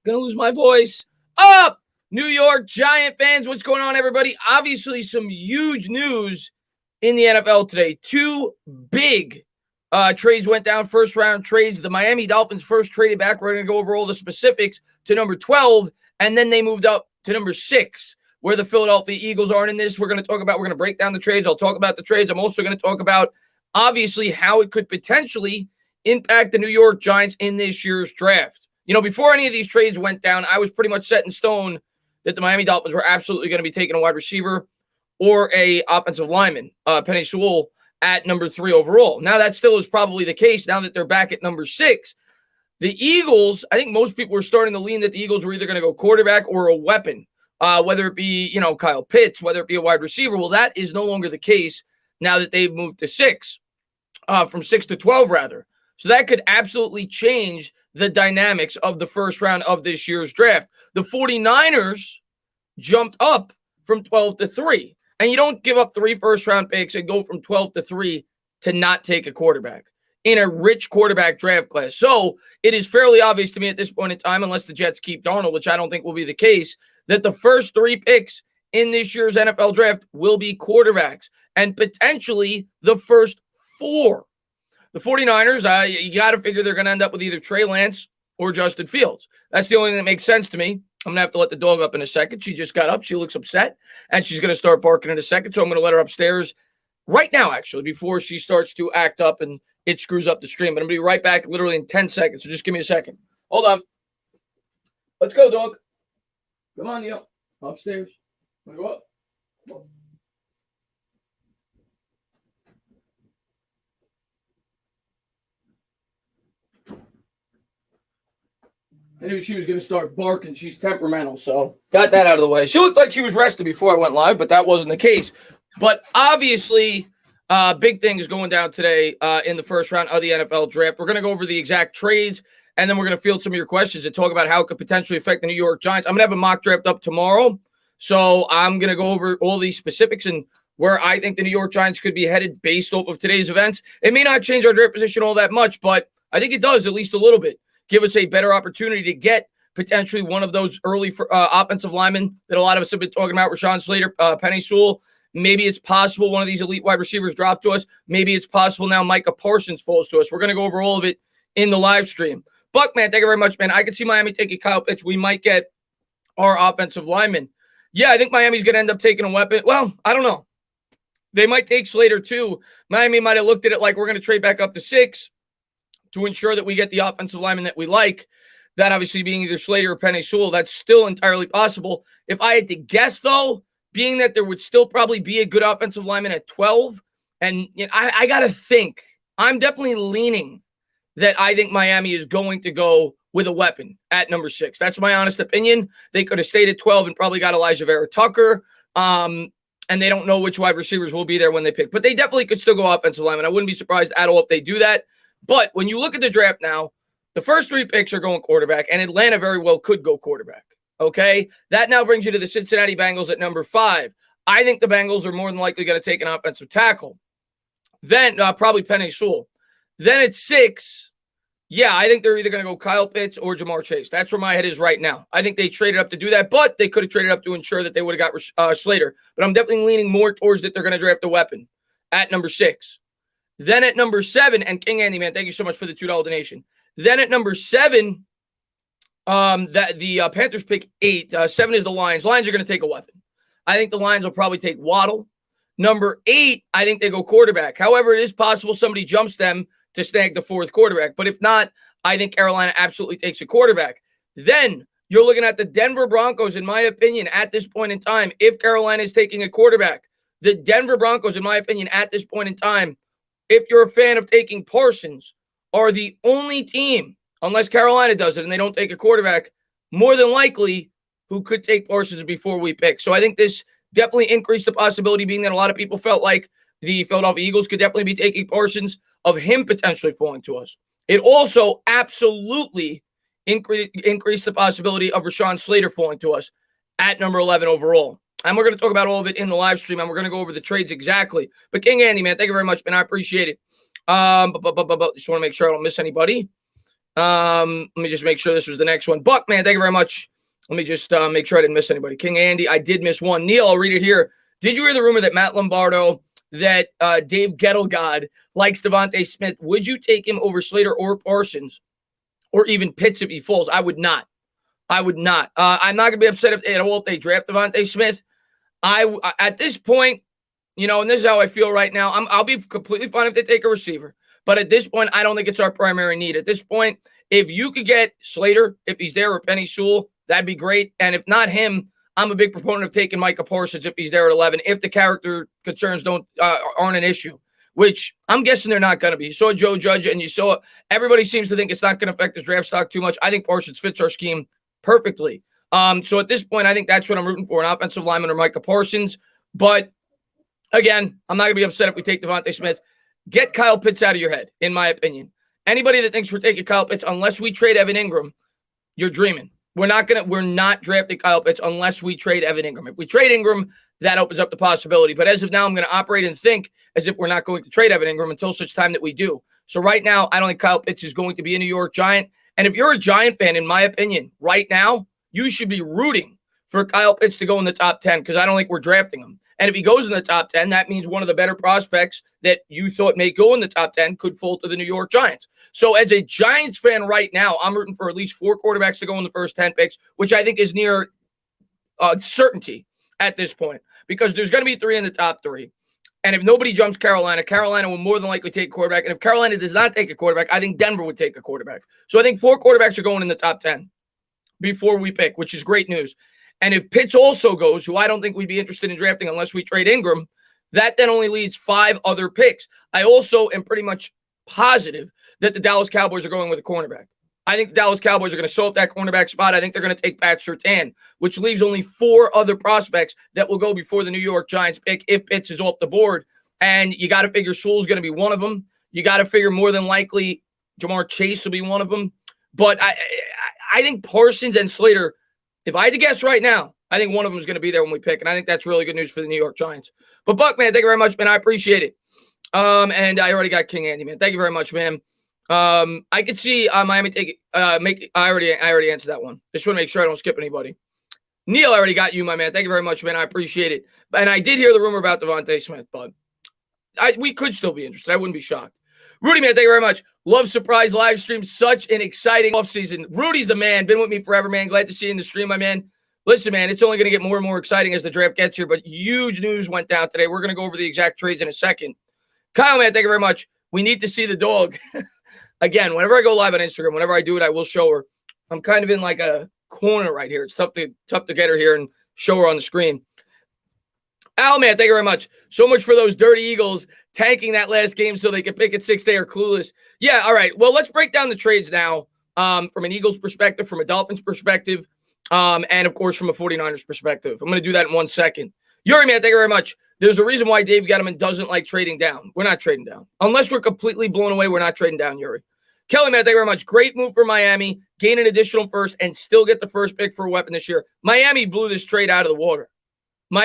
Gonna lose my voice. Up! New York Giant fans, what's going on, everybody? Obviously, some huge news in the NFL today. Two big trades went down, first-round trades. The Miami Dolphins first traded back. We're going to go over all the specifics to number 12, and then they moved up to number 6, where the Philadelphia Eagles aren't in this. We're going to break down the trades. I'll talk about the trades. I'm also going to talk about, obviously, how it could potentially impact the New York Giants in this year's draft. You know, before any of these trades went down, I was pretty much set in stone that the Miami Dolphins were absolutely going to be taking a wide receiver or a offensive lineman, Penei Sewell, at number 3 overall. Now, that still is probably the case now that they're back at number 6. The Eagles, I think most people were starting to lean that the Eagles were either going to go quarterback or a weapon, whether it be, Kyle Pitts, whether it be a wide receiver. Well, that is no longer the case now that they've moved to 6, from 6 to 12, rather. So that could absolutely change the dynamics of the first round of this year's draft. The 49ers jumped up from 12 to 3. And you don't give up 3 first-round picks and go from 12 to 3 to not take a quarterback in a rich quarterback draft class. So it is fairly obvious to me at this point in time, unless the Jets keep Darnold, which I don't think will be the case, that the first 3 picks in this year's NFL draft will be quarterbacks, and potentially the first 4. The 49ers, you got to figure they're going to end up with either Trey Lance or Justin Fields. That's the only thing that makes sense to me. I'm going to have to let the dog up in a second. She just got up. She looks upset, and she's going to start barking in a second. So I'm going to let her upstairs right now, actually, before she starts to act up and it screws up the stream. But I'm going to be right back literally in 10 seconds. So just give me a second. Hold on. Let's go, dog. Come on, Neil. Upstairs. Want to go up? Come on. I knew she was going to start barking. She's temperamental, so got that out of the way. She looked like she was rested before I went live, but that wasn't the case. But obviously, big things going down today in the first round of the NFL draft. We're going to go over the exact trades, and then we're going to field some of your questions and talk about how it could potentially affect the New York Giants. I'm going to have a mock draft up tomorrow, so I'm going to go over all these specifics and where I think the New York Giants could be headed based off of today's events. It may not change our draft position all that much, but I think it does at least a little bit. Give us a better opportunity to get potentially one of those early offensive linemen that a lot of us have been talking about, Rashawn Slater, Penei Sewell. Maybe it's possible one of these elite wide receivers drop to us. Maybe it's possible now Micah Parsons falls to us. We're going to go over all of it in the live stream. Buck, man, thank you very much, man. I can see Miami taking Kyle Pitts. We might get our offensive lineman. Yeah, I think Miami's going to end up taking a weapon. Well, I don't know. They might take Slater too. Miami might have looked at it like we're going to trade back up to 6. To ensure that we get the offensive lineman that we like, that obviously being either Slater or Penei Sewell, that's still entirely possible. If I had to guess, though, being that there would still probably be a good offensive lineman at 12, and I got to think, I'm definitely leaning that I think Miami is going to go with a weapon at number 6. That's my honest opinion. They could have stayed at 12 and probably got Elijah Vera Tucker, and they don't know which wide receivers will be there when they pick. But they definitely could still go offensive lineman. I wouldn't be surprised at all if they do that. But when you look at the draft now, the first 3 picks are going quarterback, and Atlanta very well could go quarterback, okay? That now brings you to the Cincinnati Bengals at number 5. I think the Bengals are more than likely going to take an offensive tackle. Then probably Penei Sewell. Then at 6, yeah, I think they're either going to go Kyle Pitts or Jamar Chase. That's where my head is right now. I think they traded up to do that, but they could have traded up to ensure that they would have got Slater. But I'm definitely leaning more towards that they're going to draft a weapon at number 6. Then at number 7, and King Andy, man, thank you so much for the $2 donation. Then at number 7, the Panthers pick 8. 7 is the Lions. Lions are going to take a weapon. I think the Lions will probably take Waddle. Number 8, I think they go quarterback. However, it is possible somebody jumps them to snag the 4th quarterback. But if not, I think Carolina absolutely takes a quarterback. Then you're looking at the Denver Broncos, in my opinion, at this point in time, if Carolina is taking a quarterback. The Denver Broncos, in my opinion, at this point in time, if you're a fan of taking Parsons, are the only team, unless Carolina does it and they don't take a quarterback, more than likely who could take Parsons before we pick. So I think this definitely increased the possibility, being that a lot of people felt like the Philadelphia Eagles could definitely be taking Parsons, of him potentially falling to us. It also absolutely increased the possibility of Rashawn Slater falling to us at number 11 overall. And we're going to talk about all of it in the live stream, and we're going to go over the trades exactly. But King Andy, man, thank you very much, man. I appreciate it. Just want to make sure I don't miss anybody. Let me just make sure this was the next one. Buck, man, thank you very much. Let me just make sure I didn't miss anybody. King Andy, I did miss one. Neil, I'll read it here. Did you hear the rumor that Matt Lombardo, that Dave Gettlegod likes Devontae Smith? Would you take him over Slater or Parsons or even Pitts if he falls? I would not. I'm not going to be upset at all if they draft Devontae Smith. At this point, and this is how I feel right now. I'll be completely fine if they take a receiver. But at this point, I don't think it's our primary need. At this point, if you could get Slater, if he's there, or Penny Sewell, that'd be great. And if not him, I'm a big proponent of taking Micah Parsons if he's there at 11, if the character concerns aren't an issue, which I'm guessing they're not going to be. You saw Joe Judge, and you saw everybody seems to think it's not going to affect his draft stock too much. I think Parsons fits our scheme perfectly. So at this point, I think that's what I'm rooting for, an offensive lineman or Micah Parsons. But again, I'm not going to be upset if we take Devontae Smith. Get Kyle Pitts out of your head, in my opinion. Anybody that thinks we're taking Kyle Pitts, unless we trade Evan Ingram, you're dreaming. We're not drafting Kyle Pitts unless we trade Evan Ingram. If we trade Ingram, that opens up the possibility. But as of now, I'm going to operate and think as if we're not going to trade Evan Ingram until such time that we do. So right now, I don't think Kyle Pitts is going to be a New York Giant. And if you're a Giant fan, in my opinion, right now, you should be rooting for Kyle Pitts to go in the top 10 because I don't think we're drafting him. And if he goes in the top 10, that means one of the better prospects that you thought may go in the top 10 could fall to the New York Giants. So as a Giants fan right now, I'm rooting for at least 4 quarterbacks to go in the first 10 picks, which I think is near certainty at this point because there's going to be 3 in the top 3. And if nobody jumps Carolina will more than likely take a quarterback. And if Carolina does not take a quarterback, I think Denver would take a quarterback. So I think 4 quarterbacks are going in the top 10 before we pick, which is great news. And if Pitts also goes, who I don't think we'd be interested in drafting unless we trade Ingram, that then only leaves 5 other picks. I also am pretty much positive that the Dallas Cowboys are going with a cornerback. I think the Dallas Cowboys are going to sew up that cornerback spot. I think they're going to take Pat Surtain, which leaves only 4 other prospects that will go before the New York Giants pick if Pitts is off the board. And you got to figure Sewell's going to be one of them. You got to figure more than likely Jamar Chase will be one of them. But I think Parsons and Slater, if I had to guess right now, I think one of them is going to be there when we pick. And I think that's really good news for the New York Giants. But Buck, man, thank you very much, man. I appreciate it. And I already got King Andy, man. Thank you very much, man. I could see Miami take I already answered that one. Just want to make sure I don't skip anybody. Neil, I already got you, my man. Thank you very much, man. I appreciate it. And I did hear the rumor about Devontae Smith, but we could still be interested. I wouldn't be shocked. Rudy, man, thank you very much. Love surprise live stream. Such an exciting offseason. Rudy's the man. Been with me forever, man. Glad to see you in the stream, my man. Listen, man, it's only going to get more and more exciting as the draft gets here, but huge news went down today. We're going to go over the exact trades in a second. Kyle, man, thank you very much. We need to see the dog. Again, whenever I go live on Instagram, whenever I do it, I will show her. I'm kind of in like a corner right here. It's tough to get her here and show her on the screen. Al, man, thank you very much. So much for those dirty Eagles tanking that last game so they could pick at 6th day or clueless. Yeah, all right. Well, let's break down the trades now from an Eagles perspective, from a Dolphins perspective, and, of course, from a 49ers perspective. I'm going to do that in 1 second. Yuri, man, thank you very much. There's a reason why Dave Gettleman doesn't like trading down. We're not trading down. Unless we're completely blown away, we're not trading down, Yuri. Kelly, man, thank you very much. Great move for Miami. Gain an additional first and still get the first pick for a weapon this year. Miami blew this trade out of the water. And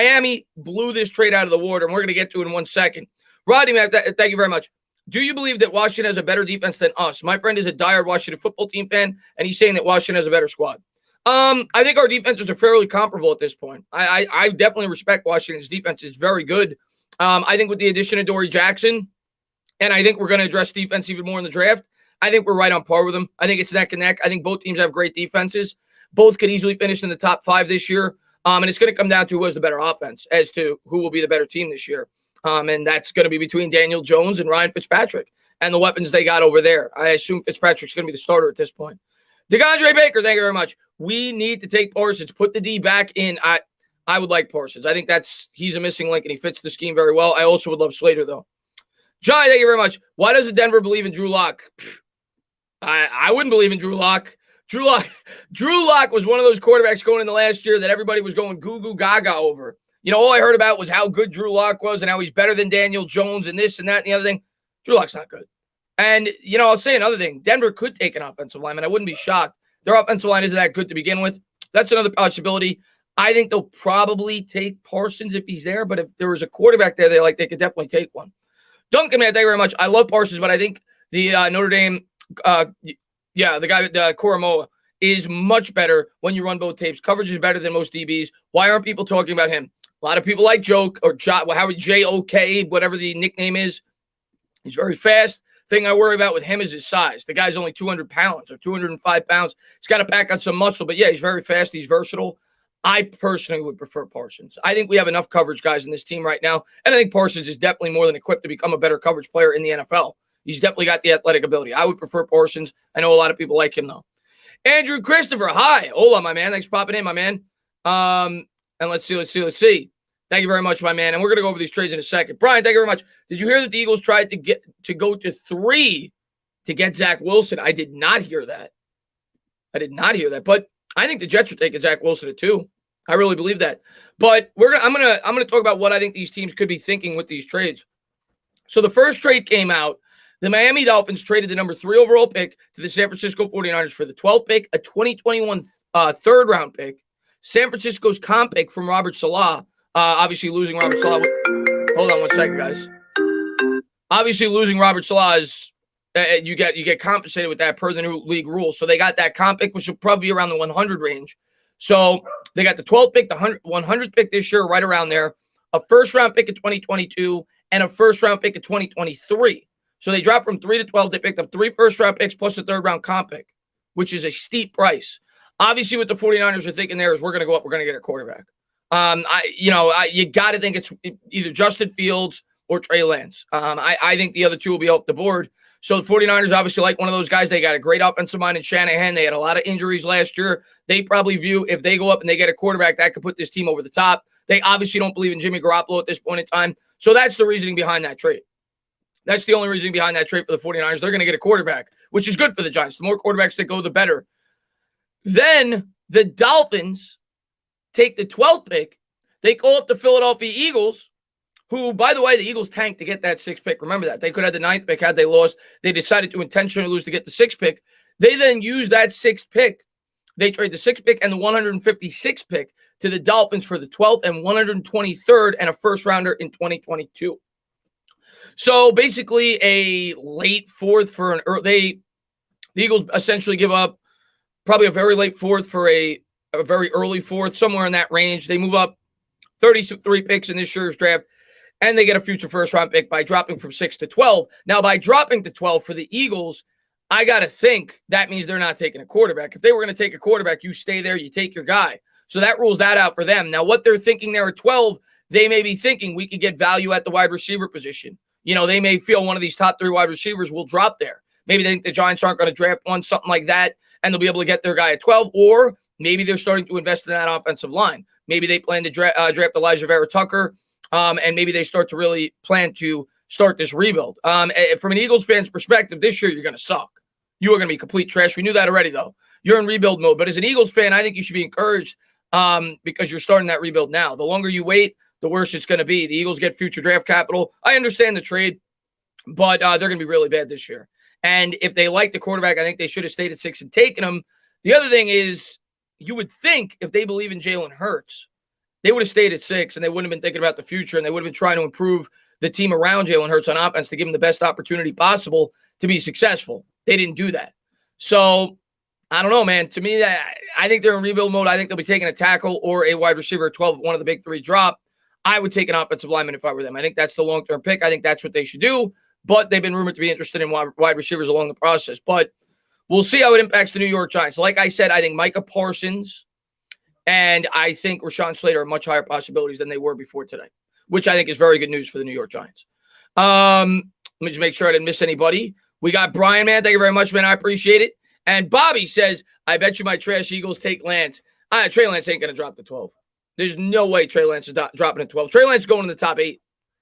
we're going to get to it in 1 second. Rodney, man, thank you very much. Do you believe that Washington has a better defense than us? My friend is a diehard Washington football team fan, and he's saying that Washington has a better squad. I think our defenses are fairly comparable at this point. I definitely respect Washington's defense. It's very good. I think with the addition of Dory Jackson, and I think we're going to address defense even more in the draft, I think we're right on par with them. I think it's neck and neck. I think both teams have great defenses. Both could easily finish in the top 5 this year. And it's going to come down to who has the better offense as to who will be the better team this year. And that's going to be between Daniel Jones and Ryan Fitzpatrick and the weapons they got over there. I assume Fitzpatrick's going to be the starter at this point. DeAndre Baker, thank you very much. We need to take Parsons, put the D back in. I would like Parsons. I think he's a missing link and he fits the scheme very well. I also would love Slater, though. Jai, thank you very much. Why doesn't Denver believe in Drew Lock? I wouldn't believe in Drew Lock. Drew Lock was one of those quarterbacks going into last year that everybody was going goo gaga over. All I heard about was how good Drew Lock was and how he's better than Daniel Jones and this and that and the other thing. Drew Lock's not good. And, I'll say another thing. Denver could take an offensive lineman. I wouldn't be shocked. Their offensive line isn't that good to begin with. That's another possibility. I think they'll probably take Parsons if he's there, but if there was a quarterback there they could definitely take one. Duncan, man, thank you very much. I love Parsons, but I think the Notre Dame Yeah, the guy, Koromoa, is much better when you run both tapes. Coverage is better than most DBs. Why aren't people talking about him? A lot of people like Joke or Howard J-O-K, whatever the nickname is. He's very fast. Thing I worry about with him is his size. The guy's only 200 pounds or 205 pounds. He's got to pack on some muscle, but yeah, he's very fast. He's versatile. I personally would prefer Parsons. I think we have enough coverage guys in this team right now, and I think Parsons is definitely more than equipped to become a better coverage player in the NFL. He's definitely got the athletic ability. I would prefer Parsons. I know a lot of people like him, though. Andrew Christopher, hi. Hola, my man. Thanks for popping in, my man. And let's see. Thank you very much, my man. And we're going to go over these trades in a second. Brian, thank you very much. Did you hear that the Eagles tried to go to 3 to get Zach Wilson? I did not hear that. But I think the Jets are taking Zach Wilson at 2. I really believe that. But I'm gonna talk about what I think these teams could be thinking with these trades. So the first trade came out. The Miami Dolphins traded the number 3 overall pick to the San Francisco 49ers for the 12th pick, a 2021 third-round pick, San Francisco's comp pick from Robert Saleh. Obviously losing Robert Saleh. Hold on one second, guys. Obviously losing Robert Saleh is you get compensated with that per the new league rules. So they got that comp pick, which will probably be around the 100 range. So they got the 12th pick, the 100th pick this year, right around there, a first-round pick in 2022, and a first-round pick in 2023. So they dropped from 3 to 12. They picked up 3 first-round picks plus a third-round comp pick, which is a steep price. Obviously, what the 49ers are thinking there is we're going to go up, we're going to get a quarterback. You got to think it's either Justin Fields or Trey Lance. I think the other two will be off the board. So the 49ers obviously like one of those guys. They got a great offensive mind in Shanahan. They had a lot of injuries last year. They probably view if they go up and they get a quarterback, that could put this team over the top. They obviously don't believe in Jimmy Garoppolo at this point in time. So that's the reasoning behind that trade. That's the only reasoning behind that trade for the 49ers. They're going to get a quarterback, which is good for the Giants. The more quarterbacks that go, the better. Then the Dolphins take the 12th pick. They call up the Philadelphia Eagles, who, by the way, the Eagles tanked to get that 6th pick. Remember that. They could have the 9th pick had they lost. They decided to intentionally lose to get the 6th pick. They then use that 6th pick. They trade the 6th pick and the 156th pick to the Dolphins for the 12th and 123rd and a first rounder in 2022. So basically a late 4th for an early. The Eagles essentially give up probably a very late 4th for a very early 4th, somewhere in that range. They move up 33 picks in this year's draft, and they get a future first-round pick by dropping from 6 to 12. Now, by dropping to 12 for the Eagles, I got to think that means they're not taking a quarterback. If they were going to take a quarterback, you stay there, you take your guy. So that rules that out for them. Now, what they're thinking there at 12, they may be thinking we could get value at the wide receiver position. You know, they may feel one of these top 3 wide receivers will drop there. Maybe they think the Giants aren't going to draft one, something like that, and they'll be able to get their guy at 12, or maybe they're starting to invest in that offensive line. Maybe they plan to draft Elijah Vera-Tucker, and maybe they start to really plan to start this rebuild. From an Eagles fan's perspective, this year you're going to suck. You are going to be complete trash. We knew that already, though. You're in rebuild mode. But as an Eagles fan, I think you should be encouraged because you're starting that rebuild now. The longer you wait, the worse it's going to be. The Eagles get future draft capital. I understand the trade, but they're going to be really bad this year. And if they like the quarterback, I think they should have stayed at 6 and taken him. The other thing is, you would think if they believe in Jalen Hurts, they would have stayed at 6 and they wouldn't have been thinking about the future, and they would have been trying to improve the team around Jalen Hurts on offense to give him the best opportunity possible to be successful. They didn't do that. So I don't know, man. To me, I think they're in rebuild mode. I think they'll be taking a tackle or a wide receiver at 12 if one of the big 3 drop. I would take an offensive lineman if I were them. I think that's the long-term pick. I think that's what they should do. But they've been rumored to be interested in wide receivers along the process. But we'll see how it impacts the New York Giants. Like I said, I think Micah Parsons and I think Rashawn Slater are much higher possibilities than they were before today, which I think is very good news for the New York Giants. Let me just make sure I didn't miss anybody. We got Brian, man. Thank you very much, man. I appreciate it. And Bobby says, I bet you my trash Eagles take Lance. Trey Lance ain't going to drop to 12. There's no way Trey Lance is dropping to 12. Trey Lance going in the top 8.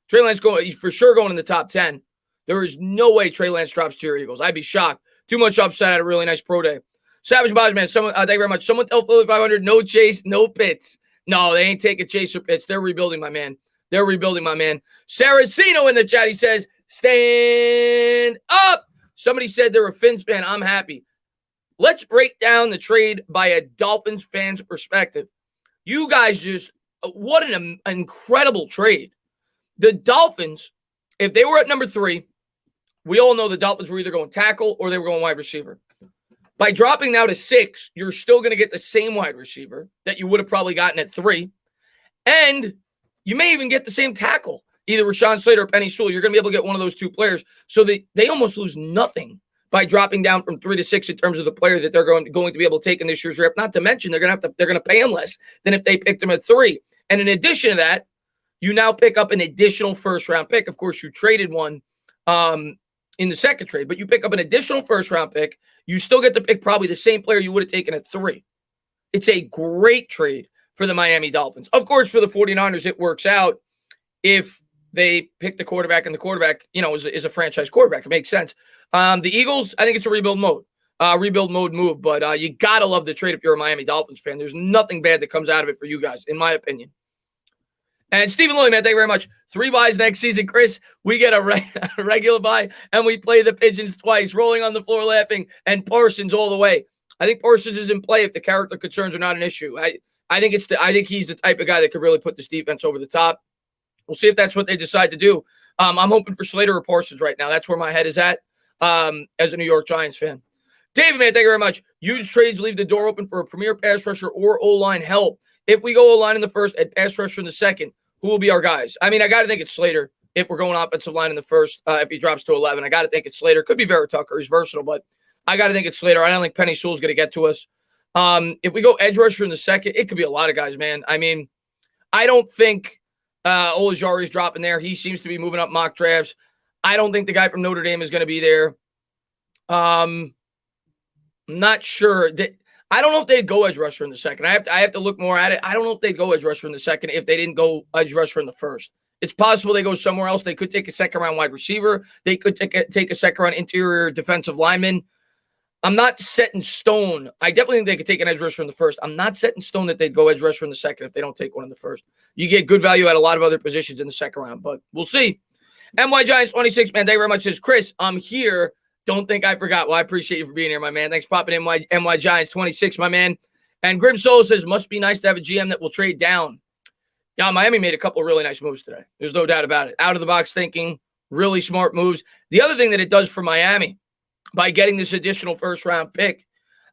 Trey Lance he's for sure going in the top 10. There is no way Trey Lance drops to your Eagles. I'd be shocked. Too much upset at a really nice pro day. Savage Bobby, man. Thank you very much. Someone tell Philly 500, no Chase, no Pitts. No, they ain't taking Chase or Pitts. They're rebuilding, my man. They're rebuilding, my man. Saraceno in the chat. He says, stand up. Somebody said they're a Fins fan. I'm happy. Let's break down the trade by a Dolphins fan's perspective. You guys what an incredible trade. The Dolphins, if they were at number 3, we all know the Dolphins were either going tackle or they were going wide receiver. By dropping now to 6, you're still going to get the same wide receiver that you would have probably gotten at 3. And you may even get the same tackle, either Rashawn Slater or Penny Sewell. You're going to be able to get one of those two players. So they almost lose nothing by dropping down from 3 to 6 in terms of the players that they're going to be able to take in this year's draft. Not to mention they're going to pay them less than if they picked them at 3. And in addition to that, you now pick up an additional first-round pick. Of course, you traded one in the second trade, but you pick up an additional first-round pick. You still get to pick probably the same player you would have taken at 3. It's a great trade for the Miami Dolphins. Of course, for the 49ers, it works out if they pick the quarterback and the quarterback, is a franchise quarterback. It makes sense. The Eagles, I think it's a rebuild mode move, but you got to love the trade if you're a Miami Dolphins fan. There's nothing bad that comes out of it for you guys, in my opinion. And Stephen Lloyd, man, thank you very much. 3 buys next season, Chris. We get a regular buy, and we play the Pigeons twice, rolling on the floor laughing, and Parsons all the way. I think Parsons is in play if the character concerns are not an issue. I think he's the type of guy that could really put this defense over the top. We'll see if that's what they decide to do. I'm hoping for Slater or Parsons right now. That's where my head is at as a New York Giants fan. David, man, thank you very much. Huge trades leave the door open for a premier pass rusher or O-line help. If we go O-line in the first and pass rusher in the second, who will be our guys? I mean, I got to think it's Slater if we're going offensive line in the first. If he drops to 11, I got to think it's Slater. Could be Vera Tucker. He's versatile, but I got to think it's Slater. I don't think Penny Sewell's going to get to us. If we go edge rusher in the second, it could be a lot of guys, man. I mean, I don't think Olajari's dropping there. He seems to be moving up mock drafts. I don't think the guy from Notre Dame is going to be there. I'm not sure. I don't know if they'd go edge rusher in the second. I have to look more at it. I don't know if they'd go edge rusher in the second if they didn't go edge rusher in the first. It's possible they go somewhere else. They could take a second-round wide receiver. They could take a second-round interior defensive lineman. I'm not set in stone. I definitely think they could take an edge rusher in the first. I'm not set in stone that they'd go edge rusher in the second if they don't take one in the first. You get good value at a lot of other positions in the second round, but we'll see. MY Giants 26, man, thank you very much. Says, Chris, I'm here. Don't think I forgot. Well, I appreciate you for being here, my man. Thanks for popping in, MY Giants 26, my man. And Grim Soul says, must be nice to have a GM that will trade down. Yeah, Miami made a couple of really nice moves today. There's no doubt about it. Out-of-the-box thinking, really smart moves. The other thing that it does for Miami, by getting this additional first-round pick,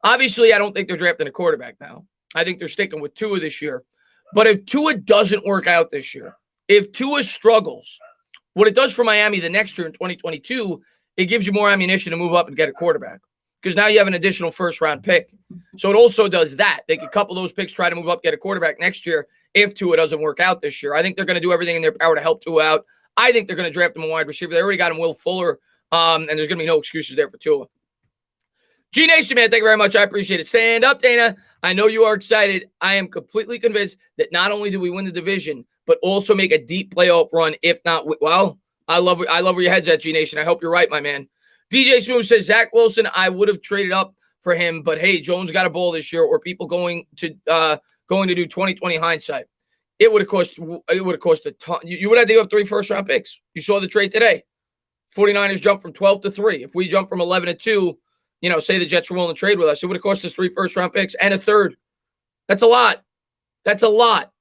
obviously I don't think they're drafting a quarterback now. I think they're sticking with Tua this year. But if Tua doesn't work out this year, if Tua struggles, what it does for Miami the next year in 2022, it gives you more ammunition to move up and get a quarterback because now you have an additional first-round pick. So it also does that. They could couple those picks, try to move up, get a quarterback next year if Tua doesn't work out this year. I think they're going to do everything in their power to help Tua out. I think they're going to draft him a wide receiver. They already got him Will Fuller, and there's going to be no excuses there for Tua. G Nation, man, thank you very much. I appreciate it. Stand up, Dana. I know you are excited. I am completely convinced that not only do we win the division, but also make a deep playoff run, if not, well, I love where your head's at, G Nation. I hope you're right, my man. DJ Smooth says, Zach Wilson, I would have traded up for him, but hey, Jones got a ball this year, or people going to do 2020 hindsight. It would have cost a ton. You would have to give up 3 first-round picks. You saw the trade today. 49ers jumped from 12 to 3. If we jump from 11 to 2, say the Jets were willing to trade with us, it would have cost us 3 first-round picks and a third. That's a lot. That is a lot.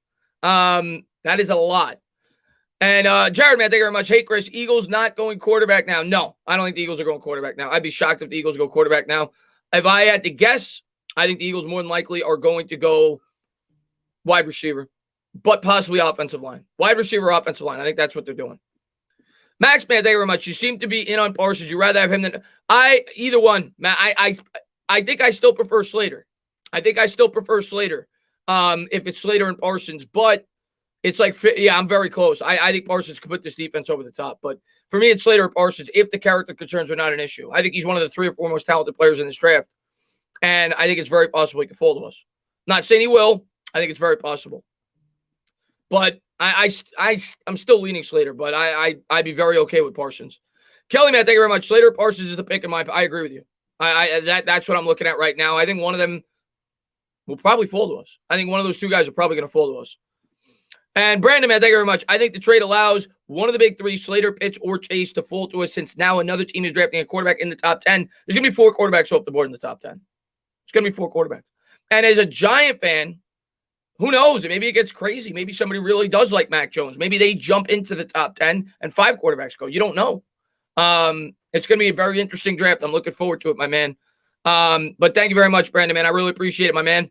And Jared, man, thank you very much. Hey, Chris, Eagles not going quarterback now. No, I don't think the Eagles are going quarterback now. I'd be shocked if the Eagles go quarterback now. If I had to guess, I think the Eagles more than likely are going to go wide receiver, but possibly offensive line. Wide receiver, offensive line. I think that's what they're doing. Max, man, thank you very much. You seem to be in on Parsons. You'd rather have him than either one. Matt, I think I still prefer Slater. If it's Slater and Parsons, but it's like, yeah, I'm very close. I think Parsons could put this defense over the top. But for me, it's Slater or Parsons if the character concerns are not an issue. I think he's one of the 3 or 4 most talented players in this draft. And I think it's very possible he could fall to us. Not saying he will. I think it's very possible. But I'm still leaning Slater, but I'd be very okay with Parsons. Kelly, man, thank you very much. Slater or Parsons is the pick in my. I agree with you. That's what I'm looking at right now. I think one of them will probably fall to us. I think one of those 2 guys are probably going to fall to us. And Brandon, man, thank you very much. I think the trade allows one of the big 3, Slater, Pitts, or Chase, to fall to us since now another team is drafting a quarterback in the top 10. There's going to be 4 quarterbacks off the board in the top 10. It's going to be 4 quarterbacks. And as a Giant fan, who knows? Maybe it gets crazy. Maybe somebody really does like Mac Jones. Maybe they jump into the top 10 and 5 quarterbacks go. You don't know. It's going to be a very interesting draft. I'm looking forward to it, my man. But thank you very much, Brandon, man. I really appreciate it, my man.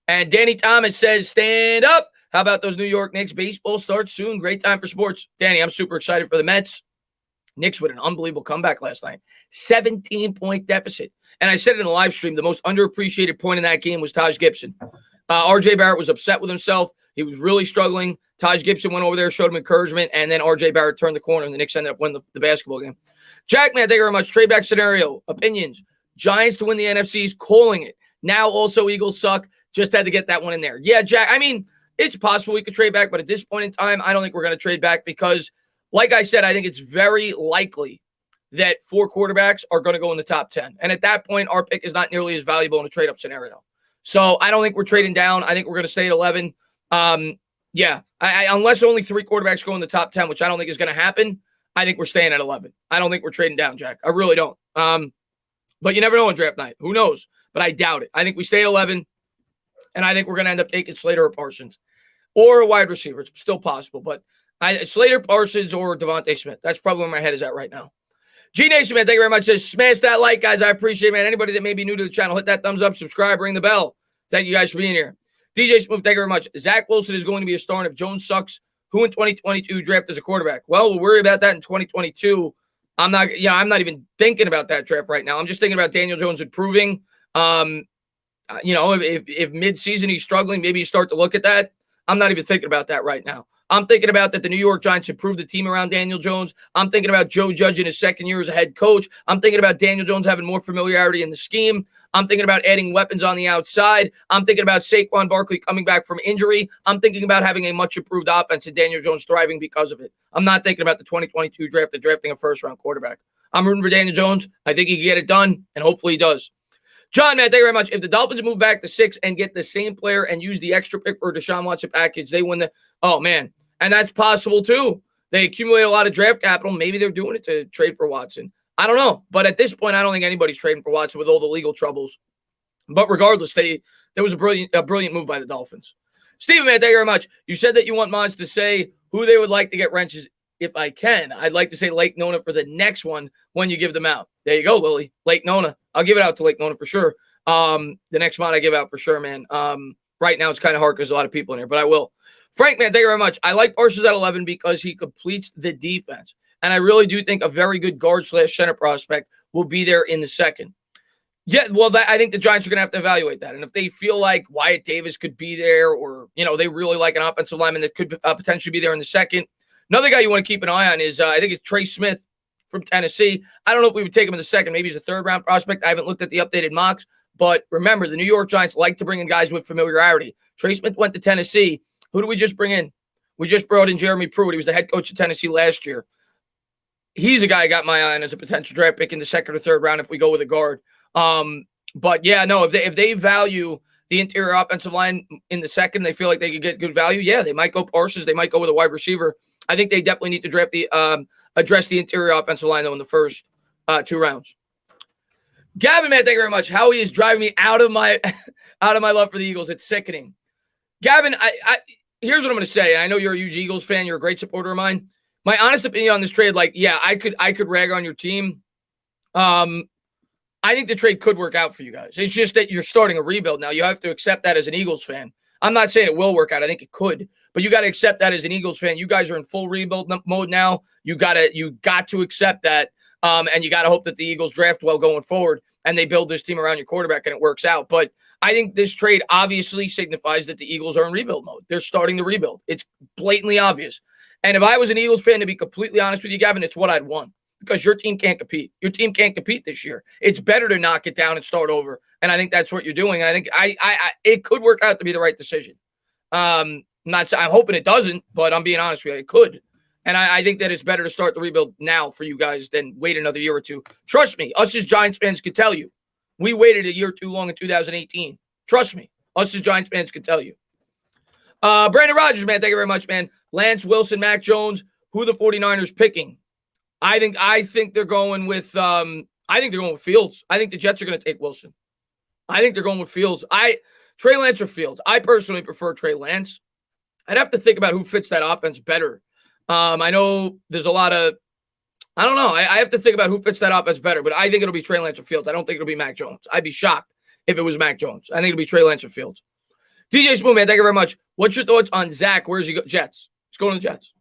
And Danny Thomas says, stand up. How about those New York Knicks? Baseball starts soon. Great time for sports. Danny, I'm super excited for the Mets. Knicks with an unbelievable comeback last night. 17-point deficit. And I said it in the live stream, the most underappreciated point in that game was Taj Gibson. RJ Barrett was upset with himself. He was really struggling. Taj Gibson went over there, showed him encouragement, and then RJ Barrett turned the corner, and the Knicks ended up winning the basketball game. Jack, man, thank you very much. Trade back scenario, opinions. Giants to win the NFC's, calling it. Now also Eagles suck. Just had to get that one in there. Yeah, Jack, I mean, it's possible we could trade back, but at this point in time, I don't think we're going to trade back because, like I said, I think it's very likely that 4 quarterbacks are going to go in the top 10. And at that point, our pick is not nearly as valuable in a trade-up scenario. So I don't think we're trading down. I think we're going to stay at 11. Unless only 3 quarterbacks go in the top 10, which I don't think is going to happen, I think we're staying at 11. I don't think we're trading down, Jack. I really don't. But you never know on draft night. Who knows? But I doubt it. I think we stay at 11, and I think we're going to end up taking Slater or Parsons or a wide receiver. It's still possible, but Slater, Parsons, or Devontae Smith. That's probably where my head is at right now. G Nation, man, thank you very much. Says, smash that like, guys. I appreciate it, man. Anybody that may be new to the channel, hit that thumbs up, subscribe, ring the bell. Thank you guys for being here. DJ Smooth, thank you very much. Zach Wilson is going to be a star, and if Jones sucks, who in 2022 draft as a quarterback? Well, we'll worry about that in 2022. I'm not even thinking about that draft right now. I'm just thinking about Daniel Jones improving. If mid-season he's struggling, maybe you start to look at that. I'm not even thinking about that right now. I'm thinking about that the New York Giants improved the team around Daniel Jones. I'm thinking about Joe Judge in his second year as a head coach. I'm thinking about Daniel Jones having more familiarity in the scheme. I'm thinking about adding weapons on the outside. I'm thinking about Saquon Barkley coming back from injury. I'm thinking about having a much improved offense and Daniel Jones thriving because of it. I'm not thinking about the 2022 draft and drafting a first-round quarterback. I'm rooting for Daniel Jones. I think he can get it done, and hopefully he does. John, man, thank you very much. If the Dolphins move back to 6 and get the same player and use the extra pick for a Deshaun Watson package, they win the – oh, man. And that's possible, too. They accumulate a lot of draft capital. Maybe they're doing it to trade for Watson. I don't know. But at this point, I don't think anybody's trading for Watson with all the legal troubles. But regardless, there was a brilliant move by the Dolphins. Steven, man, thank you very much. You said that you want Mons to say who they would like to get wrenches. If I can, I'd like to say Lake Nona for the next one when you give them out. There you go, Lily. Lake Nona. I'll give it out to Lake Nona for sure. The next mod I give out for sure, man. Right now it's kind of hard because there's a lot of people in here, but I will. Frank, man, thank you very much. I like Parsons at 11 because he completes the defense. And I really do think a very good guard/center prospect will be there in the second. Yeah, well, I think the Giants are going to have to evaluate that. And if they feel like Wyatt Davis could be there or, they really like an offensive lineman that could potentially be there in the second. Another guy you want to keep an eye on is, I think it's Trey Smith from Tennessee. I don't know if we would take him in the second. Maybe he's a third-round prospect. I haven't looked at the updated mocks. But remember, the New York Giants like to bring in guys with familiarity. Trey Smith went to Tennessee. Who did we just bring in? We just brought in Jeremy Pruitt. He was the head coach of Tennessee last year. He's a guy I got my eye on as a potential draft pick in the second or third round if we go with a guard. But, yeah, no, if they value the interior offensive line in the second, they feel like they could get good value, yeah, they might go Parsons. They might go with a wide receiver. I think they definitely need to address the interior offensive line, though, in the first 2 rounds. Gavin, man, thank you very much. Howie is driving me out of my love for the Eagles. It's sickening. Gavin, here's what I'm going to say. I know you're a huge Eagles fan. You're a great supporter of mine. My honest opinion on this trade, I could rag on your team. I think the trade could work out for you guys. It's just that you're starting a rebuild now. You have to accept that as an Eagles fan. I'm not saying it will work out. I think it could. But you got to accept that as an Eagles fan. You guys are in full rebuild mode now. You got to accept that. And you got to hope that the Eagles draft well going forward and they build this team around your quarterback and it works out. But I think this trade obviously signifies that the Eagles are in rebuild mode. They're starting to rebuild. It's blatantly obvious. And if I was an Eagles fan, to be completely honest with you, Gavin, it's what I'd want because your team can't compete. Your team can't compete this year. It's better to knock it down and start over. And I think that's what you're doing. And I think it could work out to be the right decision. I'm hoping it doesn't, but I'm being honest with you. It could. And I think that it's better to start the rebuild now for you guys than wait another year or two. Trust me, us as Giants fans could tell you. We waited a year too long in 2018. Trust me, us as Giants fans could tell you. Brandon Rogers, man, thank you very much, man. Lance Wilson, Mac Jones, who the 49ers picking? I think they're going with Fields. I think the Jets are going to take Wilson. I think they're going with Fields. Trey Lance or Fields. I personally prefer Trey Lance. I'd have to think about who fits that offense better. I know there's a lot of I don't know. I have to think about who fits that offense better, but I think it'll be Trey Lance or Fields. I don't think it'll be Mac Jones. I'd be shocked if it was Mac Jones. I think it'll be Trey Lance or Fields. DJ Spoon, man, thank you very much. What's your thoughts on Zach? Where's he go? Jets. He's going to the Jets.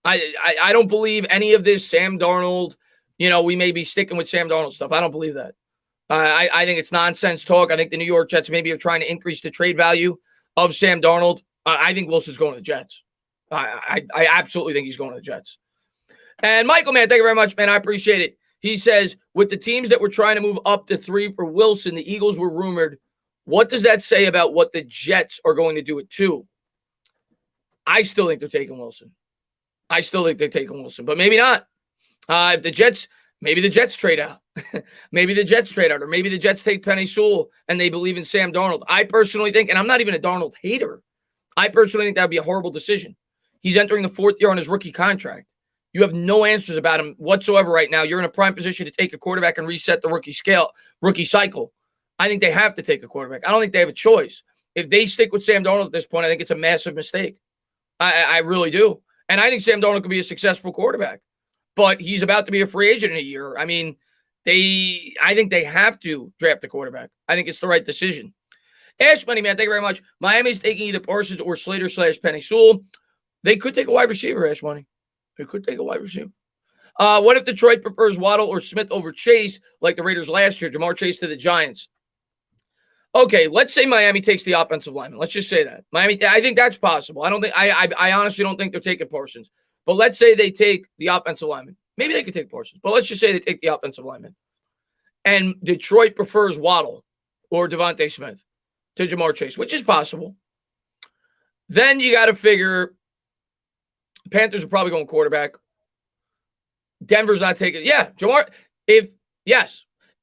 I don't believe any of this Sam Darnold, we may be sticking with Sam Darnold stuff. I don't believe that. I think it's nonsense talk. I think the New York Jets maybe are trying to increase the trade value of Sam Darnold. I think Wilson's going to the Jets. I absolutely think he's going to the Jets. And Michael, man, thank you very much, man. I appreciate it. He says, with the teams that were trying to move up to 3 for Wilson, the Eagles were rumored. What does that say about what the Jets are going to do at 2? I still think they're taking Wilson. But maybe not. If the Jets, maybe the Jets trade out. Or maybe the Jets take Penei Sewell and they believe in Sam Darnold. I personally think, and I'm not even a Darnold hater, I personally think that would be a horrible decision. He's entering the 4th year on his rookie contract. You have no answers about him whatsoever right now. You're in a prime position to take a quarterback and reset the rookie cycle. I think they have to take a quarterback. I don't think they have a choice. If they stick with Sam Darnold at this point, I think it's a massive mistake. I really do. And I think Sam Darnold could be a successful quarterback. But he's about to be a free agent in a year. I mean, I think they have to draft a quarterback. I think it's the right decision. Ash Money, man, thank you very much. Miami's taking either Parsons or Slater / Penei Sewell. They could take a wide receiver, Ash Money. They could take a wide receiver. What if Detroit prefers Waddle or Smith over Chase, like the Raiders last year? Jamar Chase to the Giants. Okay, let's say Miami takes the offensive lineman. Let's just say that. I think that's possible. I honestly don't think they're taking Parsons. But let's say they take the offensive lineman. Maybe they could take Parsons. But let's just say they take the offensive lineman. And Detroit prefers Waddle or Devontae Smith to Jamar Chase, which is possible. Then you got to figure Panthers are probably going quarterback. Denver's not taking. Yeah, Jamar.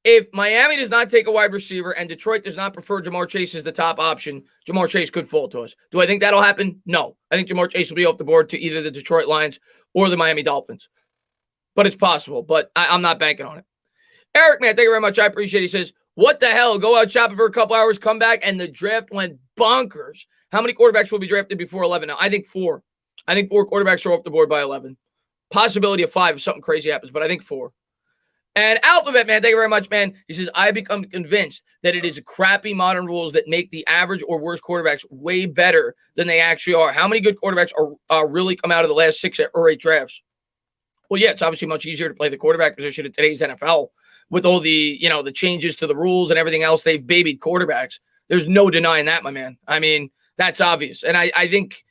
If Miami does not take a wide receiver and Detroit does not prefer Jamar Chase as the top option, Jamar Chase could fall to us. Do I think that'll happen? No. I think Jamar Chase will be off the board to either the Detroit Lions or the Miami Dolphins. But it's possible. But I'm not banking on it. Eric, man, thank you very much. I appreciate it. He says, what the hell? Go out shopping for a couple hours, come back, and the draft went bonkers. How many quarterbacks will be drafted before 11 now? I think 4. I think 4 quarterbacks are off the board by 11. Possibility of 5 if something crazy happens, but I think 4. And Alphabet, man, thank you very much, man. He says, I become convinced that it is crappy modern rules that make the average or worst quarterbacks way better than they actually are. How many good quarterbacks are really come out of the last 6 or 8 drafts? Well, yeah, it's obviously much easier to play the quarterback position in today's NFL with all the, the changes to the rules and everything else. They've babied quarterbacks. There's no denying that, my man. I mean, that's obvious. And I think,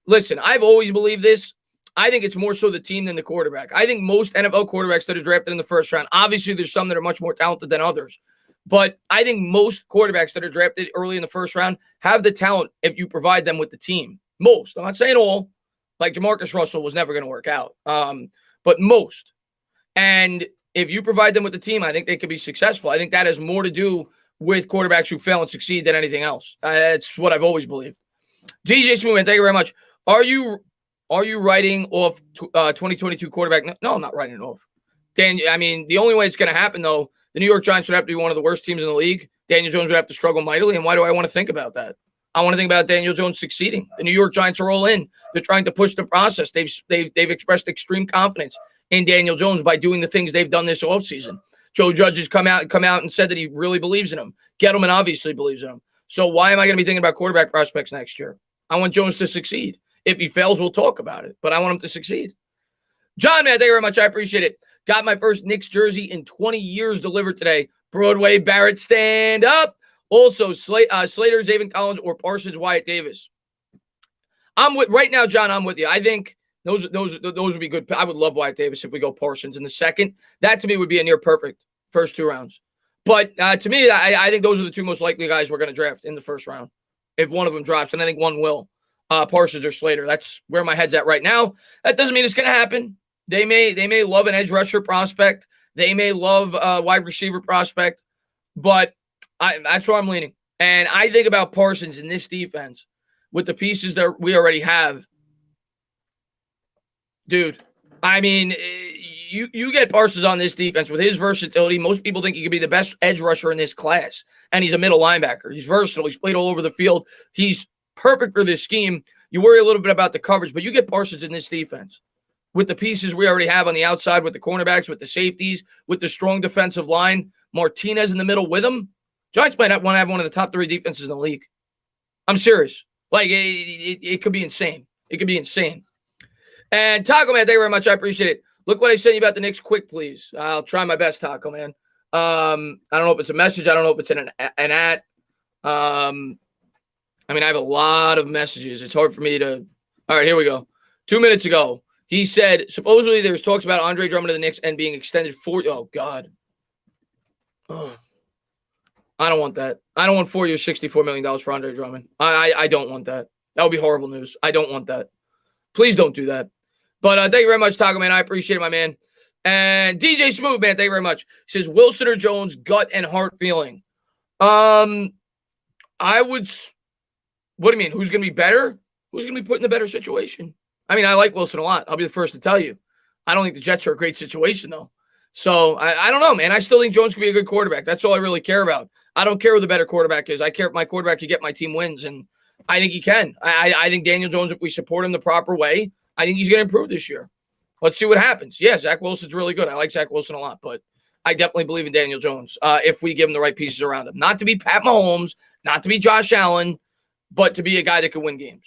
listen, I've always believed this. I think it's more so the team than the quarterback. I think most NFL quarterbacks that are drafted in the first round, obviously there's some that are much more talented than others, but I think most quarterbacks that are drafted early in the first round have the talent if you provide them with the team. Most. I'm not saying all. Like Jamarcus Russell was never going to work out, but most. And if you provide them with the team, I think they could be successful. I think that has more to do with quarterbacks who fail and succeed than anything else. That's what I've always believed. DJ Smoothman, thank you very much. Are you writing off 2022 quarterback? No, I'm not writing it off. The only way it's going to happen, though, the New York Giants would have to be one of the worst teams in the league. Daniel Jones would have to struggle mightily. And why do I want to think about that? I want to think about Daniel Jones succeeding. The New York Giants are all in. They're trying to push the process. They've expressed extreme confidence in Daniel Jones by doing the things they've done this offseason. Joe Judge has come out and said that he really believes in him. Gettleman obviously believes in him. So why am I going to be thinking about quarterback prospects next year? I want Jones to succeed. If he fails, we'll talk about it. But I want him to succeed. John, man, thank you very much. I appreciate it. Got my first Knicks jersey in 20 years delivered today. Broadway Barrett, stand up. Also, Slater, Zaven Collins, or Parsons, Wyatt Davis. Right now, John, I'm with you. I think those would be good. I would love Wyatt Davis if we go Parsons in the second. That, to me, would be a near perfect first 2 rounds. But to me, I think those are the 2 most likely guys we're going to draft in the first round. If one of them drops, and I think one will. Parsons or Slater. That's where my head's at right now. That doesn't mean it's going to happen. They may love an edge rusher prospect. They may love a wide receiver prospect. But that's where I'm leaning. And I think about Parsons in this defense with the pieces that we already have. Dude, I mean, you get Parsons on this defense with his versatility. Most people think he could be the best edge rusher in this class. And he's a middle linebacker. He's versatile. He's played all over the field. He's perfect for this scheme. You worry a little bit about the coverage, but you get Parsons in this defense. with the pieces we already have on the outside, with the cornerbacks, with the safeties, with the strong defensive line, Martinez in the middle with him, Giants might want to have one of the top 3 defenses in the league. I'm serious. Like, it could be insane. It could be insane. And Taco Man, thank you very much. I appreciate it. Look what I sent you about the Knicks quick, please. I'll try my best, Taco Man. I don't know if it's a message. I don't know if it's an at. I have a lot of messages. It's hard for me to. All right, here we go. 2 minutes ago, he said, supposedly there's talks about Andre Drummond to the Knicks and being extended for. Oh, God. Oh. I don't want that. I don't want 4 years, $64 million for Andre Drummond. I don't want that. That would be horrible news. I don't want that. Please don't do that. But thank you very much, Taco Man. I appreciate it, my man. And DJ Smooth, man, thank you very much. He says, Wilson or Jones, gut and heart feeling. I would. What do you mean? Who's going to be better? Who's going to be put in a better situation? I mean, I like Wilson a lot. I'll be the first to tell you. I don't think the Jets are a great situation, though. So I don't know, man. I still think Jones can be a good quarterback. That's all I really care about. I don't care who the better quarterback is. I care if my quarterback can get my team wins, and I think he can. I think Daniel Jones, if we support him the proper way, I think he's going to improve this year. Let's see what happens. Yeah, Zach Wilson's really good. I like Zach Wilson a lot, but I definitely believe in Daniel Jones if we give him the right pieces around him. Not to be Pat Mahomes, not to be Josh Allen, but to be a guy that can win games.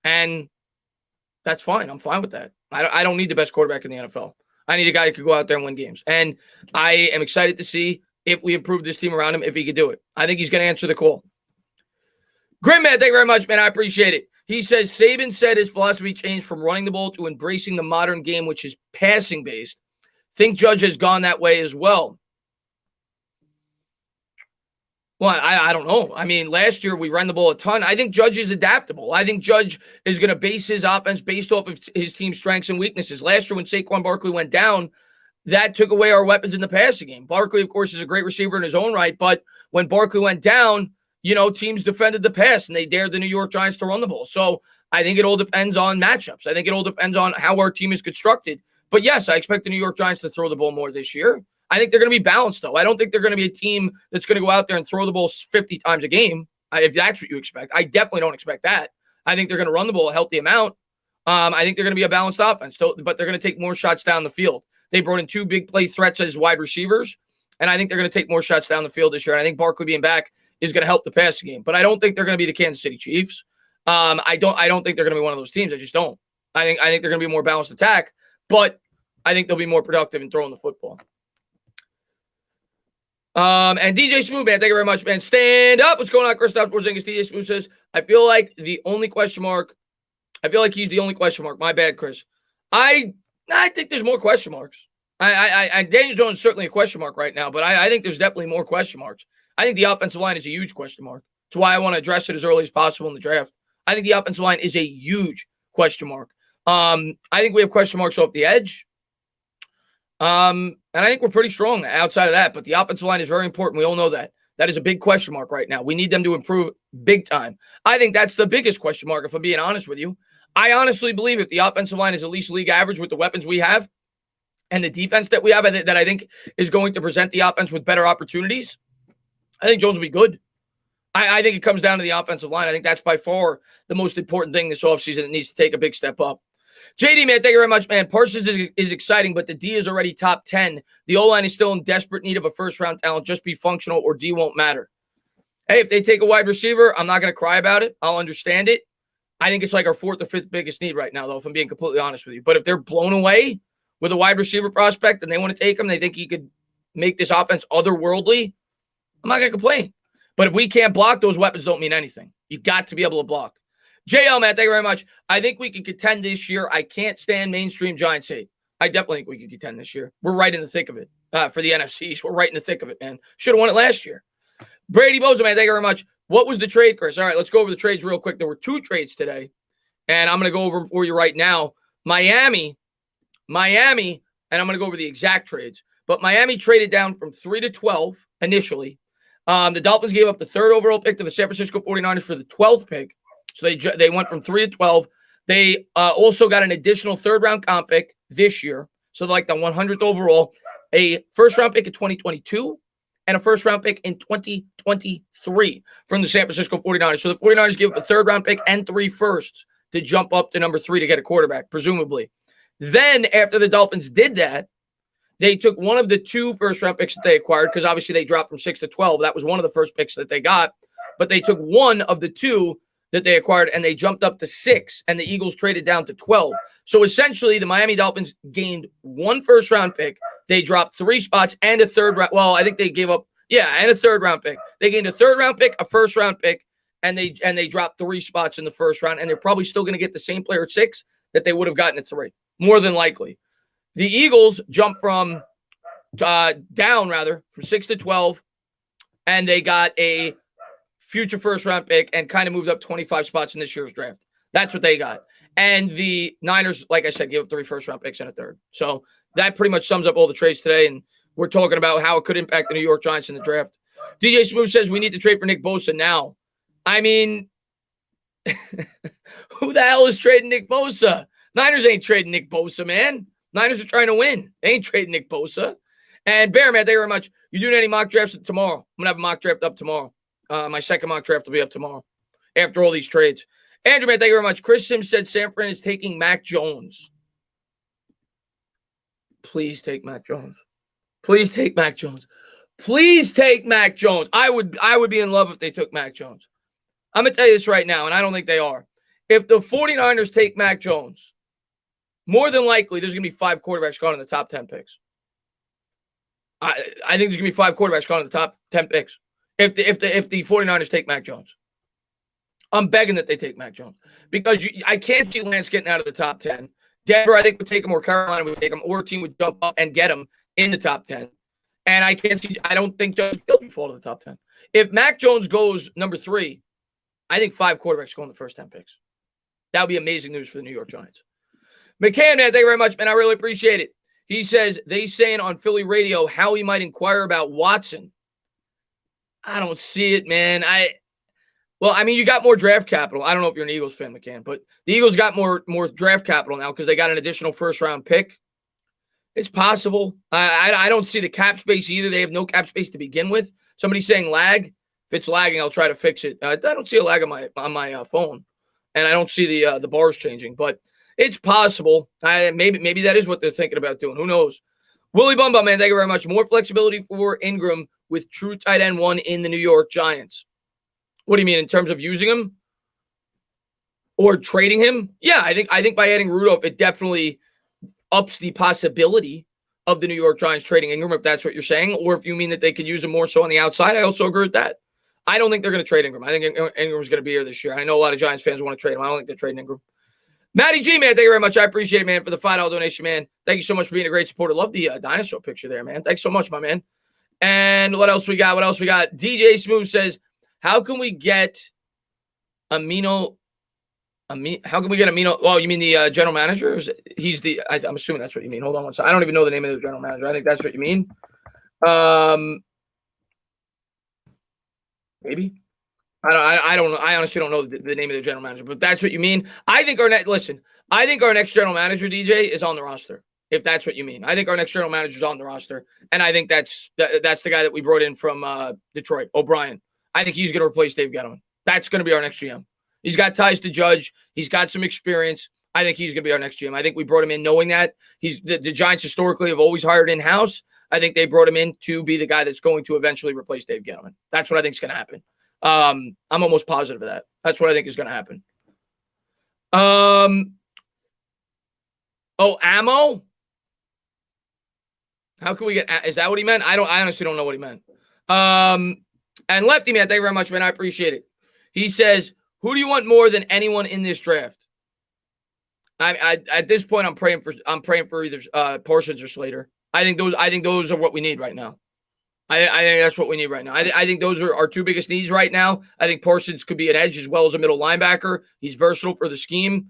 And that's fine. I'm fine with that. I don't need the best quarterback in the NFL. I need a guy who could go out there and win games. And I am excited to see if we improve this team around him, if he could do it. I think he's going to answer the call. Grim man, thank you very much, man. I appreciate it. He says, Saban said his philosophy changed from running the ball to embracing the modern game, which is passing-based. Think Judge has gone that way as well. Well, I don't know. I mean, last year we ran the ball a ton. I think Judge is adaptable. I think Judge is going to base his offense based off of his team's strengths and weaknesses. Last year when Saquon Barkley went down, that took away our weapons in the passing game. Barkley, of course, is a great receiver in his own right, but when Barkley went down, teams defended the pass, and they dared the New York Giants to run the ball. So I think it all depends on matchups. I think it all depends on how our team is constructed. But yes, I expect the New York Giants to throw the ball more this year. I think they're going to be balanced, though. I don't think they're going to be a team that's going to go out there and throw the ball 50 times a game, if that's what you expect. I definitely don't expect that. I think they're going to run the ball a healthy amount. I think they're going to be a balanced offense, but they're going to take more shots down the field. They brought in 2 big play threats as wide receivers, and I think they're going to take more shots down the field this year. And I think Barkley being back is going to help the passing game. But I don't think they're going to be the Kansas City Chiefs. I don't think they're going to be one of those teams. I just don't. I think they're going to be a more balanced attack, but I think they'll be more productive in throwing the football. And DJ Smooth, man, thank you very much, man. Stand up. What's going on, Christoph Porzingis? DJ Smooth says, I feel like he's the only question mark. My bad, Chris. I think there's more question marks. Daniel Jones is certainly a question mark right now, but I think there's definitely more question marks. I think the offensive line is a huge question mark. That's why I want to address it as early as possible in the draft. I think the offensive line is a huge question mark. I think we have question marks off the edge. And I think we're pretty strong outside of that, but the offensive line is very important. We all know that. That is a big question mark right now. We need them to improve big time. I think that's the biggest question mark, if I'm being honest with you. I honestly believe if the offensive line is at least league average with the weapons we have and the defense that we have, that I think is going to present the offense with better opportunities, I think Jones will be good. I think it comes down to the offensive line. I think that's by far the most important thing this offseason that needs to take a big step up. JD, man, thank you very much, man. Parsons is exciting, but the D is already top 10. The O-line is still in desperate need of a first-round talent. Just be functional or D won't matter. Hey, if they take a wide receiver, I'm not going to cry about it. I'll understand it. I think it's like our 4th or 5th biggest need right now, though, if I'm being completely honest with you. But if they're blown away with a wide receiver prospect and they want to take him, they think he could make this offense otherworldly, I'm not going to complain. But if we can't block, those weapons don't mean anything. You got to be able to block. JL, man, thank you very much. I think we can contend this year. I can't stand mainstream Giants hate. I definitely think we can contend this year. We're right in the thick of it for the NFC. We're right in the thick of it, man. Should have won it last year. Brady Bozo, man, thank you very much. What was the trade, Chris? All right, let's go over the trades real quick. There were 2 trades today, and I'm going to go over them for you right now. Miami, and I'm going to go over the exact trades. But Miami traded down from 3 to 12 initially. The Dolphins gave up the 3rd overall pick to the San Francisco 49ers for the 12th pick. So they went from 3 to 12. They also got an additional 3rd-round comp pick this year. So like the 100th overall, a first-round pick in 2022, and a first-round pick in 2023 from the San Francisco 49ers. So the 49ers gave up a 3rd-round pick and 3 firsts to jump up to number 3 to get a quarterback, presumably. Then after the Dolphins did that, they took one of the 2 first-round picks that they acquired because obviously they dropped from 6 to 12. That was one of the first picks that they got. But they took one of the 2 that they acquired and they jumped up to 6, and the Eagles traded down to 12. So essentially, the Miami Dolphins gained 1 first-round pick. They dropped 3 spots and a third round. Well, I think they gave up, and a third-round pick. They gained a third-round pick, a first-round pick, and they dropped 3 spots in the first round. And they're probably still going to get the same player at 6 that they would have gotten at 3, more than likely. The Eagles jumped from down from 6 to 12, and they got a future first-round pick and kind of moved up 25 spots in this year's draft. That's what they got. And the Niners, like I said, gave up 3 first-round picks and a third. So that pretty much sums up all the trades today, and we're talking about how it could impact the New York Giants in the draft. DJ Smooth says we need to trade for Nick Bosa now. I mean, who the hell is trading Nick Bosa? Niners ain't trading Nick Bosa, man. Niners are trying to win. They ain't trading Nick Bosa. And Bear, man, thank you very much. You doing any mock drafts tomorrow? I'm going to have a mock draft up tomorrow. My second mock draft will be up tomorrow after all these trades. Andrew, man, thank you very much. Chris Sims said San Fran is taking Mac Jones. Please take Mac Jones. Please take Mac Jones. Please take Mac Jones. I would be in love if they took Mac Jones. I'm going to tell you this right now, and I don't think they are. If the 49ers take Mac Jones, more than likely there's going to be 5 quarterbacks gone in the top 10 picks. I think there's going to be 5 quarterbacks gone in the top 10 picks. If the 49ers take Mac Jones. I'm begging that they take Mac Jones. Because I can't see Lance getting out of the top 10. Denver, I think, would take him, or Carolina would take him, or a team would jump up and get him in the top 10. And I don't think Justin Fields would fall to the top 10. If Mac Jones goes number 3, I think 5 quarterbacks go in the first 10 picks. That would be amazing news for the New York Giants. McCann, man, thank you very much, man. I really appreciate it. He says, they saying on Philly radio how he might inquire about Watson. I don't see it, man. You got more draft capital. I don't know if you're an Eagles fan, McCann, but the Eagles got more draft capital now because they got an additional first-round pick. It's possible. I don't see the cap space either. They have no cap space to begin with. Somebody's saying lag. If it's lagging, I'll try to fix it. I don't see a lag on my phone, and I don't see the bars changing, but it's possible. Maybe that is what they're thinking about doing. Who knows? Willie Bumba, man, thank you very much. More flexibility for Ingram with true tight end 1 in the New York Giants. What do you mean in terms of using him or trading him? Yeah, I think by adding Rudolph, it definitely ups the possibility of the New York Giants trading Ingram, if that's what you're saying, or if you mean that they could use him more so on the outside. I also agree with that. I don't think they're going to trade Ingram. I think Ingram's going to be here this year. I know a lot of Giants fans want to trade him. I don't think they're trading Ingram. Matty G, man, thank you very much. I appreciate it, man, for the $5 donation, man. Thank you so much for being a great supporter. Love the dinosaur picture there, man. Thanks so much, my man. And what else we got? DJ Smooth says, how can we get Amino? How can we get Amino? Oh, you mean the general manager? I'm assuming that's what you mean. Hold on one second. I don't even know the name of the general manager. I think that's what you mean. Maybe. I don't know. I honestly don't know the name of the general manager, but that's what you mean. I think our next general manager, DJ, is on the roster. If that's what you mean. I think our next general manager is on the roster, and I think that's the guy that we brought in from Detroit, O'Brien. I think he's going to replace Dave Gettleman. That's going to be our next GM. He's got ties to Judge. He's got some experience. I think he's going to be our next GM. I think we brought him in knowing that. The Giants historically have always hired in-house. I think they brought him in to be the guy that's going to eventually replace Dave Gettleman. That's what I think is going to happen. I'm almost positive of that. That's what I think is going to happen. Ammo? How can we get? Is that what he meant? I honestly don't know what he meant. And Lefty, man, thank you very much, man. I appreciate it. He says, who do you want more than anyone in this draft? At this point, I'm praying for either Parsons or Slater. I think those are what we need right now. I think that's what we need right now. I think those are our 2 biggest needs right now. I think Parsons could be an edge as well as a middle linebacker. He's versatile for the scheme.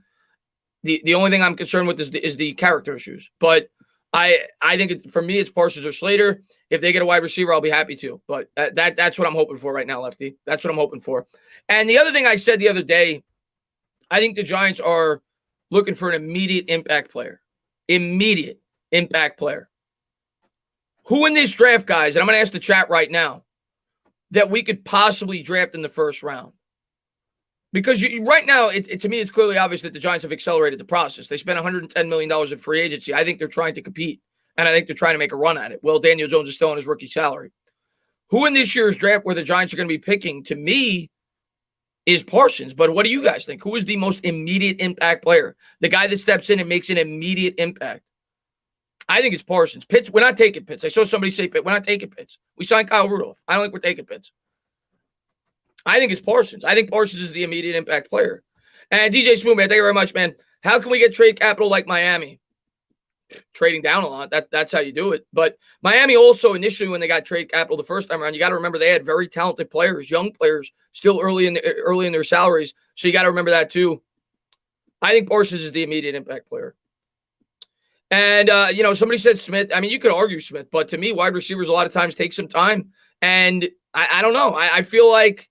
The only thing I'm concerned with is the character issues. But I think for me, it's Parsons or Slater. If they get a wide receiver, I'll be happy to. But that's what I'm hoping for right now, Lefty. That's what I'm hoping for. And the other thing I said the other day, I think the Giants are looking for an immediate impact player. Immediate impact player. Who in this draft, guys, and I'm going to ask the chat right now, that we could possibly draft in the first round? Because right now, to me, it's clearly obvious that the Giants have accelerated the process. They spent $110 million in free agency. I think they're trying to compete, and I think they're trying to make a run at it. Well, Daniel Jones is still on his rookie salary. Who in this year's draft where the Giants are going to be picking, to me, is Parsons. But what do you guys think? Who is the most immediate impact player? The guy that steps in and makes an immediate impact. I think it's Parsons. Pitts, we're not taking Pitts. I saw somebody say Pitts. We're not taking Pitts. We signed Kyle Rudolph. I don't think we're taking Pitts. I think it's Parsons. I think Parsons is the immediate impact player. And DJ Smooth, man, thank you very much, man. How can we get trade capital like Miami? Trading down a lot. That's how you do it. But Miami also, initially, when they got trade capital the first time around, you got to remember they had very talented players, young players, still early in their salaries. So you got to remember that too. I think Parsons is the immediate impact player. And somebody said Smith. I mean, you could argue Smith, but to me, wide receivers a lot of times take some time. And I don't know. I feel like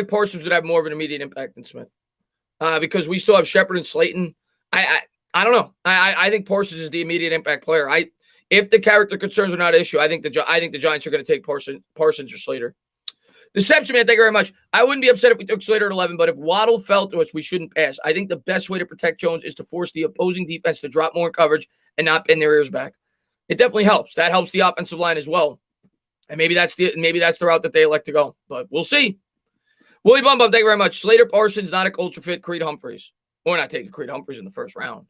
Parsons would have more of an immediate impact than Smith because we still have Shepard and Slayton. I don't know. I think Parsons is the immediate impact player. If the character concerns are not an issue, I think the Giants are going to take Parsons or Slater. Deception, man, thank you very much. I wouldn't be upset if we took Slater at 11, but if Waddle fell to us, we shouldn't pass. I think the best way to protect Jones is to force the opposing defense to drop more in coverage and not bend their ears back. It definitely helps. That helps the offensive line as well. And maybe that's the route that they elect to go. But we'll see. Willie Bum, thank you very much. Slater, Parsons, not a culture fit. Creed Humphreys. We're not taking Creed Humphreys in the first round.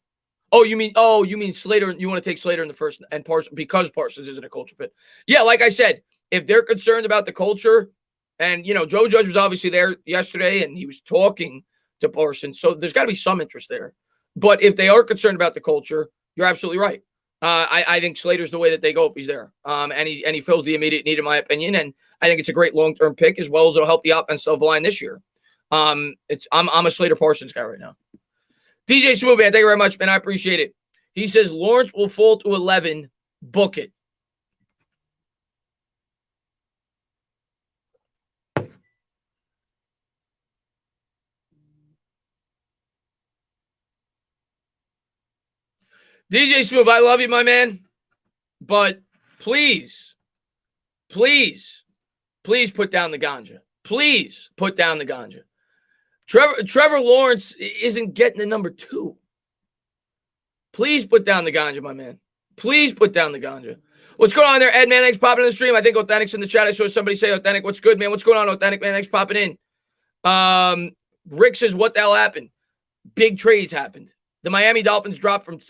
Oh, you mean Slater? You want to take Slater in the first and Parsons because Parsons isn't a culture fit? Yeah, like I said, if they're concerned about the culture, and Joe Judge was obviously there yesterday, and he was talking to Parsons, so there's got to be some interest there. But if they are concerned about the culture, you're absolutely right. I think Slater's the way that they go if he's there, and he fills the immediate need, in my opinion. And I think it's a great long-term pick as well as it'll help the offensive line this year. I'm a Slater Parsons guy right now. DJ Smooth, man, thank you very much, man. I appreciate it. He says Lawrence will fall to 11. Book it. DJ Smooth, I love you, my man. But please put down the ganja. Please put down the ganja. Trevor Lawrence isn't getting the number 2. Please put down the ganja, my man. Please put down the ganja. What's going on there? Ed Manning's popping in the stream. I think Authentic's in the chat. I saw somebody say, Authentic, what's good, man? What's going on, Authentic? Manning's popping in. Rick says, what the hell happened? Big trades happened. The Miami Dolphins dropped from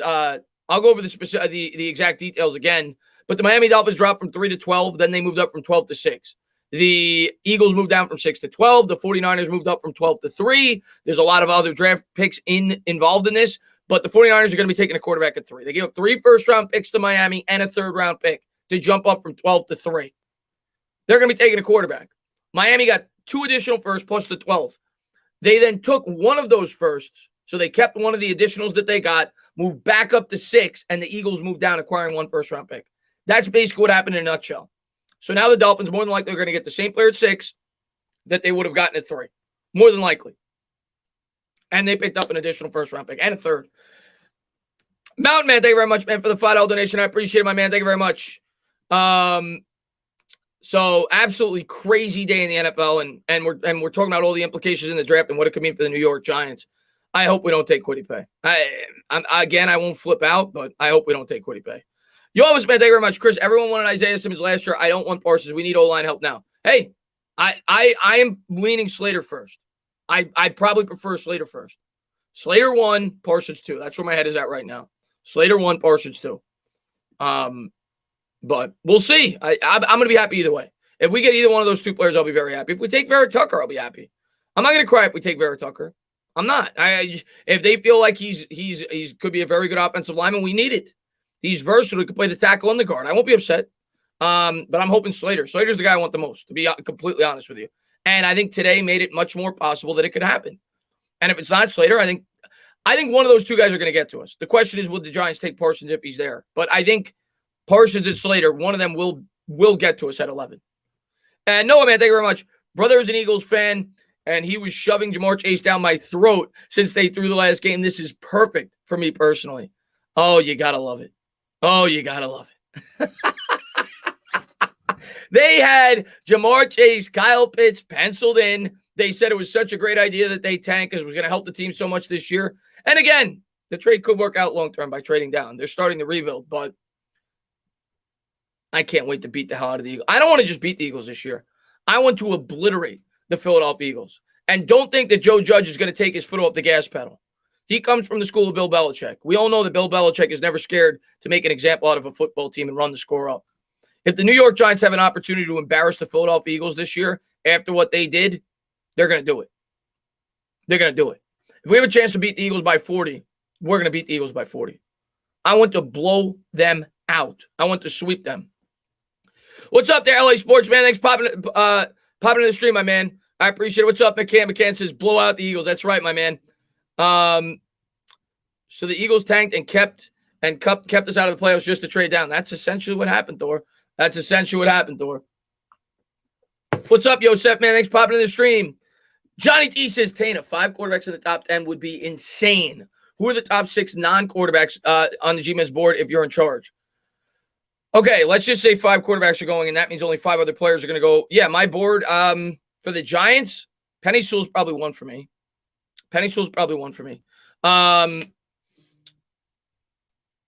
I'll go over the exact details again, but the Miami Dolphins dropped from 3 to 12. Then they moved up from 12 to 6. The Eagles moved down from 6 to 12. The 49ers moved up from 12 to 3. There's a lot of other draft picks involved in this, but the 49ers are going to be taking a quarterback at 3. They gave up 3 first-round picks to Miami and a third-round pick to jump up from 12 to 3. They're going to be taking a quarterback. Miami got 2 additional firsts plus the 12th. They then took one of those firsts, so they kept one of the additionals that they got, moved back up to 6, and the Eagles moved down, acquiring 1 first-round pick. That's basically what happened in a nutshell. So now the Dolphins, more than likely, are going to get the same player at 6 that they would have gotten at 3. More than likely. And they picked up an additional first-round pick and a third. Mountain Man, thank you very much, man, for the $5 donation. I appreciate it, my man. Thank you very much. So absolutely crazy day in the NFL, and we're talking about all the implications in the draft and what it could mean for the New York Giants. I hope we don't take Kwity Paye. I won't flip out, but I hope we don't take Kwity Paye. You always, man, thank you very much, Chris. Everyone wanted Isaiah Simmons last year. I don't want Parsons. We need O-line help now. Hey, I am leaning Slater first. I probably prefer Slater first. Slater 1, Parsons 2. That's where my head is at right now. Slater 1, Parsons 2. But we'll see. I'm going to be happy either way. If we get either one of those 2 players, I'll be very happy. If we take Vera Tucker, I'll be happy. I'm not going to cry if we take Vera Tucker. I'm not. If they feel like he's could be a very good offensive lineman, we need it. He's versatile. He can play the tackle and the guard. I won't be upset. But I'm hoping Slater. Slater's the guy I want the most, to be completely honest with you. And I think today made it much more possible that it could happen. And if it's not Slater, I think one of those 2 guys are going to get to us. The question is, will the Giants take Parsons if he's there? But I think Parsons and Slater, one of them will get to us at 11. And Noah, man, thank you very much. Brother is an Eagles fan, and he was shoving Jamar Chase down my throat since they threw the last game. This is perfect for me personally. Oh, you got to love it. Oh, you got to love it. They had Jamar Chase, Kyle Pitts penciled in They said it was such a great idea that they tanked because it was going to help the team so much this year. And again, the trade could work out long-term by trading down. They're starting to rebuild, but I can't wait to beat the hell out of the Eagles. I don't want to just beat the Eagles this year. I want to obliterate the Philadelphia Eagles. And don't think that Joe Judge is going to take his foot off the gas pedal. He comes from the school of Bill Belichick. We all know that Bill Belichick is never scared to make an example out of a football team and run the score up. If the New York Giants have an opportunity to embarrass the Philadelphia Eagles this year after what they did, they're going to do it. They're going to do it. If we have a chance to beat the Eagles by 40, we're going to beat the Eagles by 40. I want to blow them out. I want to sweep them. What's up there, LA Sports, man? Thanks for popping in the stream, my man. I appreciate it. What's up, McCann? McCann says, blow out the Eagles. That's right, my man. So the Eagles tanked and kept us out of the playoffs just to trade down. That's essentially what happened, Thor. That's essentially what happened, Thor. What's up, Yosef, man? Thanks for popping in the stream. Johnny D says, Tana, 5 quarterbacks in the top 10 would be insane. Who are the top 6 non-quarterbacks on the G-Men's board if you're in charge? Okay, let's just say 5 quarterbacks are going, and that means only 5 other players are going to go. Yeah, my board for the Giants, Penny Sewell's probably one for me. All right,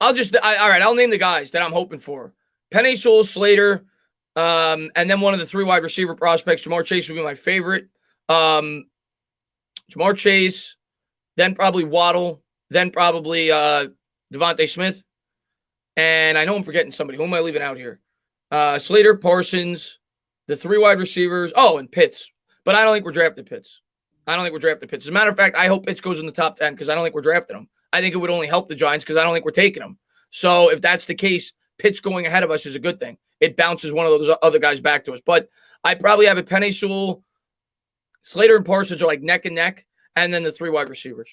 I'll name the guys that I'm hoping for. Penny Sewell, Slater, and then one of the 3 wide receiver prospects. Jamar Chase would be my favorite. Jamar Chase, then probably Waddle, then probably Devontae Smith. And I know I'm forgetting somebody. Who am I leaving out here? Slater, Parsons, the 3 wide receivers. Oh, and Pitts. But I don't think we're drafting Pitts. As a matter of fact, I hope Pitts goes in the top 10 because I don't think we're drafting him. I think it would only help the Giants because I don't think we're taking him. So if that's the case, Pitts going ahead of us is a good thing. It bounces one of those other guys back to us. But I probably have a Penny Sewell, Slater, and Parsons are like neck and neck, and then the 3 wide receivers.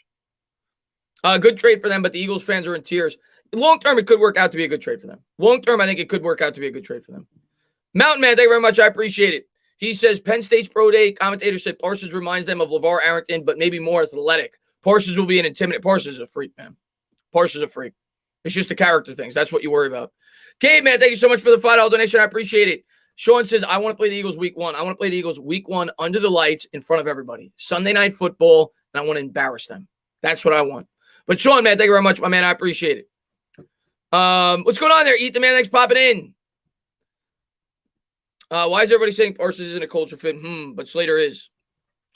Good trade for them, but the Eagles fans are in tears. Long term, it could work out to be a good trade for them. Long term, I think it could work out to be a good trade for them. Mountain Man, thank you very much. I appreciate it. He says Penn State's pro day commentator said Parsons reminds them of LeVar Arrington, but maybe more athletic. Parsons will be an intimidating. Parsons is a freak, man. Parsons is a freak. It's just the character things. That's what you worry about. Gabe, man, thank you so much for the $5 donation. I appreciate it. Sean says, I want to play the Eagles week 1. I want to play the Eagles week 1 under the lights in front of everybody. Sunday night football, and I want to embarrass them. That's what I want. But Sean, man, thank you very much, my man. I appreciate it. What's going on there? Eat the man. Thanks for popping in. Why is everybody saying Parsons isn't a culture fit? But Slater is.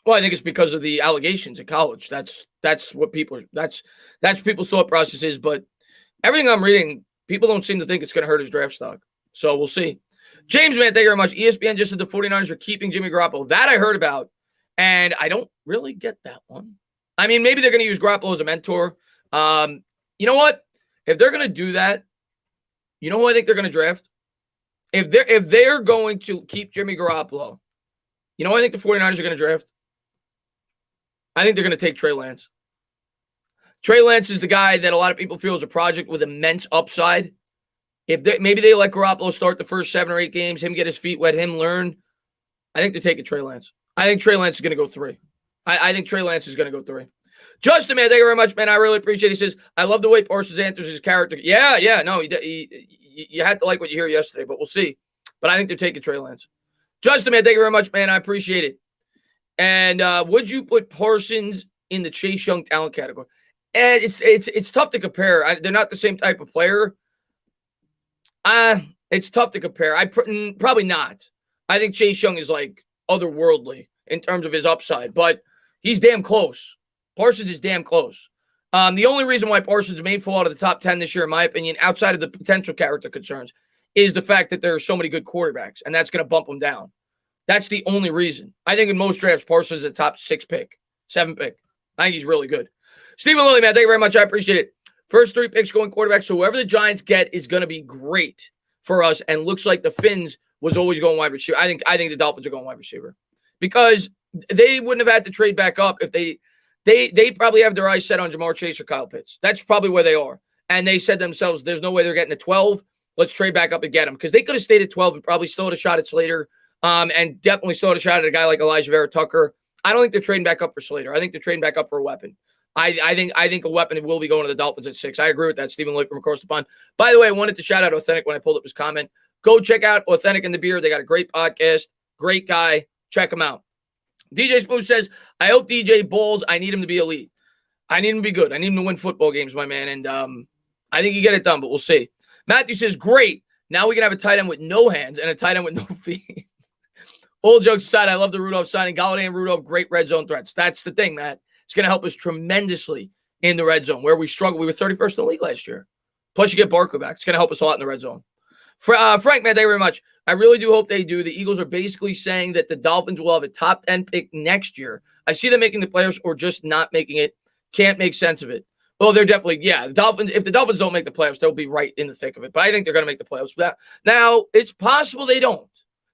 Well, I think it's because of the allegations at college. That's what people's thought process is. But everything I'm reading, people don't seem to think it's going to hurt his draft stock. So we'll see. James, man, thank you very much. ESPN just said the 49ers are keeping Jimmy Garoppolo. That I heard about, and I don't really get that one. I mean, maybe they're going to use Garoppolo as a mentor. You know what? If they're going to do that, you know who I think they're going to draft? If they're going to keep Jimmy Garoppolo, you know who I think the 49ers are going to draft? I think they're going to take Trey Lance. Trey Lance is the guy that a lot of people feel is a project with immense upside. Maybe they let Garoppolo start the first 7 or 8 games, him get his feet wet, him learn. I think they're taking Trey Lance. I think Trey Lance is going to go 3. I think Trey Lance is going to go 3. Justin, man, thank you very much, man. I really appreciate it. He says, I love the way Parsons answers his character. Yeah, no, you had to like what you hear yesterday, but we'll see. But I think they're taking Trey Lance. Justin, man, thank you very much, man. I appreciate it. And would you put Parsons in the Chase Young talent category? And it's tough to compare. They're not the same type of player. It's tough to compare. Probably not. I think Chase Young is like otherworldly in terms of his upside, but he's damn close. Parsons is damn close. The only reason why Parsons may fall out of the top 10 this year, in my opinion, outside of the potential character concerns, is the fact that there are so many good quarterbacks, and that's going to bump him down. That's the only reason. I think in most drafts, Parsons is a top 6 pick, 7 pick. I think he's really good. Stephen Lilly, man, thank you very much. I appreciate it. First 3 picks going quarterback, so whoever the Giants get is going to be great for us, and looks like the Finns was always going wide receiver. I think the Dolphins are going wide receiver because they wouldn't have had to trade back up if they probably have their eyes set on Jamar Chase or Kyle Pitts. That's probably where they are. And they said themselves, there's no way they're getting to 12. Let's trade back up and get him. Because they could have stayed at 12 and probably still had a shot at Slater and definitely still had a shot at a guy like Elijah Vera Tucker. I don't think they're trading back up for Slater. I think they're trading back up for a weapon. I think a weapon will be going to the Dolphins at 6. I agree with that, Stephen Lloyd from across the pond. By the way, I wanted to shout out Authentic when I pulled up his comment. Go check out Authentic and the Beer. They got a great podcast. Great guy. Check him out. DJ Smooth says, I hope DJ balls. I need him to be elite. I need him to be good. I need him to win football games, my man. And I think you get it done, but we'll see. Matthew says, great. Now we can have a tight end with no hands and a tight end with no feet. All jokes aside, I love the Rudolph signing. Galladay and Rudolph, great red zone threats. That's the thing, Matt. It's going to help us tremendously in the red zone, where we struggled. We were 31st in the league last year. Plus, you get Barkley back. It's going to help us a lot in the red zone. Frank, man, thank you very much. I really do hope they do. The Eagles are basically saying that the Dolphins will have a top 10 pick next year. I see them making the playoffs or just not making it. Can't make sense of it. Well, they're definitely, the Dolphins, if the Dolphins don't make the playoffs, they'll be right in the thick of it. But I think they're going to make the playoffs. Now, it's possible they don't,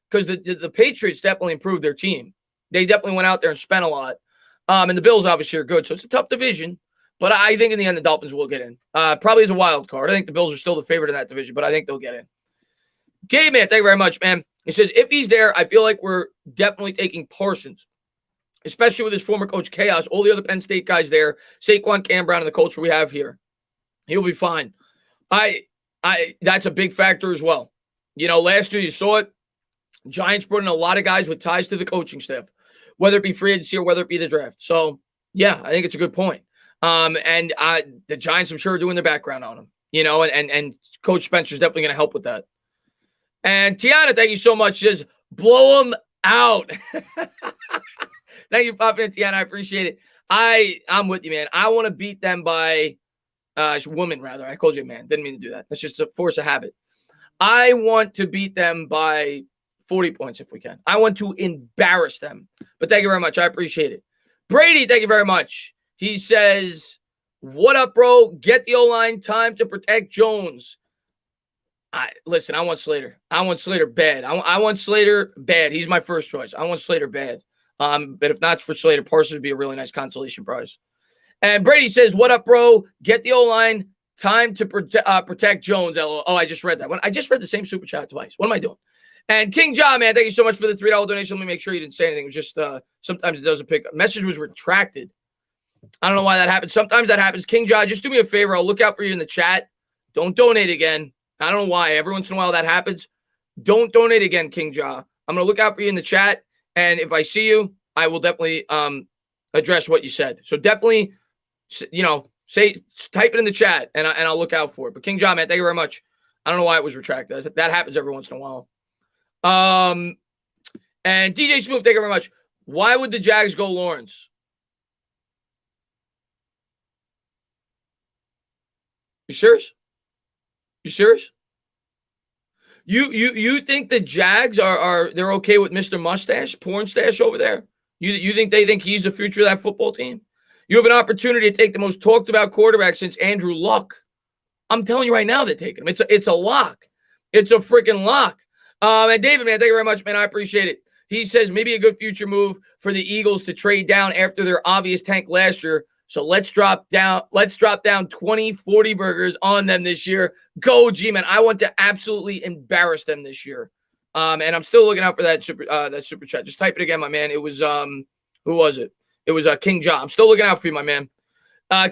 because the Patriots definitely improved their team. They definitely went out there and spent a lot. And the Bills obviously are good. So it's a tough division. But I think in the end, the Dolphins will get in. Probably as a wild card. I think the Bills are still the favorite in that division, but I think they'll get in. Gay man, thank you very much, man. He says, if he's there, I feel like we're definitely taking Parsons, especially with his former coach Chaos, all the other Penn State guys there, Saquon, Cam Brown, and the culture we have here. He'll be fine. That's a big factor as well. Last year you saw it. Giants brought in a lot of guys with ties to the coaching staff, whether it be free agency or whether it be the draft. So, yeah, I think it's a good point. And the Giants, I'm sure, are doing their background on him, and Coach Spencer's definitely going to help with that. And Tiana, thank you so much. She says, blow them out. Thank you, popping in, Tiana. I appreciate it. I'm with you, man. I want to beat them by woman, rather. I called you a man. Didn't mean to do that. That's just a force of habit. I want to beat them by 40 points if we can. I want to embarrass them. But thank you very much. I appreciate it. Brady, thank you very much. He says, what up, bro? Get the O-line. Time to protect Jones. Listen, I want Slater. I want Slater bad. I want Slater bad. He's my first choice. I want Slater bad. But if not for Slater, Parsons would be a really nice consolation prize. And Brady says, what up, bro? Get the O-line. Time to protect Jones. Oh, I just read that one. I just read the same super chat twice. What am I doing? And King John, man, thank you so much for the $3 donation. Let me make sure you didn't say anything. It was just sometimes it doesn't pick up. Message was retracted. I don't know why that happens. Sometimes that happens. King John, just do me a favor. I'll look out for you in the chat. Don't donate again. I don't know why. Every once in a while that happens. Don't donate again, King Jaw. I'm going to look out for you in the chat. And if I see you, I will definitely address what you said. So definitely, type it in the chat and I'll look out for it. But King Jaw, man, thank you very much. I don't know why it was retracted. That happens every once in a while. And DJ Smooth, thank you very much. Why would the Jags go Lawrence? You serious? You serious? You think the Jags are they're okay with Mr. Mustache, Porn Stash over there? You think they think he's the future of that football team? You have an opportunity to take the most talked about quarterback since Andrew Luck. I'm telling you right now, they're taking him. It's a lock. It's a freaking lock. And David, man, thank you very much, man. I appreciate it. He says maybe a good future move for the Eagles to trade down after their obvious tank last year. So let's drop down 20, 40 burgers on them this year. Go, G-Man. I want to absolutely embarrass them this year. And I'm still looking out for that super chat. Just type it again, my man. It was who was it? It was King John. I'm still looking out for you, my man.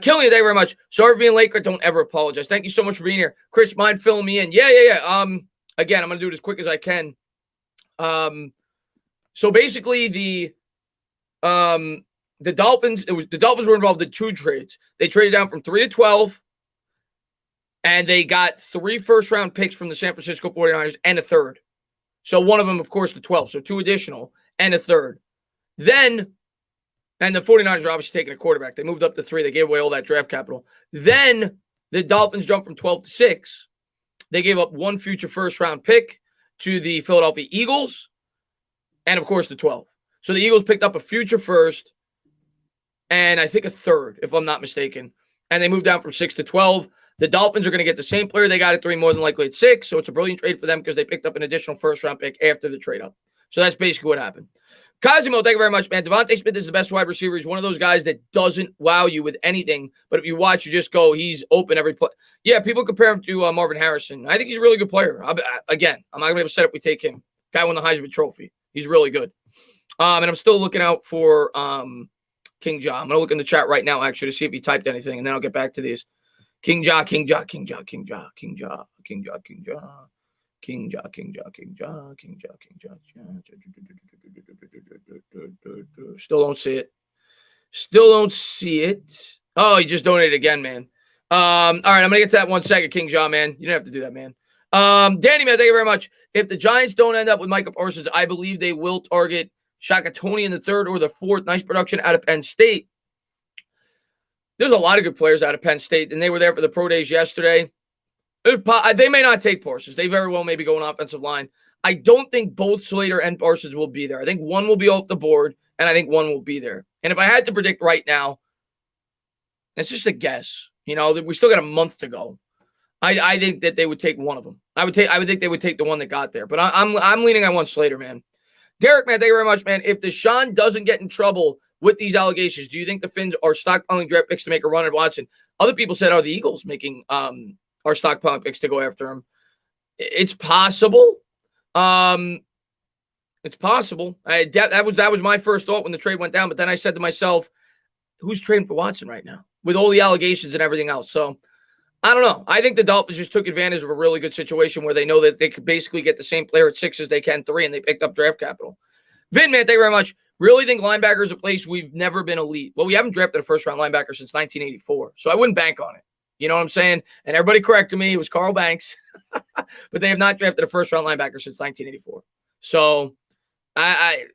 Killing you, thank you very much. Sorry for being late, but don't ever apologize. Thank you so much for being here. Chris, mind filling me in? Yeah. Again, I'm gonna do it as quick as I can. So basically the Dolphins, the Dolphins were involved in 2 trades. They traded down from 3 to 12, and they got 3 first-round picks from the San Francisco 49ers and a third. So one of them, of course, to 12. So 2 additional and a third. Then, and the 49ers are obviously taking a quarterback. They moved up to 3. They gave away all that draft capital. Then the Dolphins jumped from 12 to 6. They gave up 1 future first-round pick to the Philadelphia Eagles and, of course, the 12. So the Eagles picked up a future first and I think a third, if I'm not mistaken. And they moved down from 6 to 12. The Dolphins are going to get the same player they got at 3, more than likely at 6. So it's a brilliant trade for them because they picked up an additional first-round pick after the trade-up. So that's basically what happened. Cosimo, thank you very much, man. Devontae Smith is the best wide receiver. He's one of those guys that doesn't wow you with anything. But if you watch, you just go, he's open every play. Yeah, people compare him to Marvin Harrison. I think he's a really good player. Again, I'm not going to be upset if we take him. Guy won the Heisman Trophy. He's really good. And I'm still looking out for King Ja. I'm going to look in the chat right now, actually, to see if he typed anything, and then I'll get back to these. King Ja. King Jaw. Still don't see it. Oh, he just donated again, man. All right, I'm gonna get to that 1 second, King Jaw, man. You didn't have to do that, man. Danny, man, thank you very much. If the Giants don't end up with Micah Parsons, I believe they will target Shaka Toney in the 3rd or the 4th. Nice production out of Penn State. There's a lot of good players out of Penn State, and they were there for the pro days yesterday. They may not take Parsons. They very well may be going offensive line. I don't think both Slater and Parsons will be there. I think one will be off the board, and I think one will be there. And if I had to predict right now, it's just a guess. You know, we still got a month to go. I think that they would take one of them. I would think they would take the one that got there. But I'm leaning on one Slater, man. Derek, man, thank you very much, man. If Deshaun doesn't get in trouble with these allegations, do you think the Finns are stockpiling draft picks to make a run at Watson? Other people said, the Eagles making are stockpiling picks to go after him? It's possible. It's possible. That was my first thought when the trade went down. But then I said to myself, who's trading for Watson right now with all the allegations and everything else? So I don't know. I think the Dolphins just took advantage of a really good situation where they know that they could basically get the same player at 6 as they can 3, and they picked up draft capital. Vin, man, thank you very much. Really think linebacker is a place we've never been elite. Well, we haven't drafted a first-round linebacker since 1984, so I wouldn't bank on it. You know what I'm saying? And everybody corrected me. It was Carl Banks. But they have not drafted a first-round linebacker since 1984. So I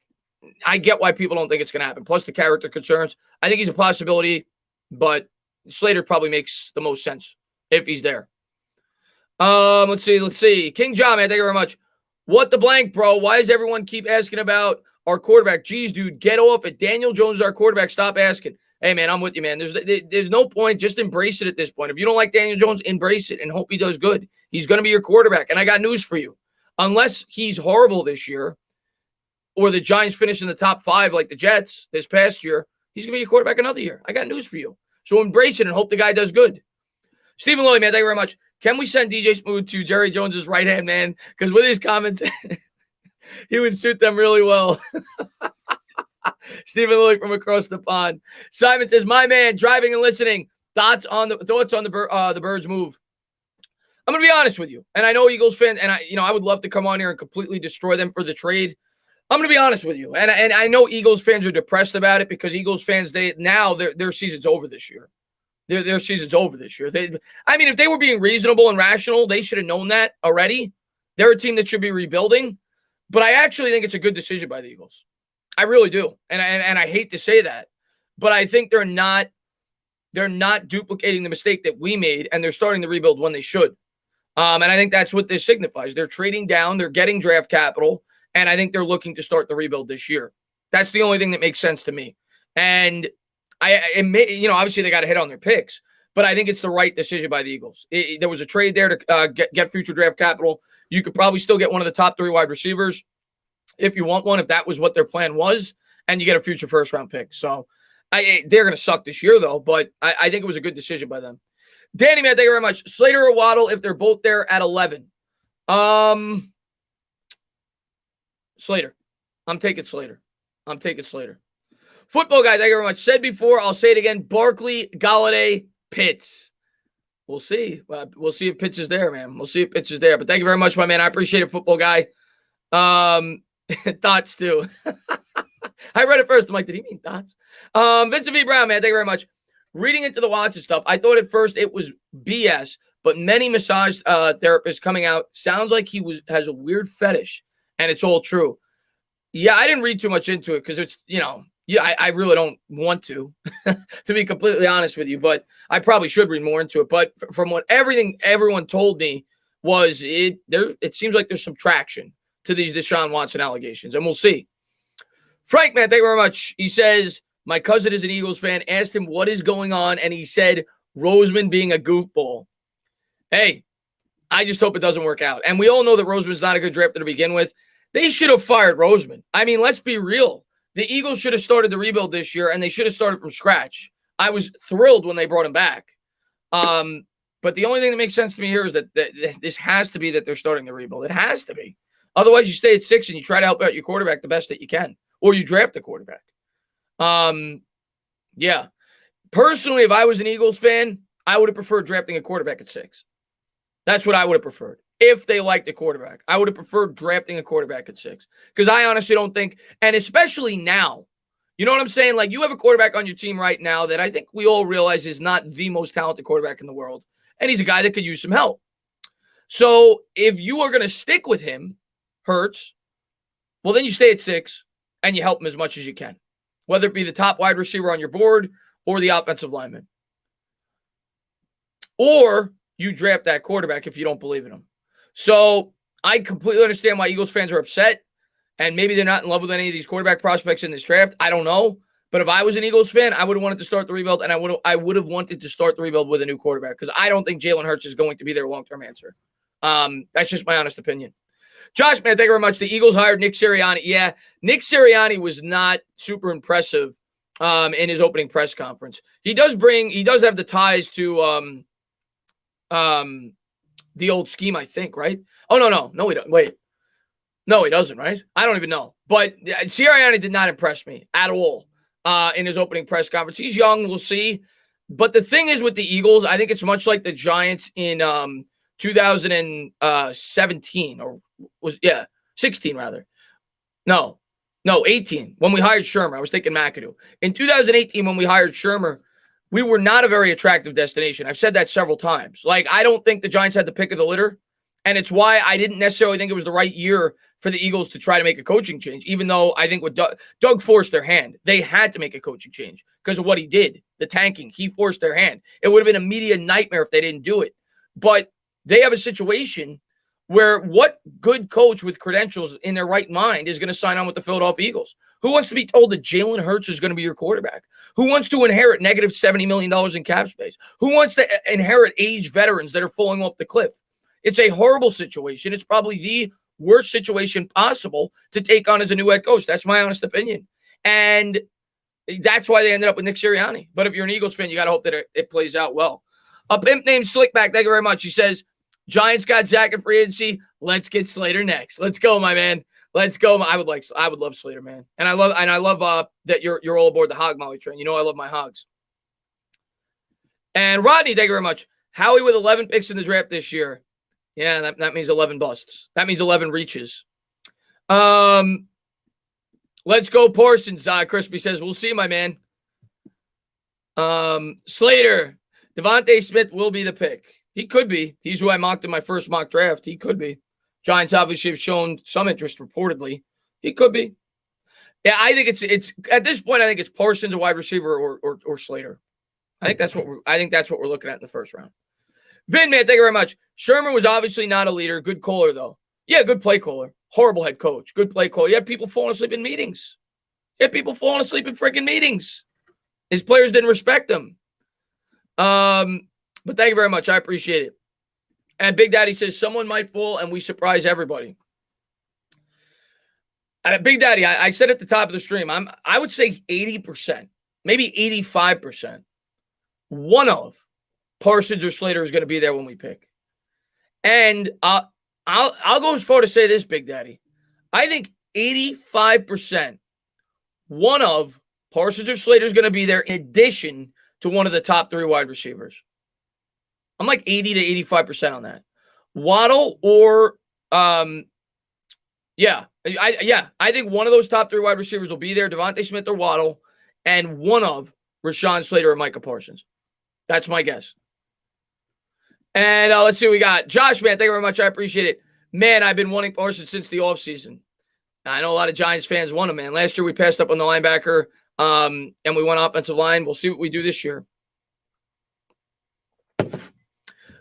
get why people don't think it's going to happen. Plus the character concerns. I think he's a possibility, but Slater probably makes the most sense if he's there. Let's see. King John, man, thank you very much. What the blank, bro? Why does everyone keep asking about our quarterback? Jeez, dude, get off it. Daniel Jones is our quarterback. Stop asking. Hey, man, I'm with you, man. There's no point. Just embrace it at this point. If you don't like Daniel Jones, embrace it and hope he does good. He's going to be your quarterback. And I got news for you. Unless he's horrible this year or the Giants finish in the top 5 like the Jets this past year, he's going to be your quarterback another year. I got news for you. So embrace it and hope the guy does good. Stephen Lloyd, man, thank you very much. Can we send DJ Smooth to Jerry Jones's right-hand man? Because with his comments, he would suit them really well. Stephen Lloyd from across the pond. Simon says, my man, driving and listening. Thoughts on the Birds move. I'm going to be honest with you. And I know Eagles fans, and I would love to come on here and completely destroy them for the trade. I'm going to be honest with you. And I know Eagles fans are depressed about it because Eagles fans, their season's over this year. Their season's over this year. If they were being reasonable and rational, they should have known that already. They're a team that should be rebuilding. But I actually think it's a good decision by the Eagles. I really do. And I hate to say that. But I think they're not duplicating the mistake that we made, and they're starting to rebuild when they should. And I think that's what this signifies. They're trading down. They're getting draft capital. And I think they're looking to start the rebuild this year. That's the only thing that makes sense to me. And obviously they got to hit on their picks, but I think it's the right decision by the Eagles. There was a trade there to get future draft capital. You could probably still get one of the top 3 wide receivers if you want one, if that was what their plan was, and you get a future first-round pick. So they're going to suck this year, though, but I think it was a good decision by them. Danny, man, thank you very much. Slater or Waddle, if they're both there at 11. Slater. I'm taking Slater. Football guy, thank you very much. Said before, I'll say it again. Barkley, Galladay, Pitts. We'll see. We'll see if Pitts is there, man. We'll see if Pitts is there. But thank you very much, my man. I appreciate it, football guy. Thoughts, too. I read it first. I'm like, did he mean thoughts? Vincent V. Brown, man, thank you very much. Reading into the Watson stuff, I thought at first it was BS, but many massage therapists coming out, sounds like he has a weird fetish, and it's all true. Yeah, I didn't read too much into it because it's, I really don't want to be completely honest with you, but I probably should read more into it. But from everything everyone told me was it seems like there's some traction to these Deshaun Watson allegations, and we'll see. Frank, man, thank you very much. He says, my cousin is an Eagles fan, asked him what is going on, and he said Roseman being a goofball. Hey, I just hope it doesn't work out. And we all know that Roseman's not a good drafter to begin with. They should have fired Roseman. Let's be real. The Eagles should have started the rebuild this year, and they should have started from scratch. I was thrilled when they brought him back. But the only thing that makes sense to me here is that this has to be that they're starting the rebuild. It has to be. Otherwise, you stay at 6 and you try to help out your quarterback the best that you can, or you draft a quarterback. Yeah. Personally, if I was an Eagles fan, I would have preferred drafting a quarterback at 6. That's what I would have preferred. if they like the quarterback. I would have preferred drafting a quarterback at 6 because I honestly don't think, and especially now, you know what I'm saying? Like, you have a quarterback on your team right now that I think we all realize is not the most talented quarterback in the world, and he's a guy that could use some help. So if you are going to stick with him, Hurts, well, then you stay at 6 and you help him as much as you can, whether it be the top wide receiver on your board or the offensive lineman. Or you draft that quarterback if you don't believe in him. So I completely understand why Eagles fans are upset, and maybe they're not in love with any of these quarterback prospects in this draft. I don't know. But if I was an Eagles fan, I would have wanted to start the rebuild, and I would have wanted to start the rebuild with a new quarterback because I don't think Jalen Hurts is going to be their long-term answer. That's just my honest opinion. Josh, man, thank you very much. The Eagles hired Nick Sirianni. Yeah, Nick Sirianni was not super impressive in his opening press conference. He does have the ties to the old scheme, I think, right? Oh, no, he doesn't. Wait. No, he doesn't, right? I don't even know. But Sirianni did not impress me at all in his opening press conference. He's young, we'll see. But the thing is with the Eagles, I think it's much like the Giants in 2017 or 16 rather. No, 18 when we hired Shermer. I was thinking McAdoo. In 2018 when we hired Shermer, we were not a very attractive destination. I've said that several times. Like, I don't think the Giants had the pick of the litter, and it's why I didn't necessarily think it was the right year for the Eagles to try to make a coaching change, even though I think with Doug forced their hand. They had to make a coaching change because of what he did, the tanking. He forced their hand. It would have been a media nightmare if they didn't do it. But they have a situation where what good coach with credentials in their right mind is going to sign on with the Philadelphia Eagles? Who wants to be told that Jalen Hurts is going to be your quarterback? Who wants to inherit negative $70 million in cap space? Who wants to inherit aged veterans that are falling off the cliff? It's a horrible situation. It's probably the worst situation possible to take on as a new head coach. That's my honest opinion. And that's why they ended up with Nick Sirianni. But if you're an Eagles fan, you got to hope that it plays out well. A pimp named Slickback, thank you very much. He says, Giants got Zach in free agency. Let's get Slater next. Let's go, my man. Let's go. I would love Slater, man. And I love that you're all aboard the Hog Molly train. You know I love my hogs. And Rodney, thank you very much. Howie with 11 picks in the draft this year. Yeah, that means 11 busts. That means 11 reaches. Let's go Parsons. Crispy says, we'll see, my man. Slater, Devontae Smith will be the pick. He could be. He's who I mocked in my first mock draft. He could be. Giants obviously have shown some interest reportedly. He could be. Yeah, I think it's at this point, I think it's Parsons, a wide receiver, or Slater. I think that's what we're looking at in the first round. Vin, man, thank you very much. Sherman was obviously not a leader. Good caller, though. Yeah, good play caller. Horrible head coach. Good play caller. You had people falling asleep in meetings. You had people falling asleep in freaking meetings. His players didn't respect him. But thank you very much. I appreciate it. And Big Daddy says, someone might fall and we surprise everybody. Big Daddy, I said at the top of the stream, I would say 80%, maybe 85%. One of Parsons or Slater is going to be there when we pick. And I'll go as far to say this, Big Daddy. I think 85%, one of Parsons or Slater is going to be there in addition to one of the top 3 wide receivers. I'm like 80 to 85% on that. Waddle or I think one of those top 3 wide receivers will be there, Devontae Smith or Waddle, and one of Rashawn Slater or Micah Parsons. That's my guess. And let's see what we got. Josh, man, thank you very much. I appreciate it. Man, I've been wanting Parsons since the offseason. I know a lot of Giants fans want him, man. Last year we passed up on the linebacker, and we went offensive line. We'll see what we do this year.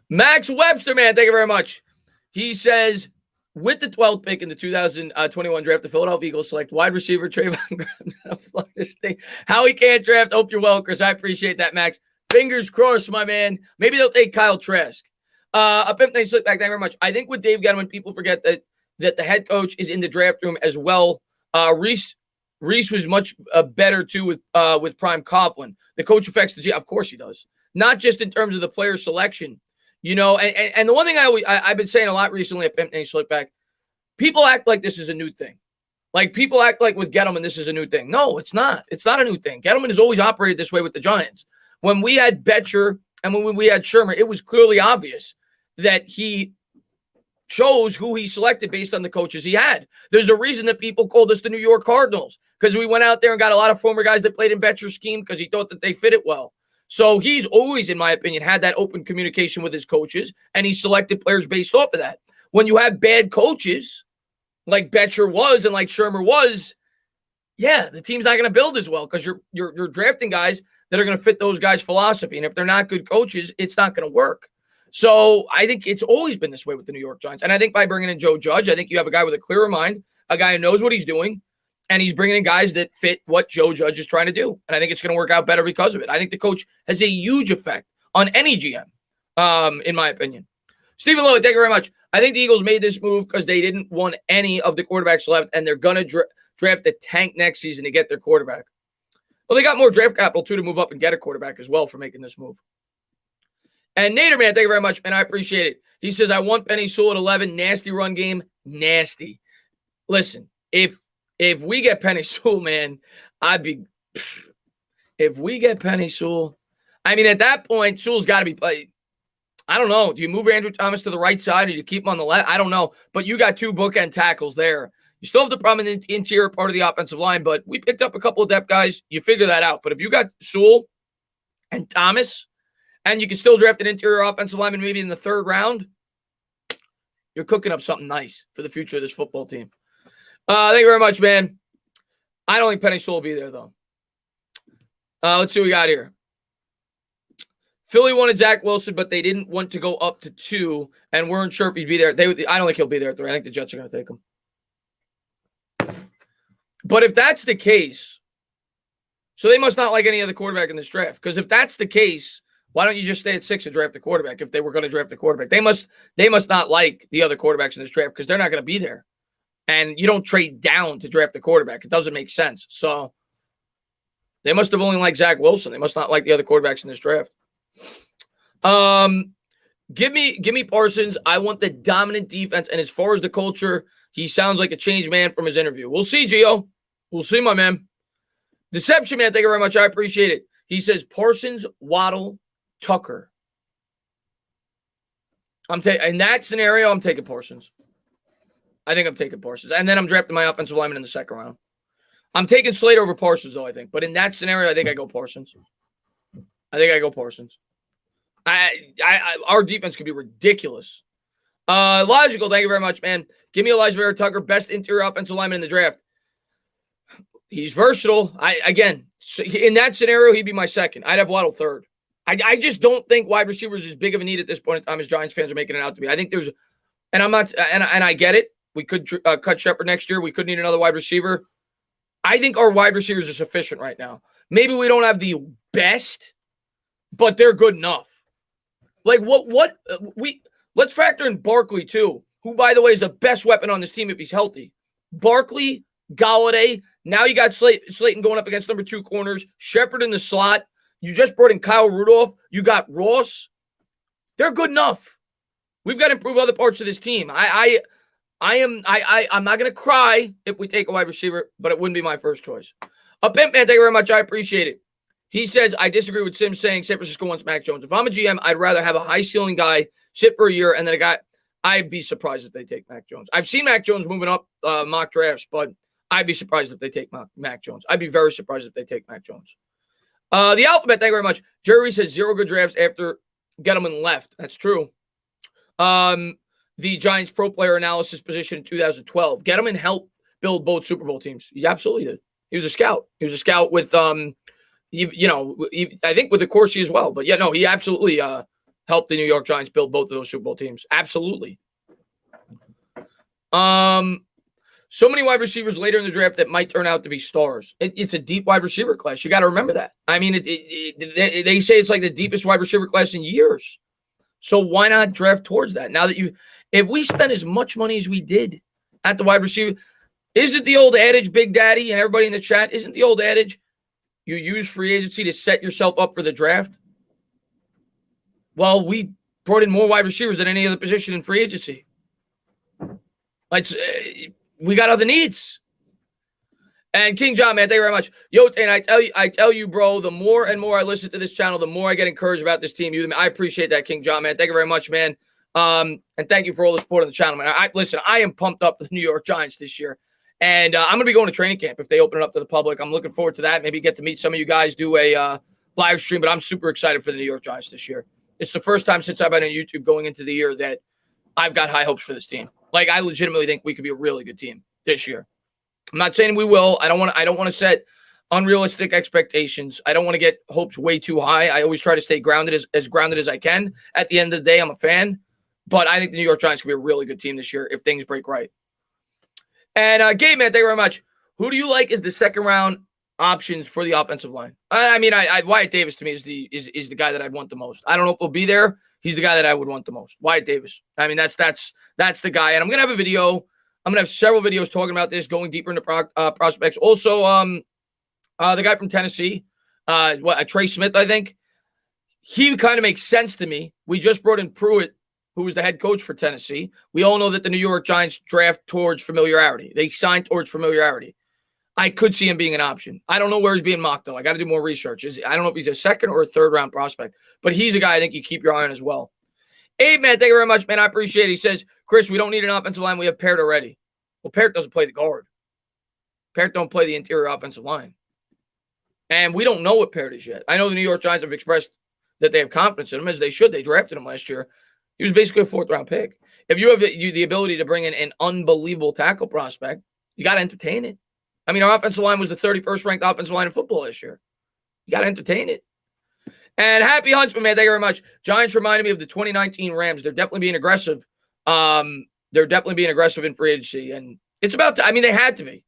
Max Webster, man, thank you very much. He says, with the 12th pick in the 2021 draft, the Philadelphia Eagles select wide receiver Trayvon Graham. How he can't draft. Hope you're well, Chris. I appreciate that, Max. Fingers crossed, my man. Maybe they'll take Kyle Trask. A pimp named Slickback, thank you very much. I think with Dave Gettleman, people forget that the head coach is in the draft room as well. Reese was much better, too, with Prime Coughlin. The coach affects the G. Of course he does. Not just in terms of the player selection. You know, and the one thing I've been saying a lot recently at Pimp Named Slickback, people act like this is a new thing. Like, people act like with Gettleman, this is a new thing. No, it's not. It's not a new thing. Gettleman has always operated this way with the Giants. When we had Betcher and when we had Shermer, it was clearly obvious that he chose who he selected based on the coaches he had. There's a reason that people called us the New York Cardinals, because we went out there and got a lot of former guys that played in Betcher's scheme because he thought that they fit it well. So he's always, in my opinion, had that open communication with his coaches, and he selected players based off of that. When you have bad coaches, like Betcher was and like Shermer was, yeah, the team's not going to build as well because you're drafting guys that are going to fit those guys' philosophy. And if they're not good coaches, it's not going to work. So I think it's always been this way with the New York Giants. And I think by bringing in Joe Judge, I think you have a guy with a clearer mind, a guy who knows what he's doing, and he's bringing in guys that fit what Joe Judge is trying to do. And I think it's going to work out better because of it. I think the coach has a huge effect on any GM, in my opinion. Stephen Lowe, thank you very much. I think the Eagles made this move because they didn't want any of the quarterbacks left, and they're going to draft the tank next season to get their quarterback. Well, they got more draft capital, too, to move up and get a quarterback as well for making this move. And Nader, man, thank you very much, man. I appreciate it. He says, I want Penny Sewell at 11. Nasty run game. Nasty. Listen, if we get Penny Sewell, man, if we get Penny Sewell, I mean, at that point, Sewell's got to be played. I don't know. Do you move Andrew Thomas to the right side or do you keep him on the left? I don't know. But you got two bookend tackles there. You still have the problem in the interior part of the offensive line, but we picked up a couple of depth guys. You figure that out. But if you got Sewell and Thomas, and you can still draft an interior offensive lineman maybe in the third round, you're cooking up something nice for the future of this football team. Thank you very much, man. I don't think Penny Sewell will be there, though. Let's see what we got here. Philly wanted Zach Wilson, but they didn't want to go up to 2 and weren't sure if he'd be there. I don't think he'll be there at 3. I think the Jets are going to take him. But if that's the case, so they must not like any other quarterback in this draft. Because if that's the case, why don't you just stay at 6 and draft a quarterback if they were going to draft a quarterback? They must not like the other quarterbacks in this draft because they're not going to be there. And you don't trade down to draft the quarterback. It doesn't make sense. So they must have only liked Zach Wilson. They must not like the other quarterbacks in this draft. Give me Parsons. I want the dominant defense. And as far as the culture, he sounds like a changed man from his interview. We'll see, Gio. We'll see, my man. Deception, man. Thank you very much. I appreciate it. He says Parsons, Waddle, Tucker. In that scenario, I'm taking Parsons. I think I'm taking Parsons. And then I'm drafting my offensive lineman in the second round. I'm taking Slater over Parsons, though, I think. But in that scenario, I think I go Parsons. Our defense could be ridiculous. Logical, thank you very much, man. Give me Elijah Vera Tucker, best interior offensive lineman in the draft. He's versatile. In that scenario, he'd be my second. I'd have Waddle third. I just don't think wide receivers is as big of a need at this point in time as Giants fans are making it out to be. I think there's, and I'm not, and I get it. We could cut Shepard next year. We could need another wide receiver. I think our wide receivers are sufficient right now. Maybe we don't have the best, but they're good enough. Like let's factor in Barkley too, who, by the way, is the best weapon on this team if he's healthy. Barkley, Galladay. Now you got Slayton going up against number 2 corners. Shepard in the slot. You just brought in Kyle Rudolph. You got Ross. They're good enough. We've got to improve other parts of this team. I'm not going to cry if we take a wide receiver, but it wouldn't be my first choice. Pimp Man, thank you very much. I appreciate it. He says, I disagree with Sims saying San Francisco wants Mac Jones. If I'm a GM, I'd rather have a high ceiling guy sit for a year and then a guy. I'd be surprised if they take Mac Jones. I've seen Mac Jones moving up mock drafts, but I'd be surprised if they take Mac Jones. I'd be very surprised if they take Mac Jones. The Alphabet, thank you very much. Jerry says 0 good drafts after Gettleman left. That's true. The Giants pro player analysis position in 2012. Gettleman helped build both Super Bowl teams. He absolutely did. He was a scout. He was a scout with, I think with the Corsi as well. But yeah, no, he absolutely helped the New York Giants build both of those Super Bowl teams. Absolutely. So many wide receivers later in the draft that might turn out to be stars. It's a deep wide receiver class. You got to remember that. I mean, they say it's like the deepest wide receiver class in years. So why not draft towards that? Now that if we spend as much money as we did at the wide receiver, isn't the old adage, Big Daddy and everybody in the chat, isn't the old adage, you use free agency to set yourself up for the draft? Well, we brought in more wide receivers than any other position in free agency. We got other needs. And King John, man, thank you very much. Yo, and I tell you, bro, the more and more I listen to this channel, the more I get encouraged about this team. I appreciate that, King John, man. Thank you very much, man. And thank you for all the support on the channel, man. Listen, I am pumped up for the New York Giants this year. And I'm going to be going to training camp if they open it up to the public. I'm looking forward to that. Maybe get to meet some of you guys, do a live stream. But I'm super excited for the New York Giants this year. It's the first time since I've been on YouTube going into the year that I've got high hopes for this team. Like, I legitimately think we could be a really good team this year. I'm not saying we will. I don't want to set unrealistic expectations. I don't want to get hopes way too high. I always try to stay grounded as grounded as I can. At the end of the day, I'm a fan. But I think the New York Giants can be a really good team this year if things break right. And Gabe, man, thank you very much. Who do you like as the second round options for the offensive line? I mean, Wyatt Davis to me is the guy that I'd want the most. I don't know if he'll be there. He's the guy that I would want the most. Wyatt Davis. I mean, that's the guy. And I'm gonna have a video. I'm gonna have several videos talking about this, going deeper into prospects. Also, the guy from Tennessee, Trey Smith, I think. He kind of makes sense to me. We just brought in Pruitt, who was the head coach for Tennessee. We all know that the New York Giants draft towards familiarity. They sign towards familiarity. I could see him being an option. I don't know where he's being mocked, though. I got to do more research. I don't know if he's a second or a third round prospect, but he's a guy I think you keep your eye on as well. Abe, man, thank you very much, man. I appreciate it. He says, Chris, we don't need an offensive line. We have Parrott already. Well, Parrott doesn't play the guard. Parrott don't play the interior offensive line. And we don't know what Parrott is yet. I know the New York Giants have expressed that they have confidence in him, as they should. They drafted him last year. He was basically a fourth-round pick. If you have the ability to bring in an unbelievable tackle prospect, you got to entertain it. I mean, our offensive line was the 31st ranked offensive line in football this year. You got to entertain it. And Happy Huntsman, man, thank you very much. Giants reminded me of the 2019 Rams. They're definitely being aggressive. They're definitely being aggressive in free agency. And it's about to, I mean, they had to be.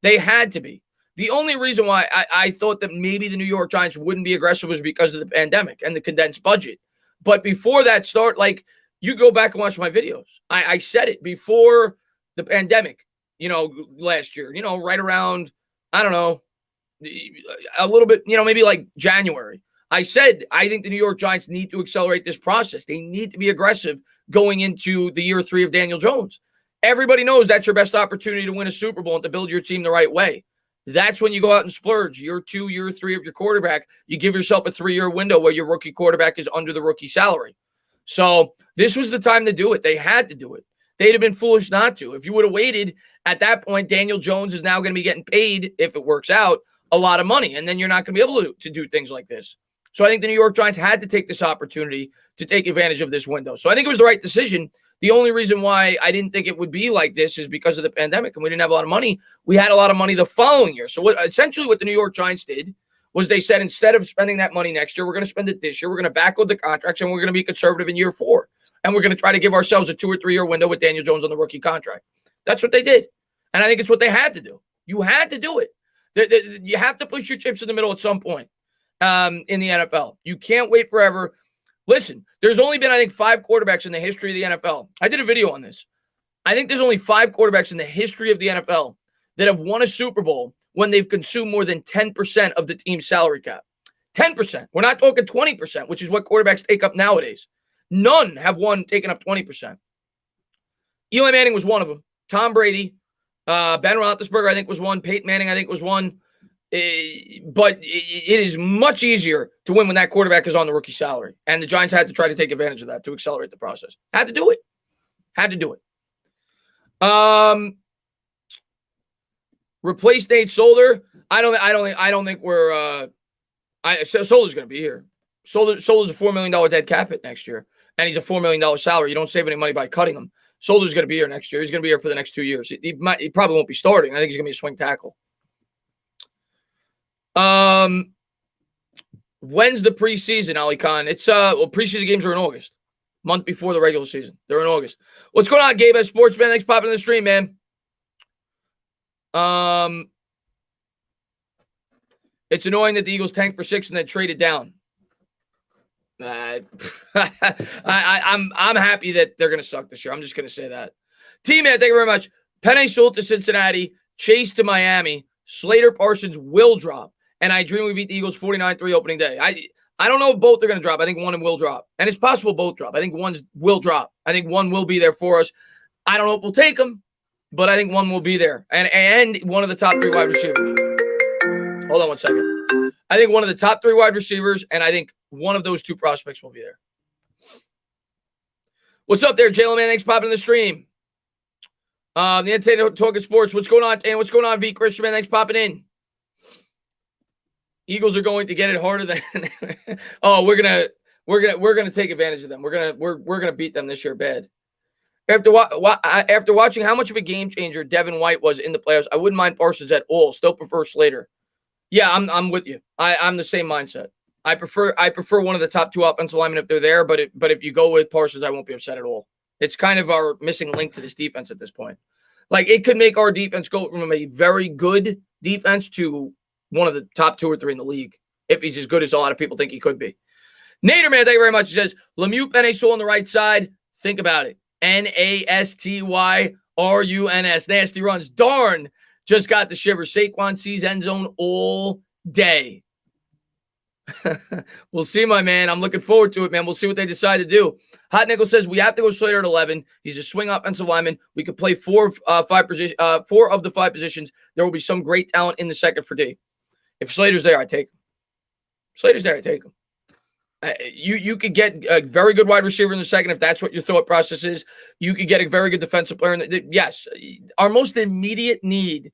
They had to be. The only reason why I thought that maybe the New York Giants wouldn't be aggressive was because of the pandemic and the condensed budget. But before that start, like, you go back and watch my videos. I said it before the pandemic, last year, right around, I don't know, a little bit, maybe like January. I said, I think the New York Giants need to accelerate this process. They need to be aggressive going into the year 3 of Daniel Jones. Everybody knows that's your best opportunity to win a Super Bowl and to build your team the right way. That's when you go out and splurge. Year 2, year 3 of your quarterback. You give yourself a 3-year window where your rookie quarterback is under the rookie salary. So this was the time to do it. They had to do it. They'd have been foolish not to. If you would have waited at that point, Daniel Jones is now going to be getting paid, if it works out, a lot of money. And then you're not going to be able to do things like this. So I think the New York Giants had to take this opportunity to take advantage of this window. So I think it was the right decision. The only reason why I didn't think it would be like this is because of the pandemic, and we didn't have a lot of money. We had a lot of money the following year. So essentially what the New York Giants did was they said, instead of spending that money next year, we're going to spend it this year. We're going to backload the contracts, and we're going to be conservative in year 4. And we're going to try to give ourselves a 2 or 3 year window with Daniel Jones on the rookie contract. That's what they did. And I think it's what they had to do. You had to do it. You have to push your chips in the middle at some point in the NFL. You can't wait forever. Listen, there's only been, I think, 5 quarterbacks in the history of the NFL. I did a video on this. I think there's only 5 quarterbacks in the history of the NFL that have won a Super Bowl when they've consumed more than 10% of the team's salary cap. 10%. We're not talking 20%, which is what quarterbacks take up nowadays. None have taken up 20%. Eli Manning was one of them. Tom Brady, Ben Roethlisberger, I think, was one. Peyton Manning, I think, was one. But it is much easier to win when that quarterback is on the rookie salary. And the Giants had to try to take advantage of that to accelerate the process. Had to do it. Had to do it. Replace Nate Solder. I don't think we're Solder's going to be here. Solder's a $4 million dead cap hit next year, and he's a $4 million salary. You don't save any money by cutting him. Solder's going to be here next year. He's going to be here for the next 2 years. He probably won't be starting. I think he's going to be a swing tackle. When's the preseason, Ali Khan? It's preseason games are in August, month before the regular season. They're in August. What's going on, Gabe? As Sportsman, thanks for popping in the stream, man. It's annoying that the Eagles tanked for 6 and then traded down. I'm happy that they're going to suck this year. I'm just going to say that. T-Man, thank you very much. Penei Sewell to Cincinnati, Chase to Miami, Slater Parsons will drop, and I dream we beat the Eagles 49-3 opening day. I don't know if both are going to drop. I think one will drop, and it's possible both drop. I think one will drop. I think one will be there for us. I don't know if we'll take them, but I think one will be there, and one of the top 3 wide receivers. Hold on one second. I think one of the top 3 wide receivers, and I think one of those 2 prospects will be there. What's up there, Jalen, man? Thanks for popping in the stream. The Entertainer Talking Sports. What's going on, and what's going on, V Christian, man? Thanks for popping in. Eagles are going to get it harder than. Oh, we're gonna take advantage of them. We're gonna beat them this year bad. After watching how much of a game changer Devin White was in the playoffs, I wouldn't mind Parsons at all. Still prefer Slater. Yeah, I'm with you. I'm the same mindset. I prefer one of the top 2 offensive linemen if they're there, but if you go with Parsons, I won't be upset at all. It's kind of our missing link to this defense at this point. Like, it could make our defense go from a very good defense to one of the top 2 or 3 in the league if he's as good as a lot of people think he could be. Nader, man, thank you very much. He says, Lemieux, N-A-S-T-Y on the right side. Think about it. N-A-S-T-Y-R-U-N-S. Nasty runs. Darn, just got the shiver. Saquon sees end zone all day. We'll see, my man. I'm looking forward to it, man. We'll see what they decide to do. Hot Nickel says we have to go Slater at 11. He's a swing offensive lineman. We could play 4 of the 5 positions. There will be some great talent in the second for D. If Slater's there, I take him. Slater's there, I take him. You could get a very good wide receiver in the second if that's what your thought process is. You could get a very good defensive player. Yes, our most immediate need,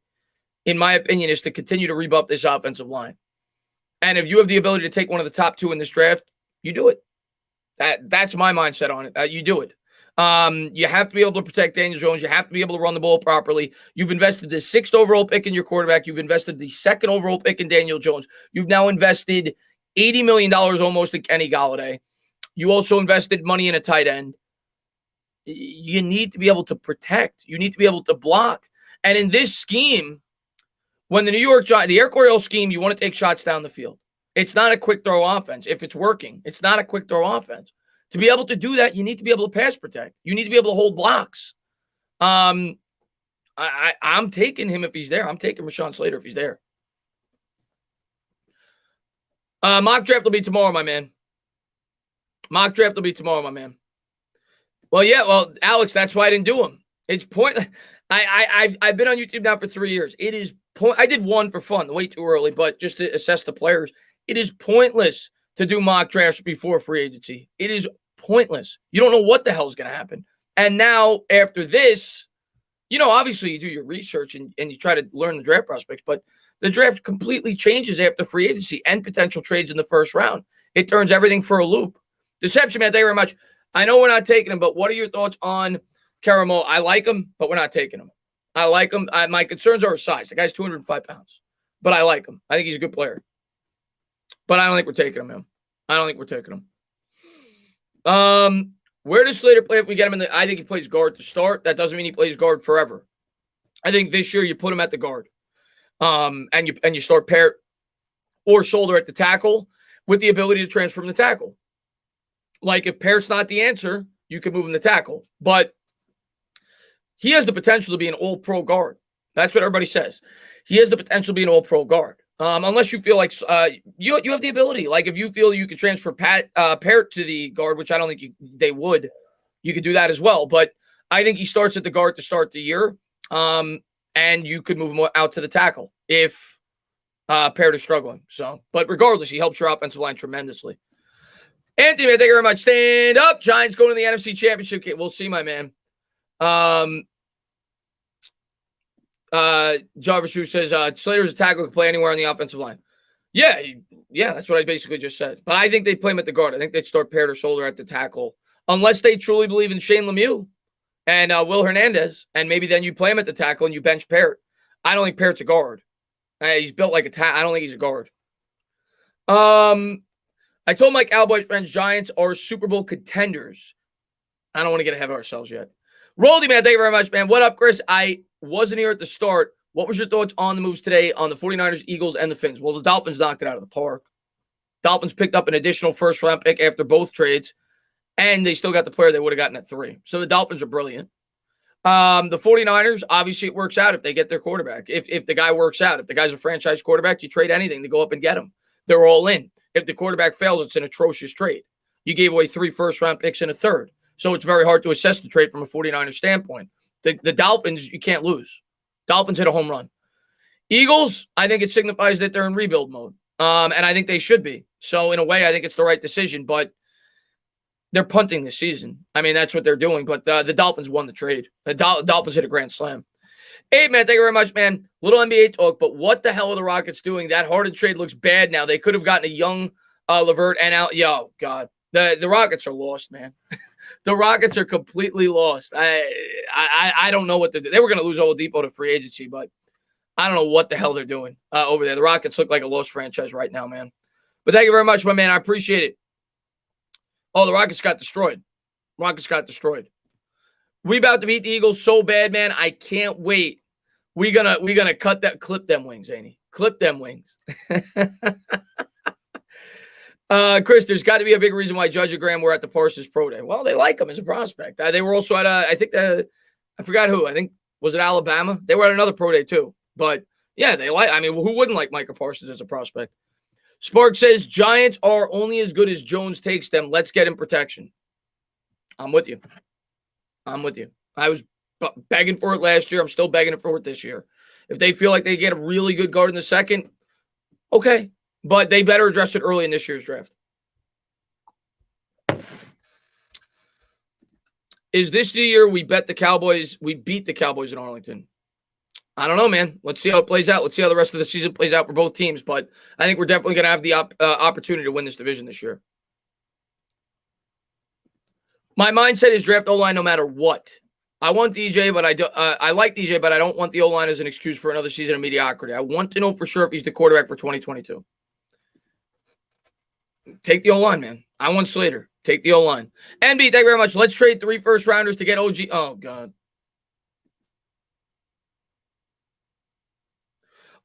in my opinion, is to continue to rebuff this offensive line. And if you have the ability to take one of the top 2 in this draft, you do it. That's my mindset on it. You do it. You have to be able to protect Daniel Jones. You have to be able to run the ball properly. You've invested the 6th overall pick in your quarterback. You've invested the 2nd overall pick in Daniel Jones. You've now invested $80 million almost in Kenny Golladay. You also invested money in a tight end. You need to be able to protect. You need to be able to block. And in this scheme, when the New York Giants, the Air Coryell scheme, you want to take shots down the field. It's not a quick throw offense. If it's working, it's not a quick throw offense. To be able to do that, you need to be able to pass protect. You need to be able to hold blocks. I'm taking him if he's there. I'm taking Rashawn Slater if he's there. Mock draft will be tomorrow, my man. Mock draft will be tomorrow, my man. Well, yeah. Well, Alex, that's why I didn't do them. It's pointless. I've been on YouTube now for 3 years. It is I did one for fun, way too early, but just to assess the players. It is pointless to do mock drafts before free agency. It is pointless. You don't know what the hell is going to happen. And now after this, obviously you do your research and you try to learn the draft prospects, but the draft completely changes after free agency and potential trades in the first round. It turns everything for a loop. Deception, man, thank you very much. I know we're not taking him, but what are your thoughts on Karamo? I like him, but we're not taking him. I like him. My concerns are his size. The guy's 205 pounds, but I like him. I think he's a good player. But I don't think we're taking him, man. I don't think we're taking him. Where does Slater play if we get him in I think he plays guard to start. That doesn't mean he plays guard forever. I think this year you put him at the guard. And you start Parrott or Shoulder at the tackle with the ability to transfer from the tackle. Like if Parrott's not the answer, you can move him to tackle. But he has the potential to be an all-pro guard. That's what everybody says. He has the potential to be an all-pro guard. Unless you feel like you have the ability. Like if you feel you could transfer Parrott to the guard, which I don't think they would, you could do that as well. But I think he starts at the guard to start the year. And you could move him out to the tackle if Parrott is struggling. So, but regardless, he helps your offensive line tremendously. Anthony, man, thank you very much. Stand up. Giants going to the NFC Championship game. We'll see, my man. Jarvis Drew says Slater's a tackle can play anywhere on the offensive line. Yeah, that's what I basically just said. But I think they play him at the guard. I think they'd start Parrott or Shoulder at the tackle, unless they truly believe in Shane Lemieux and Will Hernandez, and maybe then you play him at the tackle and you bench Parrott. I don't think Parrott's a guard. He's built like a tackle. I don't think he's a guard. I told my Cowboys friends Giants are Super Bowl contenders. I don't want to get ahead of ourselves yet. Roldy, man, thank you very much, man. What up, Chris? I wasn't here at the start. What was your thoughts on the moves today on the 49ers, Eagles, and the Fins? Well, the Dolphins knocked it out of the park. Dolphins picked up an additional first-round pick after both trades, and they still got the player they would have gotten at 3. So the Dolphins are brilliant. The 49ers, obviously it works out if they get their quarterback. If the guy works out, if the guy's a franchise quarterback, you trade anything to go up and get him. They're all in. If the quarterback fails, it's an atrocious trade. You gave away 3 first-round picks and a third. So it's very hard to assess the trade from a 49ers standpoint. The Dolphins, you can't lose. Dolphins hit a home run. Eagles, I think it signifies that they're in rebuild mode. And I think they should be. So in a way, I think it's the right decision. But They're punting this season. I mean, that's what they're doing. But the Dolphins won the trade. The Dolphins hit a grand slam. Hey, man, thank you very much, man. Little NBA talk, but what the hell are the Rockets doing? That Harden trade looks bad now. They could have gotten a young Levert and out. Yo, God. The Rockets are lost, man. The Rockets are completely lost. I don't know what they're doing. They were going to lose Oladipo to free agency, but I don't know what the hell they're doing over there. The Rockets look like a lost franchise right now, man. But thank you very much, my man. I appreciate it. Oh, the Rockets got destroyed. Rockets got destroyed. We about to beat the Eagles so bad, man. I can't wait. We gonna clip them wings, ain't he? Clip them wings. Chris, there's got to be a big reason why Judge and Graham were at the Parsons Pro Day. Well, they like him as a prospect. They were also at I forgot who. I think, was it Alabama? They were at another Pro Day too. But yeah, who wouldn't like Micah Parsons as a prospect? Spark says Giants are only as good as Jones takes them. Let's get him protection. I'm with you. I was begging for it last year. I'm still begging for it this year. If they feel like they get a really good guard in the second, okay. But they better address it early in this year's draft. Is this the year we beat the Cowboys in Arlington? I don't know, man. Let's see how it plays out. Let's see how the rest of the season plays out for both teams. But I think we're definitely going to have the opportunity to win this division this year. My mindset is draft O-line no matter what. I want DJ, but I like DJ, but I don't want the O-line as an excuse for another season of mediocrity. I want to know for sure if he's the quarterback for 2022. Take the O-line, man. I want Slater. Take the O-line. NB, thank you very much. Let's trade 3 first-rounders to get OG. Oh, God.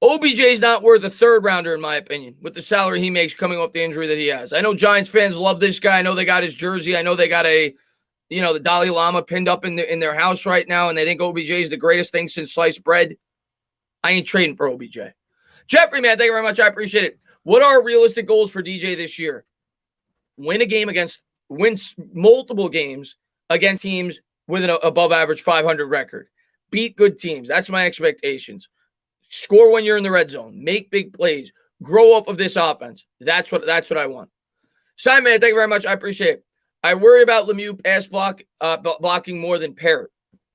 OBJ's not worth a third-rounder, in my opinion, with the salary he makes coming off the injury that he has. I know Giants fans love this guy. I know they got his jersey. I know they got the Dalai Lama pinned up in their house right now, and they think OBJ is the greatest thing since sliced bread. I ain't trading for OBJ. Jeffrey, man, thank you very much. I appreciate it. What are realistic goals for DJ this year? Win multiple games against teams with an above-average 500 record. Beat good teams. That's my expectations. Score when you're in the red zone. Make big plays. Grow off of this offense. That's what I want. Simon, thank you very much. I appreciate it. I worry about Lemieux pass blocking more than Parrott.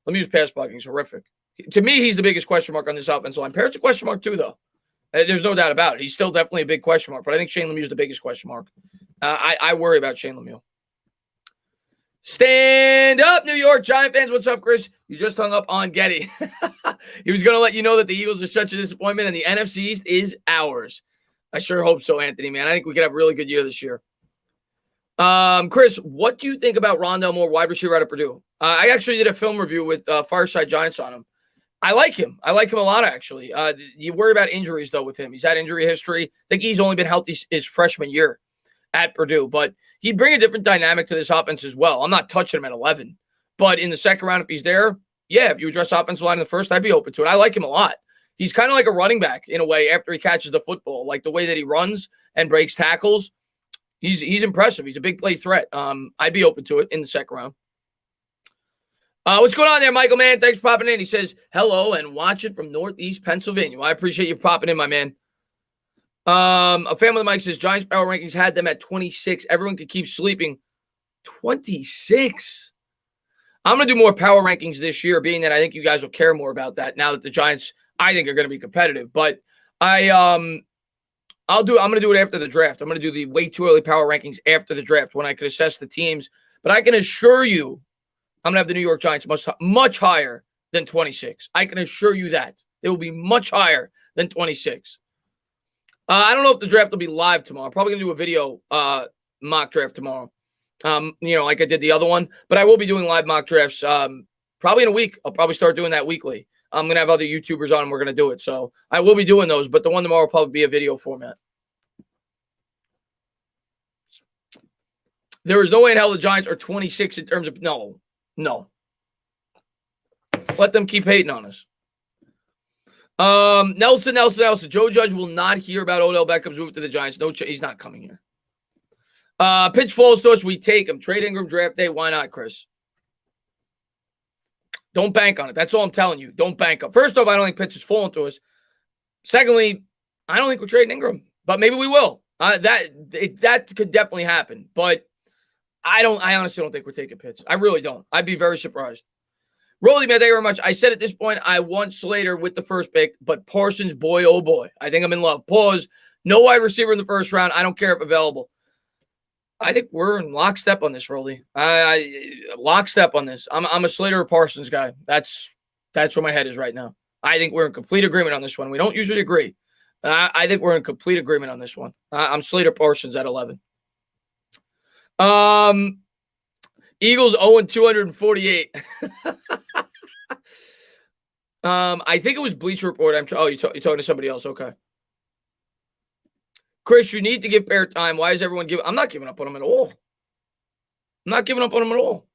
Lemieux's pass blocking is horrific. To me, he's the biggest question mark on this offensive line. Parrott's a question mark too, though. There's no doubt about it. He's still definitely a big question mark, but I think Shane Lemieux is the biggest question mark. I worry about Shane Lemieux. Stand up, New York Giant fans. What's up, Chris? You just hung up on Getty. He was going to let you know that the Eagles are such a disappointment and the NFC East is ours. I sure hope so, Anthony, man. I think we could have a really good year this year. Chris, what do you think about Rondale Moore, wide receiver out of Purdue? I actually did a film review with Fireside Giants on him. I like him. I like him a lot, actually. You worry about injuries, though, with him. He's had injury history. I think he's only been healthy his freshman year at Purdue. But he'd bring a different dynamic to this offense as well. I'm not touching him at 11. But in the second round, if he's there, yeah, if you address offensive line in the first, I'd be open to it. I like him a lot. He's kind of like a running back in a way after he catches the football. Like the way that he runs and breaks tackles, he's impressive. He's a big play threat. I'd be open to it in the second round. What's going on there, Michael, man? Thanks for popping in. He says, hello, and watching from Northeast Pennsylvania. Well, I appreciate you popping in, my man. A fan with the mic says, Giants power rankings had them at 26. Everyone could keep sleeping. 26? I'm going to do more power rankings this year, being that I think you guys will care more about that now that the Giants, I think, are going to be competitive. But I'm going to do it after the draft. I'm going to do the way too early power rankings after the draft when I could assess the teams. But I can assure you, I'm going to have the New York Giants much higher than 26. I can assure you that. They will be much higher than 26. I don't know if the draft will be live tomorrow. I'm probably going to do a video mock draft tomorrow, like I did the other one. But I will be doing live mock drafts probably in a week. I'll probably start doing that weekly. I'm going to have other YouTubers on and we're going to do it. So I will be doing those, but the one tomorrow will probably be a video format. There is no way in hell the Giants are 26 in terms of no. Let them keep hating on us. Nelson. Joe Judge will not hear about Odell Beckham's move to the Giants. No, he's not coming here. Pitch falls to us. We take him. Trade Ingram draft day. Why not, Chris? Don't bank on it. That's all I'm telling you. Don't bank on it. First off, I don't think pitch is falling to us. Secondly, I don't think we're trading Ingram, but maybe we will. That could definitely happen. But I honestly don't think we're taking Pitts. I really don't. I'd be very surprised. Rolly, man, thank you very much. I said at this point, I want Slater with the first pick, but Parsons, boy, oh boy. I think I'm in love. Pause. No wide receiver in the first round. I don't care if available. I think we're in lockstep on this, Rolly. Lockstep on this. I'm a Slater or Parsons guy. That's where my head is right now. I think we're in complete agreement on this one. We don't usually agree. I think we're in complete agreement on this one. I'm Slater Parsons at 11. Eagles 0-248. I think it was Bleacher Report. You're talking to somebody else. Okay. Chris, you need to give Bear time. Why is everyone giving? I'm not giving up on him at all. I'm not giving up on him at all.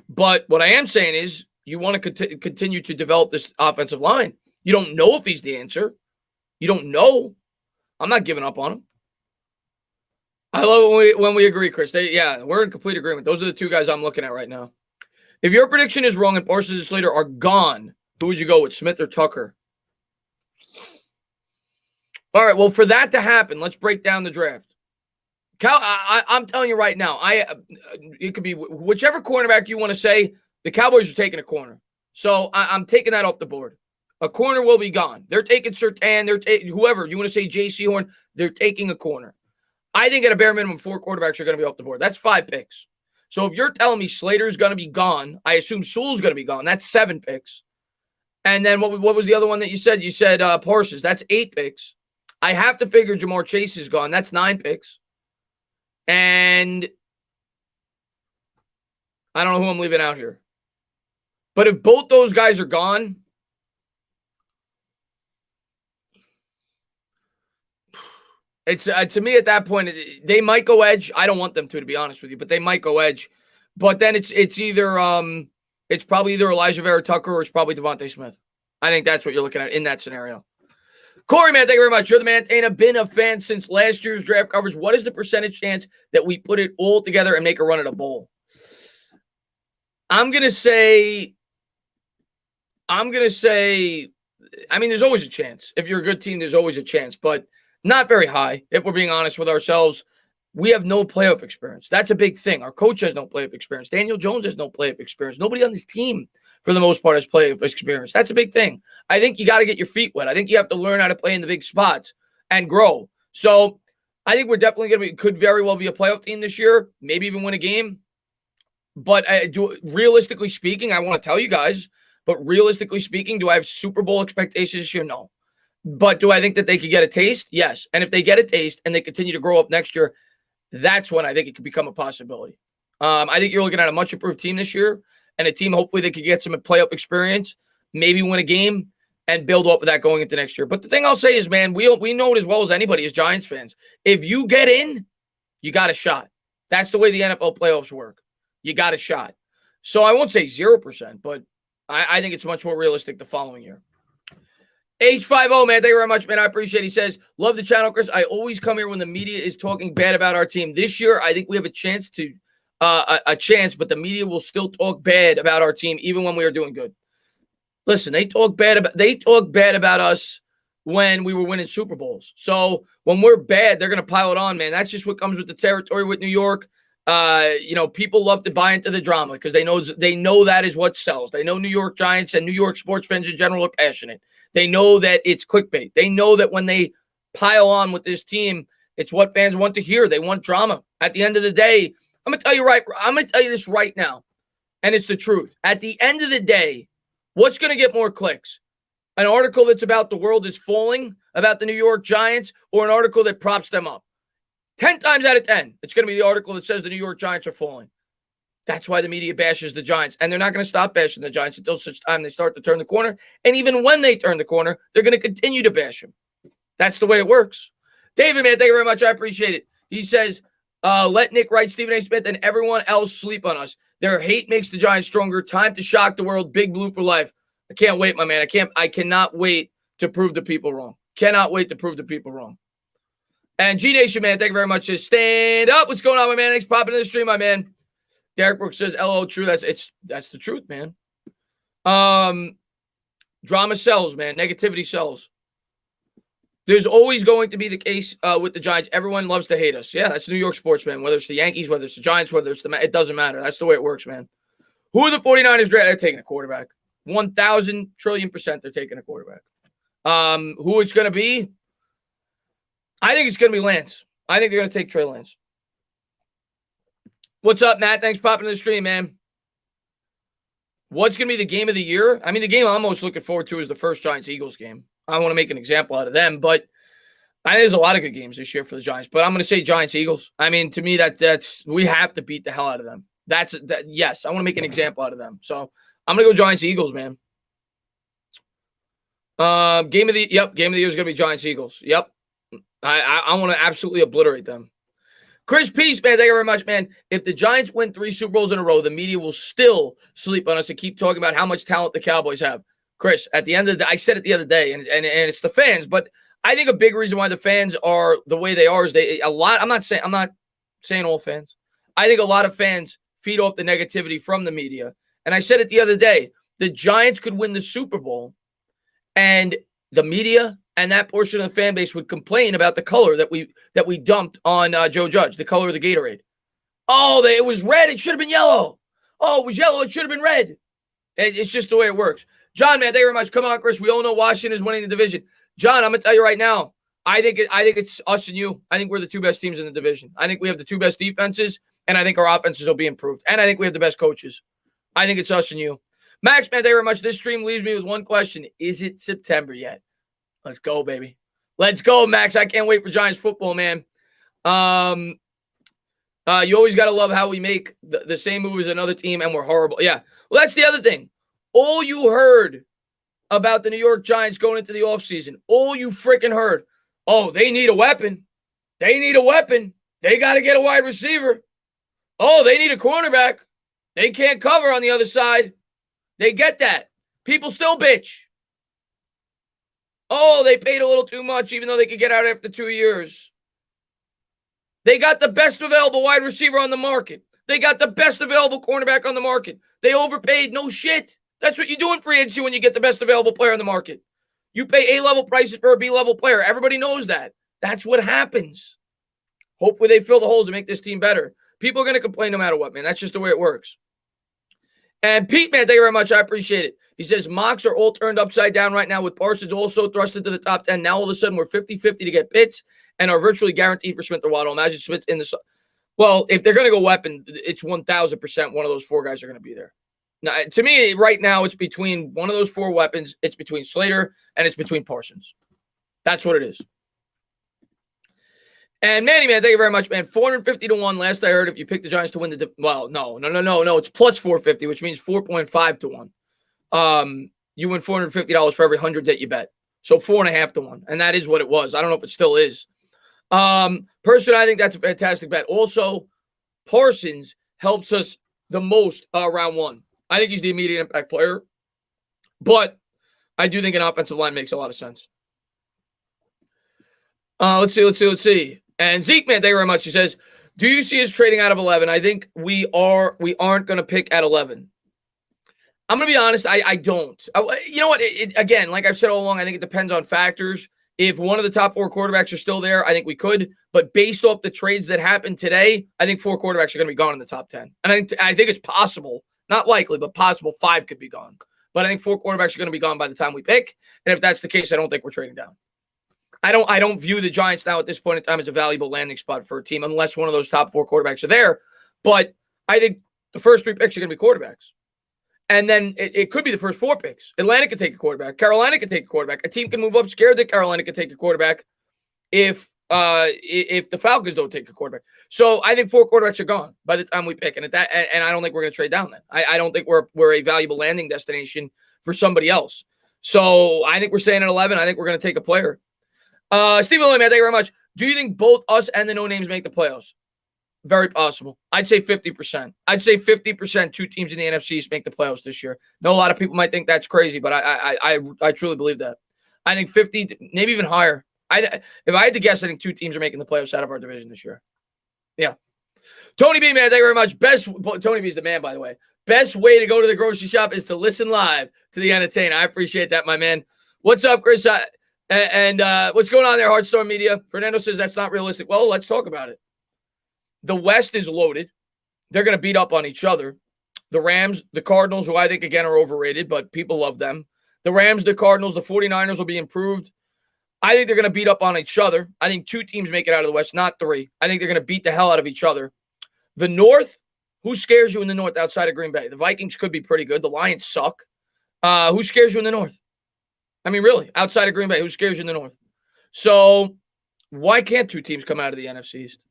But what I am saying is you want to continue to develop this offensive line. You don't know if he's the answer. You don't know. I'm not giving up on him. I love it when we agree, Chris. We're in complete agreement. Those are the two guys I'm looking at right now. If your prediction is wrong and Parsons and Slater are gone, who would you go with, Smith or Tucker? All right, well, for that to happen, let's break down the draft. I'm telling you right now, it could be whichever cornerback you want to say, the Cowboys are taking a corner. So I'm taking that off the board. A corner will be gone. They're taking Surtain. They're taking whoever. You want to say J.C. Horn, they're taking a corner. I think at a bare minimum, 4 quarterbacks are going to be off the board. That's 5 picks. So if you're telling me Slater's going to be gone, I assume Sewell's going to be gone. That's 7 picks. And then what was the other one that you said? You said Parsons. That's 8 picks. I have to figure Jamar Chase is gone. That's 9 picks. And I don't know who I'm leaving out here. But if both those guys are gone, it's to me at that point, they might go edge. I don't want them to be honest with you, but they might go edge. But then it's either it's probably either Elijah Vera Tucker or it's probably Devontae Smith. I think that's what you're looking at in that scenario. Corey, man, thank you very much. You're the man. I've been a fan since last year's draft coverage. What is the percentage chance that we put it all together and make a run at a bowl? I'm gonna say, I mean, there's always a chance. If you're a good team, there's always a chance, but not very high. If we're being honest with ourselves, we have no playoff experience. That's a big thing. Our coach has no playoff experience. Daniel Jones has no playoff experience. Nobody on this team, for the most part, has playoff experience. That's a big thing. I think you got to get your feet wet. I think you have to learn how to play in the big spots and grow. So I think we're definitely going to could very well be a playoff team this year, maybe even win a game. But realistically speaking, I want to tell you guys, but realistically speaking, do I have Super Bowl expectations this year? No. But do I think that they could get a taste? Yes. And if they get a taste and they continue to grow up next year, that's when I think it could become a possibility. I think you're looking at a much improved team this year and a team hopefully they could get some playoff experience, maybe win a game, and build off of that going into next year. But the thing I'll say is, man, we know it as well as anybody as Giants fans. If you get in, you got a shot. That's the way the NFL playoffs work. You got a shot. So I won't say 0%, but I think it's much more realistic the following year. H50, man, thank you very much, man. I appreciate it. He says, love the channel, Chris. I always come here when the media is talking bad about our team. This year, I think we have a chance to but the media will still talk bad about our team even when we are doing good. Listen, they talk bad about us when we were winning Super Bowls. So when we're bad, they're going to pile it on, man. That's just what comes with the territory with New York. People love to buy into the drama because they know that is what sells. They know New York Giants and New York sports fans in general are passionate. They know that it's clickbait. They know that when they pile on with this team, it's what fans want to hear. They want drama. At the end of the day, I'm going to tell you this right now, and it's the truth. At the end of the day, what's going to get more clicks? An article that's about the world is falling, about the New York Giants, or an article that props them up? 10 times out of 10, it's going to be the article that says the New York Giants are falling. That's why the media bashes the Giants. And they're not going to stop bashing the Giants until such time they start to turn the corner. And even when they turn the corner, they're going to continue to bash them. That's the way it works. David, man, thank you very much. I appreciate it. He says, let Nick Wright, Stephen A. Smith, and everyone else sleep on us. Their hate makes the Giants stronger. Time to shock the world. Big Blue for life. I can't wait, my man. I cannot wait to prove the people wrong. Cannot wait to prove the people wrong. And G Nation, man, thank you very much. Says, stand up. What's going on, my man? Thanks for popping in the stream, my man. Derek Brooks says, LO, true. That's the truth, man. Drama sells, man. Negativity sells. There's always going to be the case with the Giants. Everyone loves to hate us. Yeah, that's New York sports, man. Whether it's the Yankees, whether it's the Giants, whether it's it doesn't matter. That's the way it works, man. Who are the 49ers? They're taking a quarterback. 1,000 trillion% they're taking a quarterback. Who it's going to be? I think it's going to be Lance. I think they're going to take Trey Lance. What's up, Matt? Thanks for popping in the stream, man. What's going to be the game of the year? I mean, the game I'm most looking forward to is the first Giants-Eagles game. I want to make an example out of them, but I think there's a lot of good games this year for the Giants. But I'm going to say Giants-Eagles. I mean, to me, that's we have to beat the hell out of them. Yes, I want to make an example out of them. So I'm going to go Giants-Eagles, man. Game of the year is going to be Giants-Eagles. Yep. I want to absolutely obliterate them. Chris Peace, man, thank you very much, man. If the Giants win 3 Super Bowls in a row, the media will still sleep on us and keep talking about how much talent the Cowboys have. Chris, at the end of the day, I said it the other day, and it's the fans, but I think a big reason why the fans are the way they are is I'm not saying all fans. I think a lot of fans feed off the negativity from the media. And I said it the other day, the Giants could win the Super Bowl, and the media and that portion of the fan base would complain about the color that we dumped on Joe Judge, the color of the Gatorade. Oh, it was red. It should have been yellow. Oh, it was yellow. It should have been red. It's just the way it works. John, man, thank you very much. Come on, Chris. We all know Washington is winning the division. John, I'm going to tell you right now, I think it's us and you. I think we're the 2 best teams in the division. I think we have the 2 best defenses, and I think our offenses will be improved. And I think we have the best coaches. I think it's us and you. Max, man, thank you very much. This stream leaves me with one question. Is it September yet? Let's go, baby. Let's go, Max. I can't wait for Giants football, man. You always got to love how we make the same move as another team, and we're horrible. Yeah. Well, that's the other thing. All you heard about the New York Giants going into the offseason, all you freaking heard, oh, they need a weapon. They need a weapon. They got to get a wide receiver. Oh, they need a cornerback. They can't cover on the other side. They get that. People still bitch. Oh, they paid a little too much, even though they could get out after 2 years. They got the best available wide receiver on the market. They got the best available cornerback on the market. They overpaid. No shit. That's what you do in free agency when you get the best available player on the market. You pay A-level prices for a B-level player. Everybody knows that. That's what happens. Hopefully they fill the holes and make this team better. People are going to complain no matter what, man. That's just the way it works. And Pete, man, thank you very much. I appreciate it. He says, mocks are all turned upside down right now with Parsons also thrust into the top 10. Now all of a sudden we're 50-50 to get Pitts and are virtually guaranteed for Smith or Waddle. Imagine Smith in the – well, if they're going to go weapon, it's 1,000% one of those 4 guys are going to be there. Now, to me, right now, it's between one of those 4 weapons. It's between Slater and it's between Parsons. That's what it is. And Manny, man, thank you very much, man. 450 to 1. Last I heard, if you pick the Giants to win the well, no. It's plus 450, which means 4.5 to 1. You win $450 for every 100 that you bet. So 4.5 to 1. And that is what it was. I don't know if it still is. Personally, I think that's a fantastic bet. Also, Parsons helps us the most round 1. I think he's the immediate impact player. But I do think an offensive line makes a lot of sense. Let's see. And Zeke, man, thank you very much. He says, do you see us trading out of 11? I think we aren't going to pick at 11. I'm going to be honest. I don't. You know what? Again, like I've said all along, I think it depends on factors. If one of the top 4 quarterbacks are still there, I think we could. But based off the trades that happened today, I think 4 quarterbacks are going to be gone in the top 10. And I think it's possible, not likely, but possible 5 could be gone. But I think 4 quarterbacks are going to be gone by the time we pick. And if that's the case, I don't think we're trading down. I don't view the Giants now at this point in time as a valuable landing spot for a team unless one of those top 4 quarterbacks are there. But I think the first 3 picks are going to be quarterbacks. And then it could be the first 4 picks. Atlanta could take a quarterback. Carolina could take a quarterback. A team can move up scared that Carolina could take a quarterback if the Falcons don't take a quarterback. So I think 4 quarterbacks are gone by the time we pick. And I don't think we're going to trade down then. I don't think we're a valuable landing destination for somebody else. So I think we're staying at 11. I think we're going to take a player. Steve William, thank you very much. Do you think both us and the no-names make the playoffs? Very possible. I'd say 50%. I'd say 50%, 2 teams in the NFC East make the playoffs this year. No, a lot of people might think that's crazy, but I truly believe that. I think 50, maybe even higher. If I had to guess, I think 2 teams are making the playoffs out of our division this year. Yeah. Tony B, man, thank you very much. Tony B is the man, by the way. Best way to go to the grocery shop is to listen live to the entertainer. I appreciate that, my man. What's up, Chris? And what's going on there, Heartstorm Media? Fernando says that's not realistic. Well, let's talk about it. The West is loaded. They're going to beat up on each other. The Rams, the Cardinals, who I think, again, are overrated, but people love them. The Rams, the Cardinals, the 49ers will be improved. I think they're going to beat up on each other. I think 2 teams make it out of the West, not 3. I think they're going to beat the hell out of each other. The North, who scares you in the North outside of Green Bay? The Vikings could be pretty good. The Lions suck. Who scares you in the North? I mean, really, outside of Green Bay, who scares you in the North? So why can't 2 teams come out of the NFC East?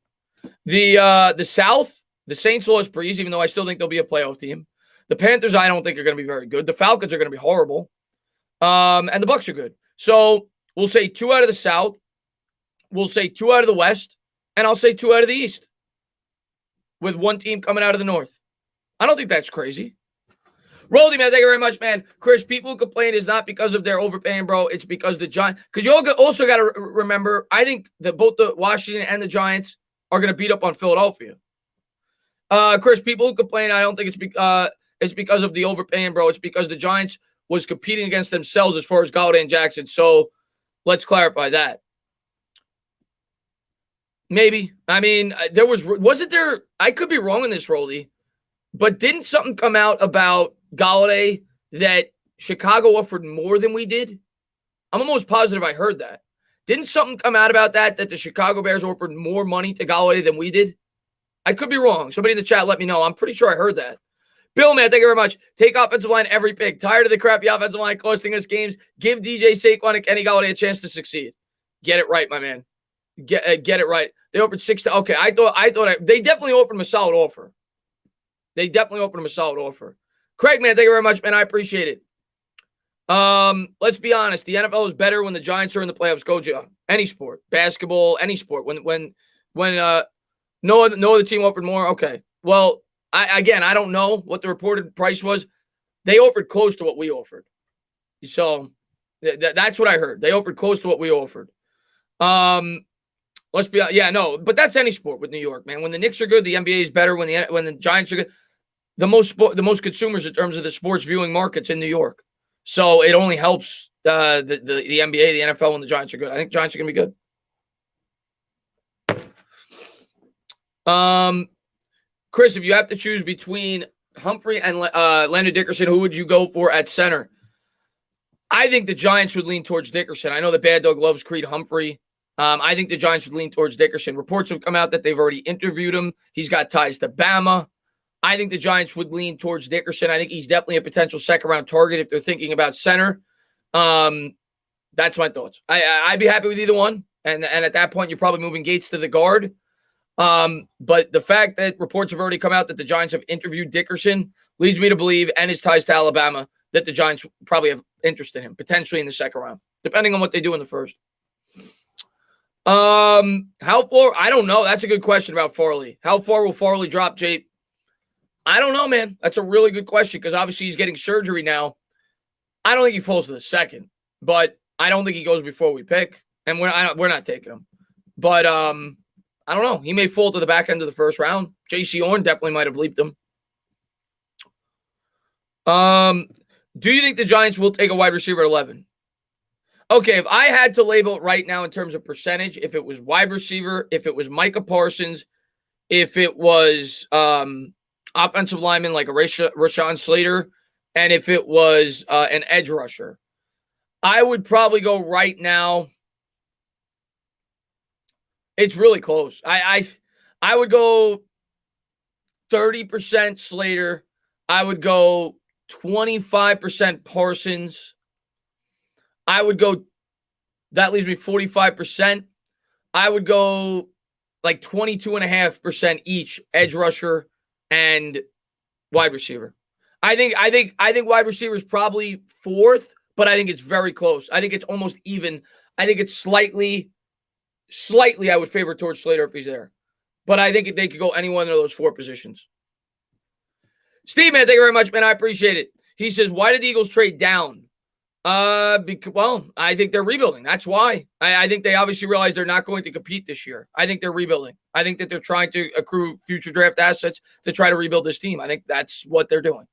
The South, the Saints lost Breeze, even though I still think they'll be a playoff team. The Panthers, I don't think are going to be very good. The Falcons are going to be horrible. And the Bucs are good. So we'll say 2 out of the South. We'll say 2 out of the West. And I'll say 2 out of the East. With 1 team coming out of the North. I don't think that's crazy. Roldy, man, thank you very much, man. Chris, people who complain is not because of their overpaying, bro. It's because the Giants. Because you also got to remember, I think that both the Washington and the Giants are going to beat up on Philadelphia. Chris, people who complain, I don't think it's because of the overpaying, bro. It's because the Giants was competing against themselves as far as Golladay and Jackson. So let's clarify that. Maybe. I mean, wasn't there, I could be wrong in this, Roldy, but didn't something come out about Golladay that Chicago offered more than we did? I'm almost positive I heard that. Didn't something come out about that the Chicago Bears offered more money to Golladay than we did? I could be wrong. Somebody in the chat let me know. I'm pretty sure I heard that. Bill, man, thank you very much. Take offensive line every pick. Tired of the crappy offensive line costing us games. Give DJ Saquon and Kenny Golladay a chance to succeed. Get it right, my man. Get it right. They offered 6 to. Okay, they definitely offered him a solid offer. Craig, man, thank you very much, man. I appreciate it. Let's be honest. The NFL is better when the Giants are in the playoffs. Go, John. Any sport, basketball, any sport. When no other team offered more. Okay. Well, I don't know what the reported price was. They offered close to what we offered. So that's what I heard. They offered close to what we offered. Let's be but that's any sport with New York, man. When the Knicks are good, the NBA is better. When the Giants are good, the most consumers in terms of the sports viewing markets in New York. So it only helps the NBA, the NFL, when the Giants are good. I think Giants are gonna be good. Chris, if you have to choose between Humphrey and Landon Dickerson, who would you go for at center? I think the Giants would lean towards Dickerson. I know the Bad Dog loves Creed Humphrey. I think the Giants would lean towards Dickerson. Reports have come out that they've already interviewed him. He's got ties to Bama. I think the Giants would lean towards Dickerson. I think he's definitely a potential second-round target if they're thinking about center. That's my thoughts. I'd be happy with either one. And at that point, you're probably moving Gates to the guard. But the fact that reports have already come out that the Giants have interviewed Dickerson leads me to believe, and his ties to Alabama, that the Giants probably have interest in him, potentially in the second round, depending on what they do in the first. How far? I don't know. That's a good question about Farley. How far will Farley drop, Jake? I don't know, man. That's a really good question because obviously he's getting surgery now. I don't think he falls to the second, but I don't think he goes before we pick, and we're not taking him. But I don't know. He may fall to the back end of the first round. J.C. Horn definitely might have leaped him. Do you think the Giants will take a wide receiver at 11? Okay, if I had to label it right now in terms of percentage, if it was wide receiver, if it was Micah Parsons, if it was offensive lineman like a Rashawn Slater, and if it was an edge rusher, I would probably go right now. It's really close. I would go 30% Slater. I would go 25% Parsons. I would go, that leaves me 45%. I would go like 22.5% each edge rusher and wide receiver. I think wide receiver is probably fourth, but I think it's very close. I think it's almost even. I think it's slightly I would favor towards Slater if he's there. But I think they could go any one of those 4 positions. Steve, man, thank you very much, man. I appreciate it. He says, why did the Eagles trade down? Well, I think they're rebuilding. That's why. I think they obviously realize they're not going to compete this year. I think they're rebuilding. I think that they're trying to accrue future draft assets to try to rebuild this team. I think that's what they're doing.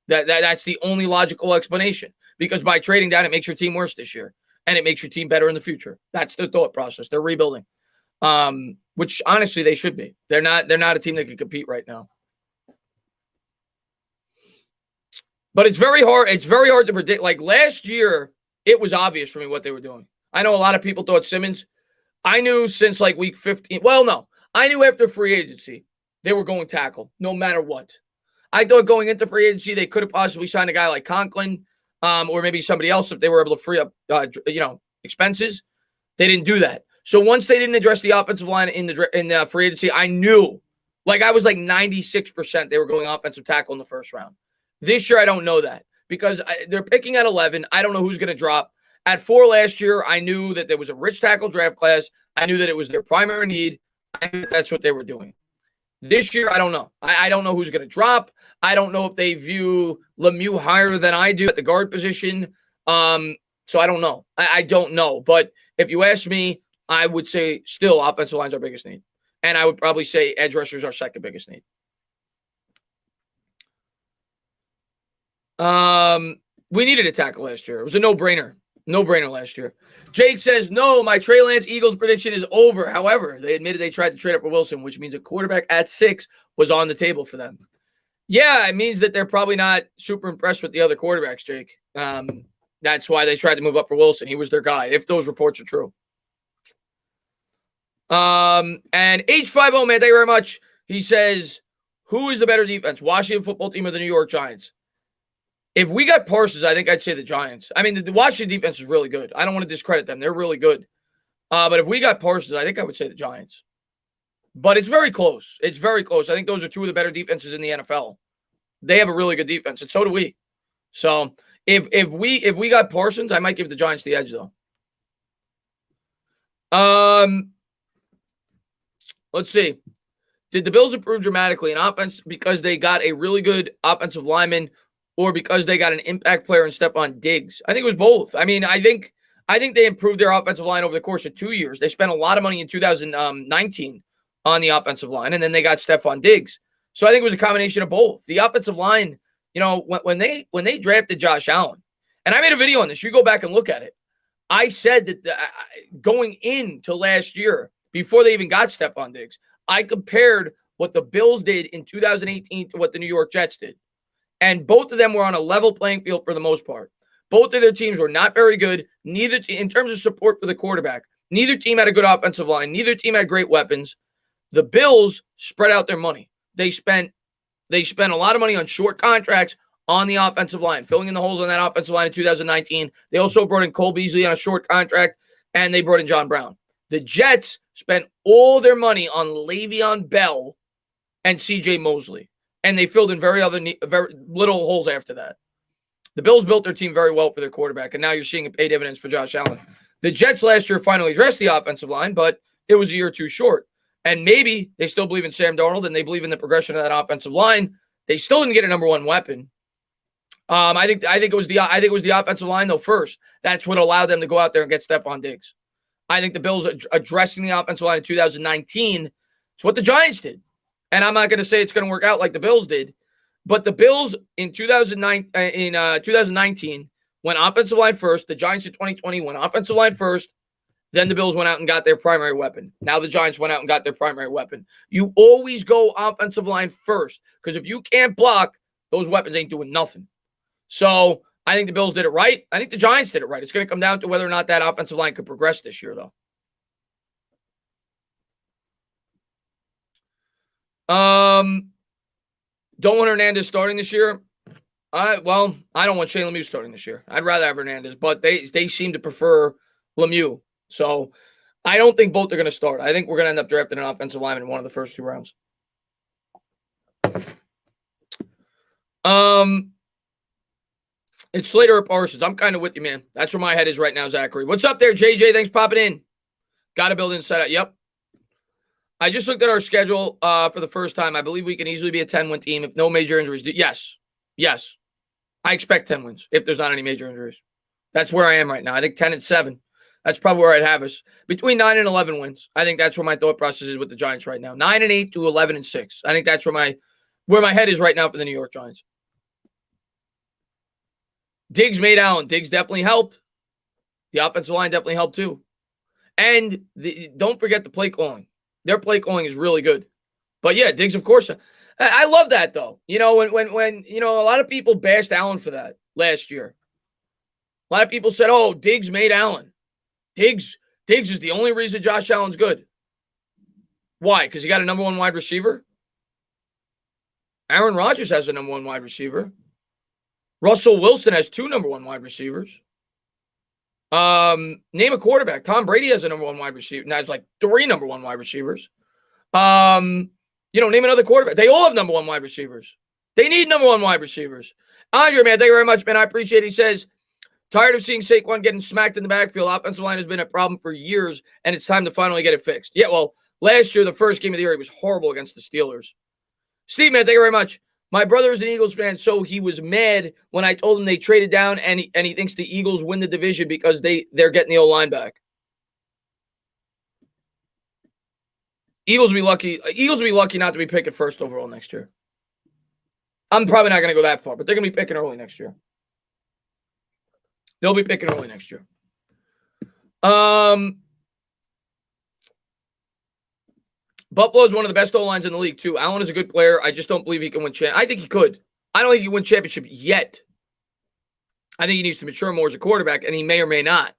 That's the only logical explanation. Because by trading down, it makes your team worse this year. and it makes your team better in the future. That's their thought process. They're rebuilding, which honestly they should be. They're not a team that can compete right now. But it's very hard. It's very hard to predict. Like last year, it was obvious for me what they were doing. I know a lot of people thought Simmons. I knew since like week 15. Well, no. I knew after free agency, they were going tackle no matter what. I thought going into free agency, they could have possibly signed a guy like Conklin or maybe somebody else if they were able to free up, expenses. They didn't do that. So once they didn't address the offensive line in the free agency, I knew, like I was like 96% they were going offensive tackle in the first round. This year, I don't know that because they're picking at 11. I don't know who's going to drop. At 4 last year, I knew that there was a rich tackle draft class. I knew that it was their primary need. I knew that's what they were doing. This year, I don't know. I don't know who's going to drop. I don't know if they view Lemieux higher than I do at the guard position. So I don't know. I don't know. But if you ask me, I would say still offensive line's our biggest need. And I would probably say edge rushers our second biggest need. We needed a tackle last year. It was a no-brainer. No-brainer last year. Jake says, no, my Trey Lance Eagles prediction is over. However, they admitted they tried to trade up for Wilson, which means a quarterback at 6 was on the table for them. Yeah, it means that they're probably not super impressed with the other quarterbacks, Jake. That's why they tried to move up for Wilson. He was their guy, if those reports are true. And H50, man, thank you very much. He says, who is the better defense, Washington football team or the New York Giants? If we got Parsons, I think I'd say the Giants. I mean, the Washington defense is really good. I don't want to discredit them. They're really good. But if we got Parsons, I think I would say the Giants. But it's very close. It's very close. I think those are two of the better defenses in the NFL. They have a really good defense, and so do we. So if we got Parsons, I might give the Giants the edge, though. Let's see. Did the Bills improve dramatically in offense because they got a really good offensive lineman or because they got an impact player in Stephon Diggs? I think it was both. I mean, I think they improved their offensive line over the course of 2 years. They spent a lot of money in 2019 on the offensive line, and then they got Stephon Diggs. So I think it was a combination of both. The offensive line, when they drafted Josh Allen, and I made a video on this. You go back and look at it. I said that going into last year, before they even got Stephon Diggs, I compared what the Bills did in 2018 to what the New York Jets did. And both of them were on a level playing field for the most part. Both of their teams were not very good. Neither in terms of support for the quarterback. Neither team had a good offensive line. Neither team had great weapons. The Bills spread out their money. They spent a lot of money on short contracts on the offensive line, filling in the holes on that offensive line in 2019. They also brought in Cole Beasley on a short contract, and they brought in John Brown. The Jets spent all their money on Le'Veon Bell and C.J. Mosley, and they filled in very little holes after that. The Bills built their team very well for their quarterback, and now you're seeing it pay dividends for Josh Allen. The Jets last year finally addressed the offensive line, but it was a year too short. And maybe they still believe in Sam Darnold and they believe in the progression of that offensive line. They still didn't get a number one weapon. I think it was the offensive line though first. That's what allowed them to go out there and get Stephon Diggs. I think the Bills addressing the offensive line in 2019 is what the Giants did. And I'm not going to say it's going to work out like the Bills did, but the Bills in 2019 went offensive line first. The Giants in 2020 went offensive line first. Then the Bills went out and got their primary weapon. Now the Giants went out and got their primary weapon. You always go offensive line first because if you can't block, those weapons ain't doing nothing. So I think the Bills did it right. I think the Giants did it right. It's going to come down to whether or not that offensive line could progress this year, though. Don't want Hernandez starting this year. I don't want Shane Lemieux starting this year. I'd rather have Hernandez, but they seem to prefer Lemieux. So I don't think both are going to start. I think we're going to end up drafting an offensive lineman in one of the first 2 rounds. It's Slater or Parsons. I'm kind of with you, man. That's where my head is right now, Zachary. What's up there, JJ? Thanks for popping in. Got to build inside out. Yep. I just looked at our schedule for the first time. I believe we can easily be a 10-win team if no major injuries. Yes. I expect 10 wins if there's not any major injuries. That's where I am right now. I think 10-7. That's probably where I'd have us. Between 9 and 11 wins. I think that's where my thought process is with the Giants right now. 9-8 to 11-6. I think that's where my head is right now for the New York Giants. Diggs made Allen. Diggs definitely helped. The offensive line definitely helped too. And don't forget the play calling. Their play calling is really good. But yeah, Diggs, of course. I love that though. You know, when a lot of people bashed Allen for that last year. A lot of people said, "Oh, Diggs made Allen." Diggs is the only reason Josh Allen's good. Why? Because he got a number one wide receiver? Aaron Rodgers has a number one wide receiver. Russell Wilson has 2 number one wide receivers. Name a quarterback. Tom Brady has a number one wide receiver. Now it's like 3 number one wide receivers. Name another quarterback. They all have number one wide receivers. They need number one wide receivers. Andre, man, thank you very much, man. I appreciate it. He says, tired of seeing Saquon getting smacked in the backfield. Offensive line has been a problem for years, and it's time to finally get it fixed. Yeah, well, last year, the first game of the year, he was horrible against the Steelers. Steve, man, thank you very much. My brother is an Eagles fan, so he was mad when I told him they traded down, and he thinks the Eagles win the division because they're getting the O-line back. Eagles will be lucky not to be picking first overall next year. I'm probably not going to go that far, but they're going to be picking early next year. They'll be picking early next year. Buffalo is one of the best O-lines in the league, too. Allen is a good player. I just don't believe he can win I think he could. I don't think he can win championship yet. I think he needs to mature more as a quarterback, and he may or may not.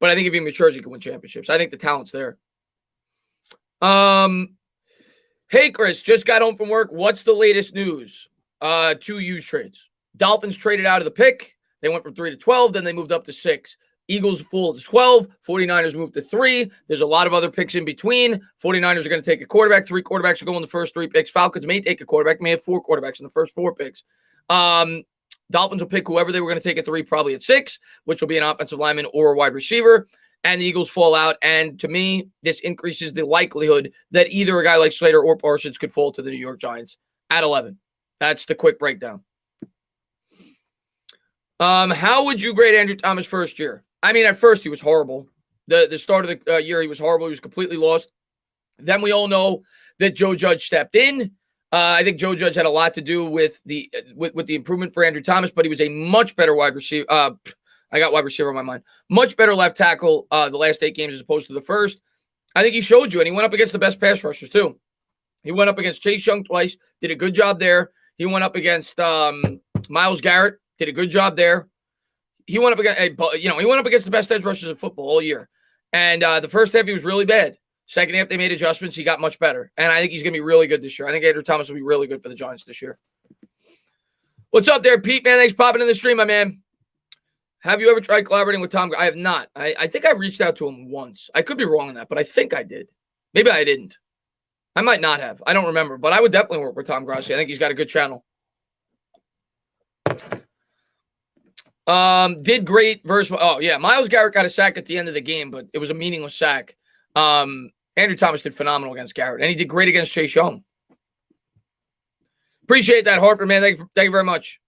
But I think if he matures, he can win championships. I think the talent's there. Hey, Chris, just got home from work. What's the latest news? 2 huge trades. Dolphins traded out of the pick. They went from 3 to 12. Then they moved up to 6. Eagles fall to 12. 49ers moved to 3. There's a lot of other picks in between. 49ers are going to take a quarterback. 3 quarterbacks are going in the first 3 picks. Falcons may take a quarterback. May have 4 quarterbacks in the first 4 picks. Dolphins will pick whoever they were going to take at 3, probably at 6, which will be an offensive lineman or a wide receiver. And the Eagles fall out. And to me, this increases the likelihood that either a guy like Slater or Parsons could fall to the New York Giants at 11. That's the quick breakdown. How would you grade Andrew Thomas first year? I mean, at first he was horrible. The start of the year, he was horrible. He was completely lost. Then we all know that Joe Judge stepped in. I think Joe Judge had a lot to do with the improvement for Andrew Thomas, but he was a much better wide receiver. I got wide receiver on my mind. Much better left tackle the last 8 games as opposed to the first. I think he showed you, and he went up against the best pass rushers too. He went up against Chase Young twice, did a good job there. He went up against Myles Garrett, did a good job there. He went up against the best edge rushers in football all year. And the first half, he was really bad. Second half, they made adjustments. He got much better. And I think he's going to be really good this year. I think Andrew Thomas will be really good for the Giants this year. What's up there, Pete, man? Thanks for popping in the stream, my man. Have you ever tried collaborating with Tom? I have not. I think I reached out to him once. I could be wrong on that, but I think I did. Maybe I didn't. I might not have. I don't remember. But I would definitely work with Tom Grassi. I think he's got a good channel. Did great versus. Oh, yeah. Myles Garrett got a sack at the end of the game, but it was a meaningless sack. Andrew Thomas did phenomenal against Garrett, and he did great against Chase Young. Appreciate that, Harper, man. Thank you very much.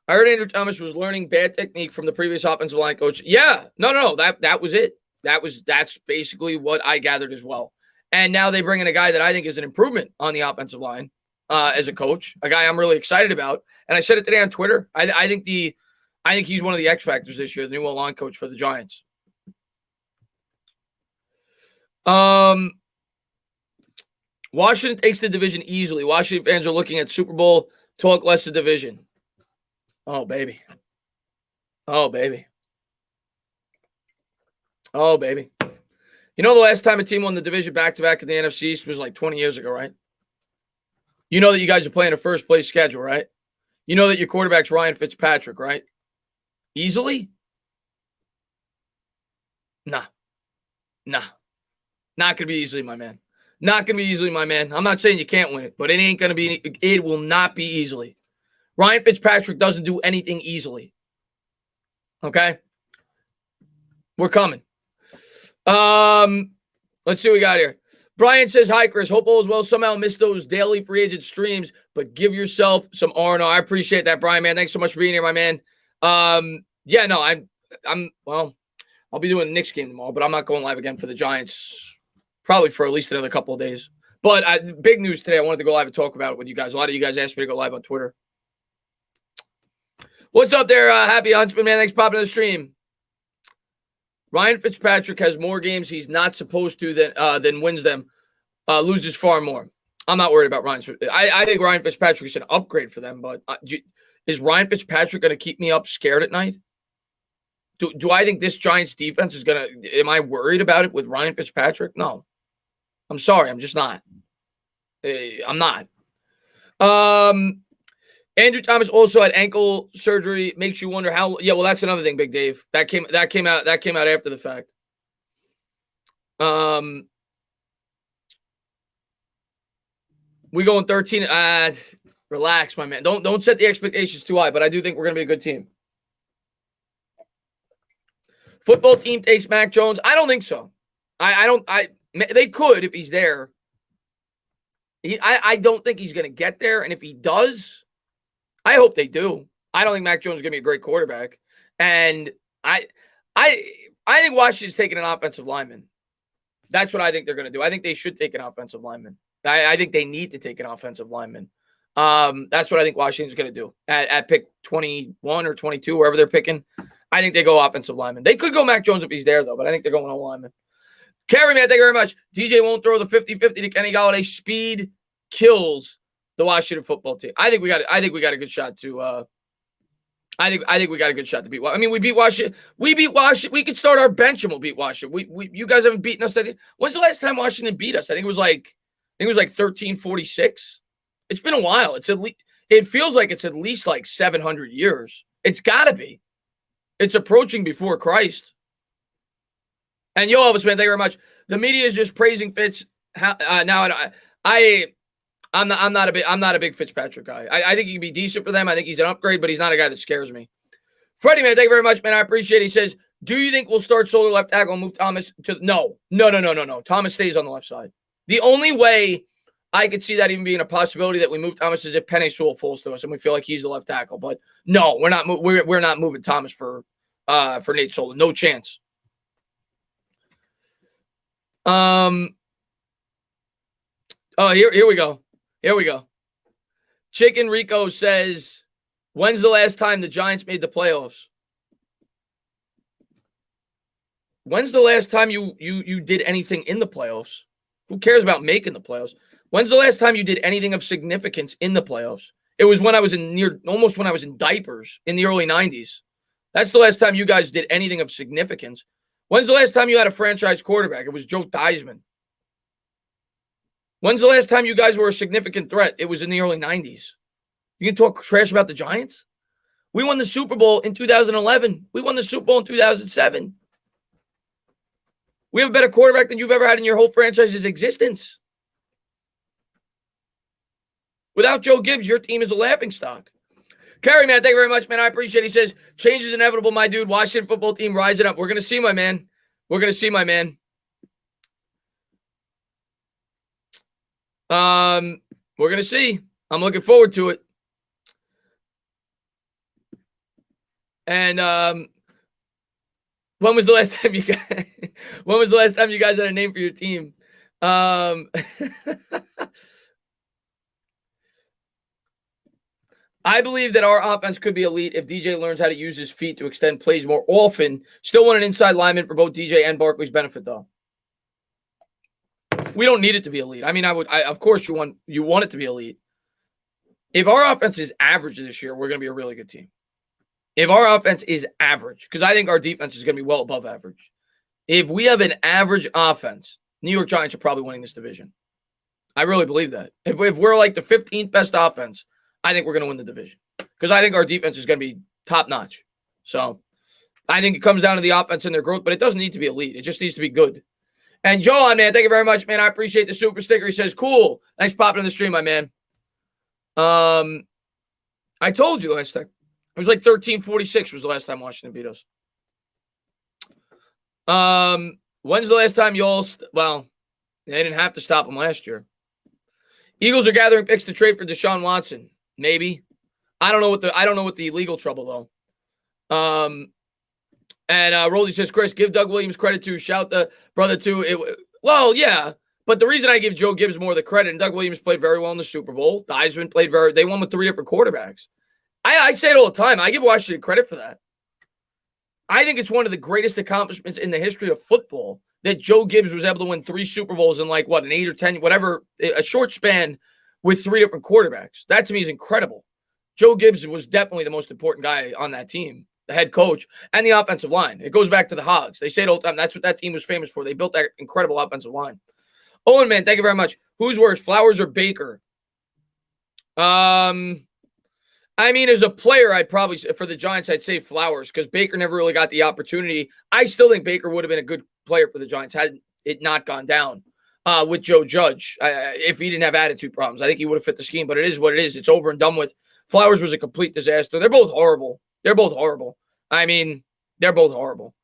I heard Andrew Thomas was learning bad technique from the previous offensive line coach. Yeah, no. That was it. That's basically what I gathered as well. And now they bring in a guy that I think is an improvement on the offensive line as a coach, a guy I'm really excited about. And I said it today on Twitter. I think he's one of the X factors this year, the new line coach for the Giants. Washington takes the division easily. Washington fans are looking at Super Bowl, talk less of division. Oh, baby. Oh, baby. Oh, baby. You know the last time a team won the division back-to-back in the NFC East was like 20 years ago, right? You know that you guys are playing a first-place schedule, right? You know that your quarterback's Ryan Fitzpatrick, right? Easily? Nah. Not going to be easily, my man. Not going to be easily, my man. I'm not saying you can't win it, but it will not be easily. Ryan Fitzpatrick doesn't do anything easily. Okay? We're coming. Let's see what we got here. Brian says, hi, Chris. Hope all is well. Somehow missed those daily free agent streams, but give yourself some R&R. I appreciate that, Brian, man. Thanks so much for being here, my man. Yeah, no, I'll be doing the Knicks game tomorrow, but I'm not going live again for the Giants probably for at least another couple of days. But big news today. I wanted to go live and talk about it with you guys. A lot of you guys asked me to go live on Twitter. What's up there, Happy Huntsman, man? Thanks for popping in the stream. Ryan Fitzpatrick has more games he's not supposed to than wins them. Loses far more. I'm not worried about Ryan. I think Ryan Fitzpatrick is an upgrade for them, but is Ryan Fitzpatrick going to keep me up scared at night? Do I think this Giants defense is going to – am I worried about it with Ryan Fitzpatrick? No. I'm sorry. I'm just not. I'm not. Andrew Thomas also had ankle surgery. Makes you wonder how – yeah, well, that's another thing, Big Dave. That came out after the fact. We going 13. Relax, my man. Don't set the expectations too high, but I do think we're going to be a good team. Football team takes Mac Jones. I don't think so. They could if he's there. I don't think he's going to get there, and if he does, I hope they do. I don't think Mac Jones is going to be a great quarterback, and I think Washington's taking an offensive lineman. That's what I think they're going to do. I think they should take an offensive lineman. I think they need to take an offensive lineman. That's what I think Washington's going to do at pick 21 or 22, wherever they're picking. I think they go offensive lineman. They could go Mac Jones if he's there, though, but I think they're going O lineman. Carry, man, thank you very much. DJ won't throw the 50-50 to Kenny Golladay. Speed kills the Washington football team. I think we got a good shot to. I think we got a good shot to beat. I mean, we beat Washington. We beat Washington. We could start our bench and we'll beat Washington. You guys haven't beaten us. When's the last time Washington beat us? I think it was like 1346. It's been a while. It feels like it's at least like 700 years. It's got to be. It's approaching before Christ. And yo, Elvis, man, thank you very much. The media is just praising Fitz. I'm not a big Fitzpatrick guy. I think he can be decent for them. I think he's an upgrade, but he's not a guy that scares me. Freddie, man, thank you very much, man. I appreciate it. He says, do you think we'll start Solar left tackle and move Thomas to no. Thomas stays on the left side. The only way I could see that even being a possibility that we move Thomas is if Penei Sewell falls to us and we feel like he's the left tackle. But no, we're not moving Thomas for Nate Solder. No chance. Oh, here we go. Here we go. Chicken Rico says, when's the last time the Giants made the playoffs? When's the last time you did anything in the playoffs? Who cares about making the playoffs? When's the last time you did anything of significance in the playoffs? It was when I was almost when I was in diapers in the early 90s. That's the last time you guys did anything of significance. When's the last time you had a franchise quarterback? It was Joe Theismann. When's the last time you guys were a significant threat? It was in the early 90s. You can talk trash about the Giants? We won the Super Bowl in 2011. We won the Super Bowl in 2007. We have a better quarterback than you've ever had in your whole franchise's existence. Without Joe Gibbs, your team is a laughingstock. Kerry, man, thank you very much, man. I appreciate it. He says, change is inevitable, my dude. Washington football team rising up. We're going to see, my man. We're going to see, my man. We're going to see. I'm looking forward to it. And when was the last time you guys had a name for your team? I believe that our offense could be elite if DJ learns how to use his feet to extend plays more often. Still want an inside lineman for both DJ and Barkley's benefit, though. We don't need it to be elite. I mean, of course you want it to be elite. If our offense is average this year, we're going to be a really good team. If our offense is average, because I think our defense is going to be well above average. If we have an average offense, New York Giants are probably winning this division. I really believe that. If we're like the 15th best offense, I think we're going to win the division because I think our defense is going to be top notch. So I think it comes down to the offense and their growth, but it doesn't need to be elite. It just needs to be good. And Joe, man, thank you very much, man. I appreciate the super sticker. He says, cool. Thanks for popping in the stream, my man. I told you last time. It was like 1346 was the last time Washington beat us. When's the last time y'all well, they didn't have to stop them last year. Eagles are gathering picks to trade for Deshaun Watson. Maybe. I don't know what the legal trouble though. And Roldy says, Chris, give Doug Williams credit too. Shout the brother too. Well, yeah. But the reason I give Joe Gibbs more of the credit, and Doug Williams played very well in the Super Bowl. Theismann played they won with 3 different quarterbacks. I say it all the time. I give Washington credit for that. I think it's one of the greatest accomplishments in the history of football that Joe Gibbs was able to win 3 Super Bowls in like an 8 or 10, whatever, a short span with 3 different quarterbacks. That to me is incredible. Joe Gibbs was definitely the most important guy on that team, the head coach and the offensive line. It goes back to the Hogs. They say it all the time. That's what that team was famous for. They built that incredible offensive line. Owen, man, thank you very much. Who's worse, Flowers or Baker? I mean, as a player, I'd probably, for the Giants, I'd say Flowers because Baker never really got the opportunity. I still think Baker would have been a good player for the Giants had it not gone down with Joe Judge. If he didn't have attitude problems, I think he would have fit the scheme, but it is what it is. It's over and done with. Flowers was a complete disaster. They're both horrible. I mean, they're both horrible.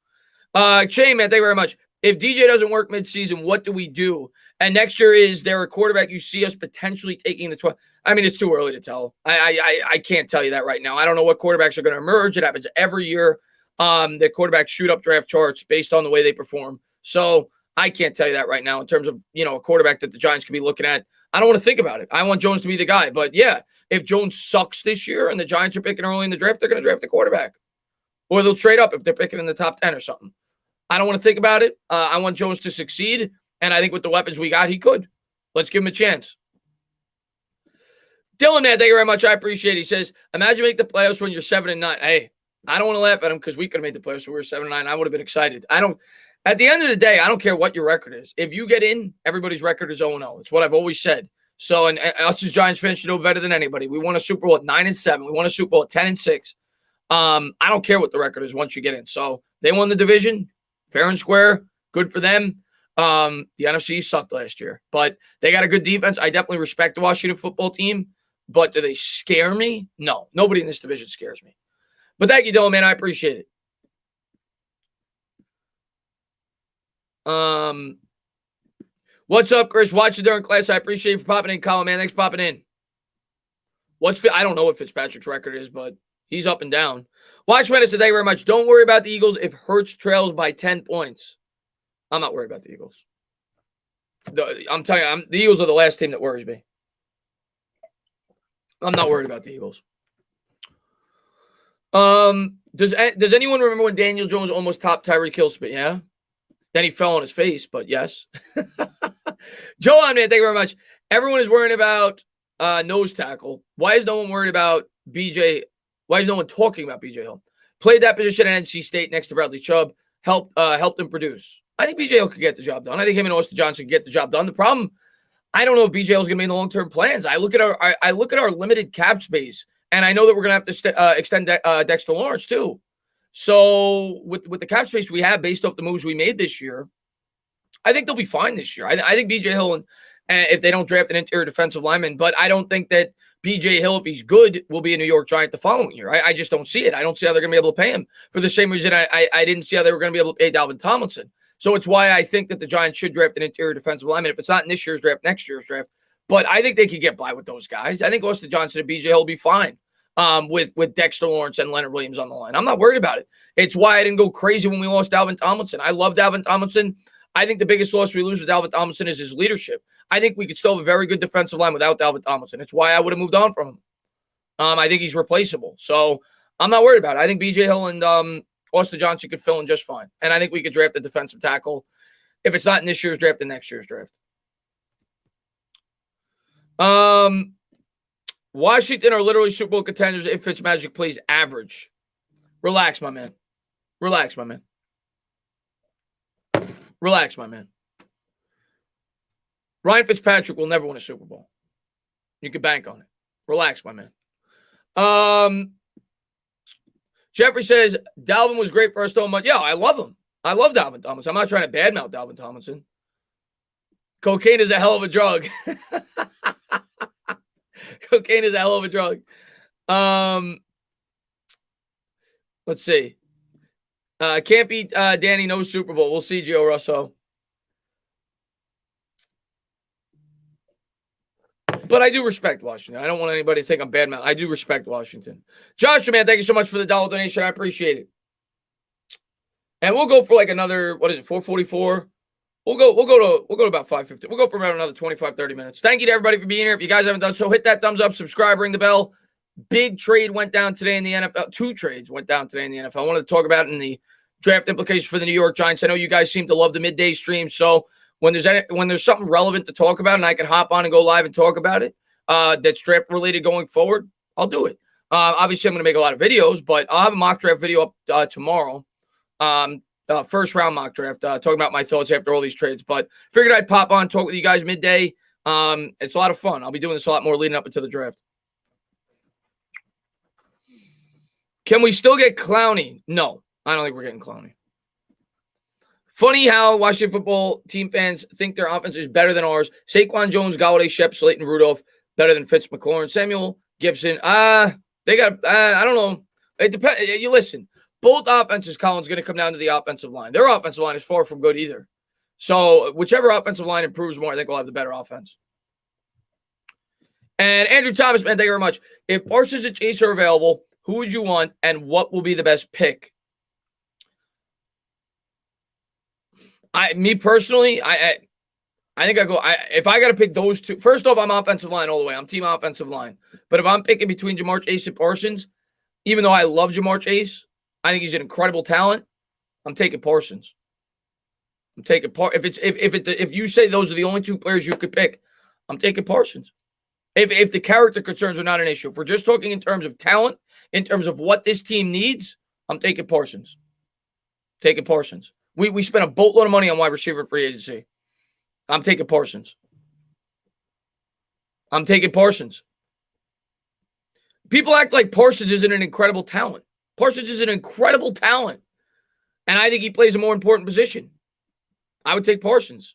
Shane, man, thank you very much. If DJ doesn't work midseason, what do we do? And next year, is there a quarterback you see us potentially taking the 12? I mean, it's too early to tell. I can't tell you that right now. I don't know what quarterbacks are going to emerge. It happens every year. The quarterbacks shoot up draft charts based on the way they perform. So I can't tell you that right now in terms of, a quarterback that the Giants could be looking at. I don't want to think about it. I want Jones to be the guy. But yeah, if Jones sucks this year and the Giants are picking early in the draft, they're going to draft the quarterback. Or they'll trade up if they're picking in the top 10 or something. I don't want to think about it. I want Jones to succeed. And I think with the weapons we got, he could. Let's give him a chance. Dylan, man, thank you very much. I appreciate it. He says, imagine making the playoffs when you're 7-9. Hey, I don't want to laugh at him because we could have made the playoffs when we were 7-9. I would have been excited. At the end of the day, I don't care what your record is. If you get in, everybody's record is 0-0. It's what I've always said. So, and us as Giants fans should know better than anybody. We won a Super Bowl at 9-7. We won a Super Bowl at 10-6. I don't care what the record is once you get in. So they won the division, fair and square, good for them. The NFC sucked last year, but they got a good defense. I definitely respect the Washington football team, but do they scare me? No, nobody in this division scares me. But thank you, Dylan, man. I appreciate it. What's up, Chris? Watching during class. I appreciate you for popping in, Colin, man. Thanks for popping in. I don't know what Fitzpatrick's record is, but he's up and down. Watch Menace, thank you very much. Don't worry about the Eagles if Hurts trails by 10 points. I'm not worried about the Eagles. I'm telling you, the Eagles are the last team that worries me. I'm not worried about the Eagles. Does anyone remember when Daniel Jones almost topped Tyreek Hill speed? Yeah. Then he fell on his face, but yes. Joe, man, thank you very much. Everyone is worrying about nose tackle. Why is no one worried about BJ? Why is no one talking about BJ Hill? Played that position at NC State next to Bradley Chubb. Helped him produce. I think BJ Hill could get the job done. I think him and Austin Johnson could get the job done. The problem, I don't know if BJ Hill is going to be in the long-term plans. I look at our limited cap space, and I know that we're going to have to extend Dexter Lawrence too. So with the cap space we have based off the moves we made this year, I think they'll be fine this year. I think BJ Hill, and if they don't draft an interior defensive lineman, but I don't think that BJ Hill, if he's good, will be a New York Giant the following year. I just don't see it. I don't see how they're going to be able to pay him for the same reason I didn't see how they were going to be able to pay Dalvin Tomlinson. So it's why I think that the Giants should draft an interior defensive lineman. If it's not in this year's draft, next year's draft. But I think they could get by with those guys. I think Austin Johnson and BJ Hill will be fine with Dexter Lawrence and Leonard Williams on the line. I'm not worried about it. It's why I didn't go crazy when we lost Dalvin Tomlinson. I love Dalvin Tomlinson. I think the biggest loss we lose with Dalvin Tomlinson is his leadership. I think we could still have a very good defensive line without Dalvin Tomlinson. It's why I would have moved on from him. I think he's replaceable. So I'm not worried about it. I think BJ Hill and Austin Johnson could fill in just fine. And I think we could draft a defensive tackle. If it's not in this year's draft, then next year's draft. Washington are literally Super Bowl contenders if Fitzmagic plays average. Relax, my man. Relax, my man. Relax, my man. Ryan Fitzpatrick will never win a Super Bowl. You can bank on it. Relax, my man. Jeffrey says, Dalvin was great for us so much. Yeah, I love him. I love Dalvin Tomlinson. I'm not trying to badmouth Dalvin Tomlinson. Cocaine is a hell of a drug. Cocaine is a hell of a drug. Let's see. Can't beat Danny, no Super Bowl. We'll see, Gio Russo. But I do respect Washington. I don't want anybody to think I'm badmouth. I do respect Washington. Joshua, man, thank you so much for the dollar donation. I appreciate it. And we'll go for like another, what is it, 444? We'll go to about 550. We'll go for about another 25, 30 minutes. Thank you to everybody for being here. If you guys haven't done so, hit that thumbs up, subscribe, ring the bell. Big trade went down today in the NFL. 2 trades went down today in the NFL. I wanted to talk about it in the draft implications for the New York Giants. I know you guys seem to love the midday stream, so when there's something relevant to talk about and I can hop on and go live and talk about it, that's draft related going forward, I'll do it. Obviously, I'm going to make a lot of videos, but I'll have a mock draft video up tomorrow. First round mock draft, talking about my thoughts after all these trades. But figured I'd pop on, talk with you guys midday. It's a lot of fun. I'll be doing this a lot more leading up into the draft. Can we still get Clowney? No, I don't think we're getting Clowney. Funny how Washington football team fans think their offense is better than ours. Saquon Jones, Golladay, Shep, Slayton, Rudolph, better than Fitz, McLaurin, Samuel, Gibson. They got, I don't know. It depends. You listen, both offenses, Colin's going to come down to the offensive line. Their offensive line is far from good either. So whichever offensive line improves more, I think we'll have the better offense. And Andrew Thomas, man, thank you very much. If Parsons and Chase are available, who would you want and what will be the best pick? Me personally, I think if I got to pick those two, first off, I'm offensive line all the way. I'm team offensive line. But if I'm picking between Jamar Chase and Parsons, even though I love Jamar Chase, I think he's an incredible talent. I'm taking Parsons. I'm taking if you say those are the only two players you could pick, I'm taking Parsons. If the character concerns are not an issue, if we're just talking in terms of talent, in terms of what this team needs, I'm taking Parsons. Taking Parsons. We spent a boatload of money on wide receiver free agency. I'm taking Parsons. I'm taking Parsons. People act like Parsons isn't an incredible talent. Parsons is an incredible talent. And I think he plays a more important position. I would take Parsons.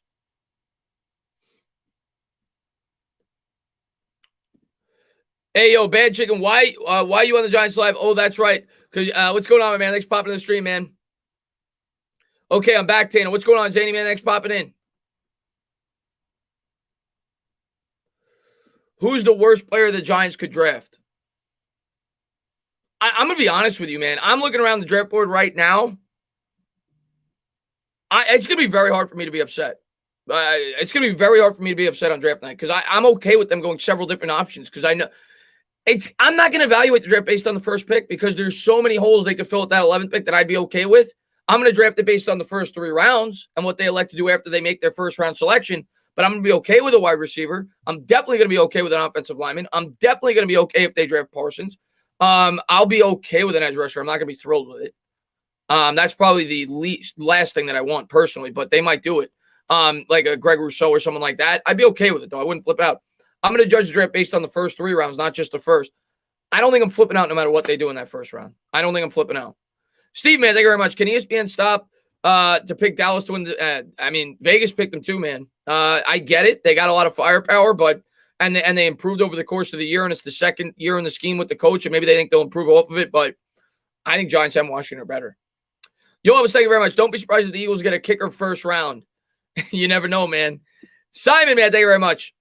Hey, yo, Bad Chicken, why are you on the Giants live? Oh, that's right. Because what's going on, man? Thanks for popping in the stream, man. Okay, I'm back, Tana. What's going on, Zany, man? Thanks for popping in. Who's the worst player the Giants could draft? I'm going to be honest with you, man. I'm looking around the draft board right now. It's going to be very hard for me to be upset. It's going to be very hard for me to be upset on draft night because I'm okay with them going several different options because I know I'm not going to evaluate the draft based on the first pick because there's so many holes they could fill at that 11th pick that I'd be okay with. I'm going to draft it based on the first 3 rounds and what they elect to do after they make their first round selection. But I'm going to be okay with a wide receiver. I'm definitely going to be okay with an offensive lineman. I'm definitely going to be okay if they draft Parsons. I'll be okay with an edge rusher. I'm not going to be thrilled with it. That's probably the last thing that I want personally, but they might do it. Like a Greg Rousseau or someone like that. I'd be okay with it, though. I wouldn't flip out. I'm going to judge the draft based on the first 3 rounds, not just the first. I don't think I'm flipping out no matter what they do in that first round. I don't think I'm flipping out. Steve, man, thank you very much. Can ESPN stop to pick Dallas to win? I mean, Vegas picked them too, man. I get it. They got a lot of firepower, but and they improved over the course of the year, and it's the second year in the scheme with the coach, and maybe they think they'll improve off of it, but I think Giants and Washington are better. Yo, Elvis, thank you very much. Don't be surprised if the Eagles get a kicker first round. You never know, man. Simon, man, thank you very much.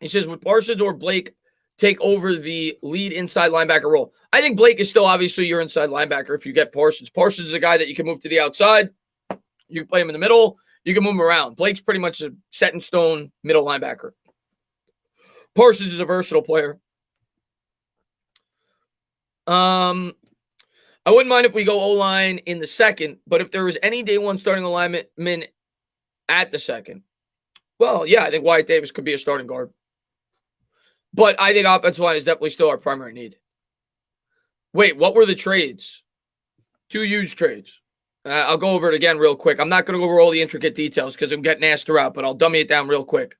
He says, would Parsons or Blake take over the lead inside linebacker role? I think Blake is still obviously your inside linebacker if you get Parsons. Parsons is a guy that you can move to the outside. You can play him in the middle. You can move him around. Blake's pretty much a set-in-stone middle linebacker. Parsons is a versatile player. I wouldn't mind if we go O-line in the second, but if there was any day one starting alignment at the second, well, yeah, I think Wyatt Davis could be a starting guard. But I think offensive line is definitely still our primary need. Wait, what were the trades? 2 huge trades. I'll go over it again real quick. I'm not going to go over all the intricate details because I'm getting asked throughout, but I'll dummy it down real quick.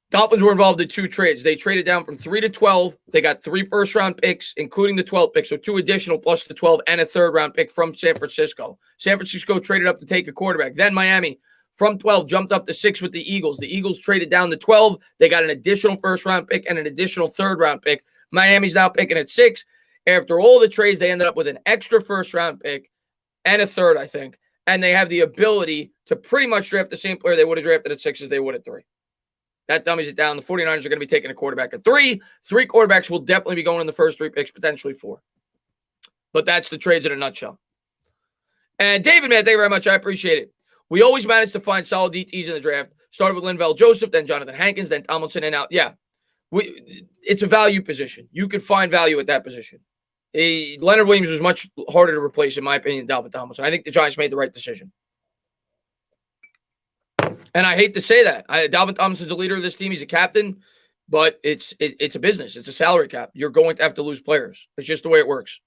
Dolphins were involved in 2 trades. They traded down from 3 to 12. They got 3 first-round picks, including the 12th pick, so 2 additional plus the 12 and a third-round pick from San Francisco. San Francisco traded up to take a quarterback. Then Miami, from 12, jumped up to 6 with the Eagles. The Eagles traded down to 12. They got an additional first-round pick and an additional third-round pick. Miami's now picking at 6. After all the trades, they ended up with an extra first-round pick and a third, I think. And they have the ability to pretty much draft the same player they would have drafted at 6 as they would at 3. That dummies it down. The 49ers are going to be taking a quarterback at 3. 3 quarterbacks will definitely be going in the first 3 picks, potentially 4. But that's the trades in a nutshell. And David, man, thank you very much. I appreciate it. We always manage to find solid DTs in the draft. Started with Linval Joseph, then Jonathan Hankins, then Tomlinson, and out. Yeah, it's a value position. You can find value at that position. Leonard Williams was much harder to replace, in my opinion, than Dalvin Tomlinson. I think the Giants made the right decision. And I hate to say that. Dalvin Tomlinson's a leader of this team. He's a captain, but it's a business. It's a salary cap. You're going to have to lose players. It's just the way it works.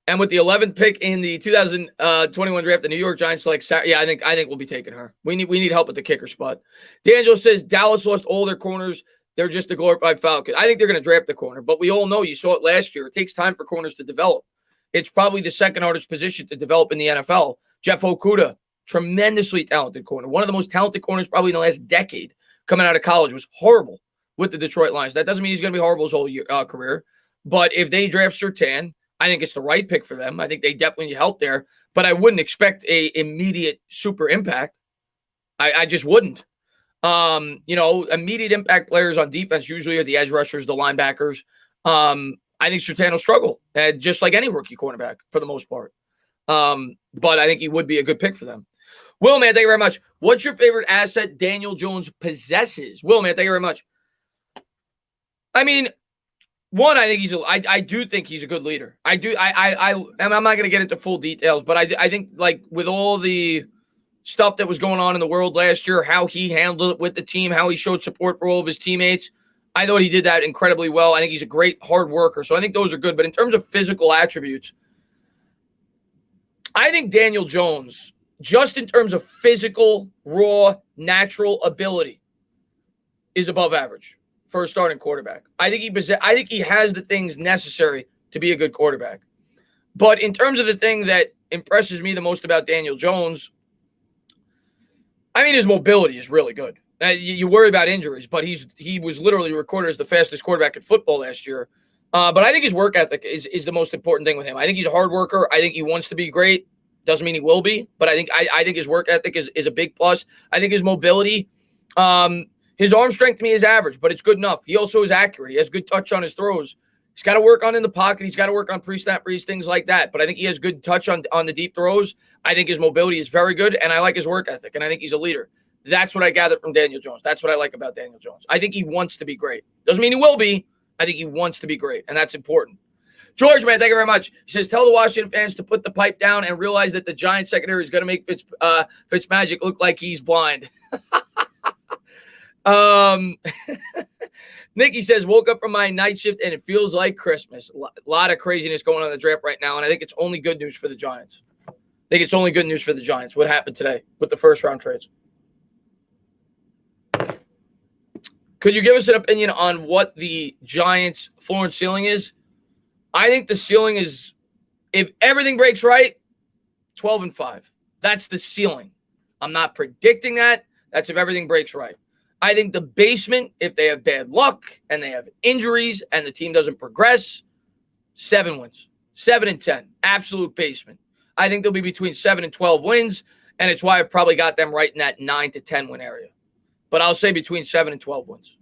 And with the 11th pick in the 2021 draft, the New York Giants select Sarah. Yeah, I think we'll be taking her. We need help at the kicker spot. D'Angelo says Dallas lost all their corners. They're just a glorified Falcons. I think they're going to draft the corner, but we all know, you saw it last year. It takes time for corners to develop. It's probably the second hardest position to develop in the NFL. Jeff Okudah, tremendously talented corner. One of the most talented corners probably in the last decade coming out of college. Was horrible with the Detroit Lions. That doesn't mean he's going to be horrible his whole career. But if they draft Surtain, I think it's the right pick for them. I think they definitely need help there. But I wouldn't expect a immediate super impact. I just wouldn't. Immediate impact players on defense usually are the edge rushers, the linebackers. I think Surtain will struggle, just like any rookie cornerback for the most part. But I think he would be a good pick for them. Will, man, thank you very much. What's your favorite asset Daniel Jones possesses? Will, man, thank you very much. I mean, one, I think I do think he's a good leader. I do. And I'm not going to get into full details, but I think, like, with all the stuff that was going on in the world last year, how he handled it with the team, how he showed support for all of his teammates, I thought he did that incredibly well. I think he's a great hard worker. So I think those are good. But in terms of physical attributes, I think Daniel Jones, just in terms of physical, raw, natural ability, is above average for a starting quarterback. I think he has the things necessary to be a good quarterback. But in terms of the thing that impresses me the most about Daniel Jones, I mean, his mobility is really good. You worry about injuries, but he was literally recorded as the fastest quarterback in football last year. But I think his work ethic is the most important thing with him. I think he's a hard worker. I think he wants to be great. Doesn't mean he will be, but I think his work ethic is a big plus. I think his mobility, his arm strength to me is average, but it's good enough. He also is accurate. He has good touch on his throws. He's got to work on in the pocket. He's got to work on pre-snap reads, things like that. But I think he has good touch on the deep throws. I think his mobility is very good, and I like his work ethic, and I think he's a leader. That's what I gathered from Daniel Jones. That's what I like about Daniel Jones. I think he wants to be great. Doesn't mean he will be. I think he wants to be great, and that's important. George, man, thank you very much. He says, tell the Washington fans to put the pipe down and realize that the Giants secondary is going to make Fitzmagic look like he's blind. Nikki says, woke up from my night shift and it feels like Christmas. A lot of craziness going on in the draft right now, and I think it's only good news for the Giants. What happened today with the first-round trades. Could you give us an opinion on what the Giants' floor and ceiling is? I think the ceiling is, if everything breaks right, 12-5. That's the ceiling. I'm not predicting that. That's if everything breaks right. I think the basement, if they have bad luck and they have injuries and the team doesn't progress, 7 wins. 7-10. Absolute basement. I think they'll be between 7 and 12 wins, and it's why I've probably got them right in that 9 to 10 win area. But I'll say between 7 and 12 wins.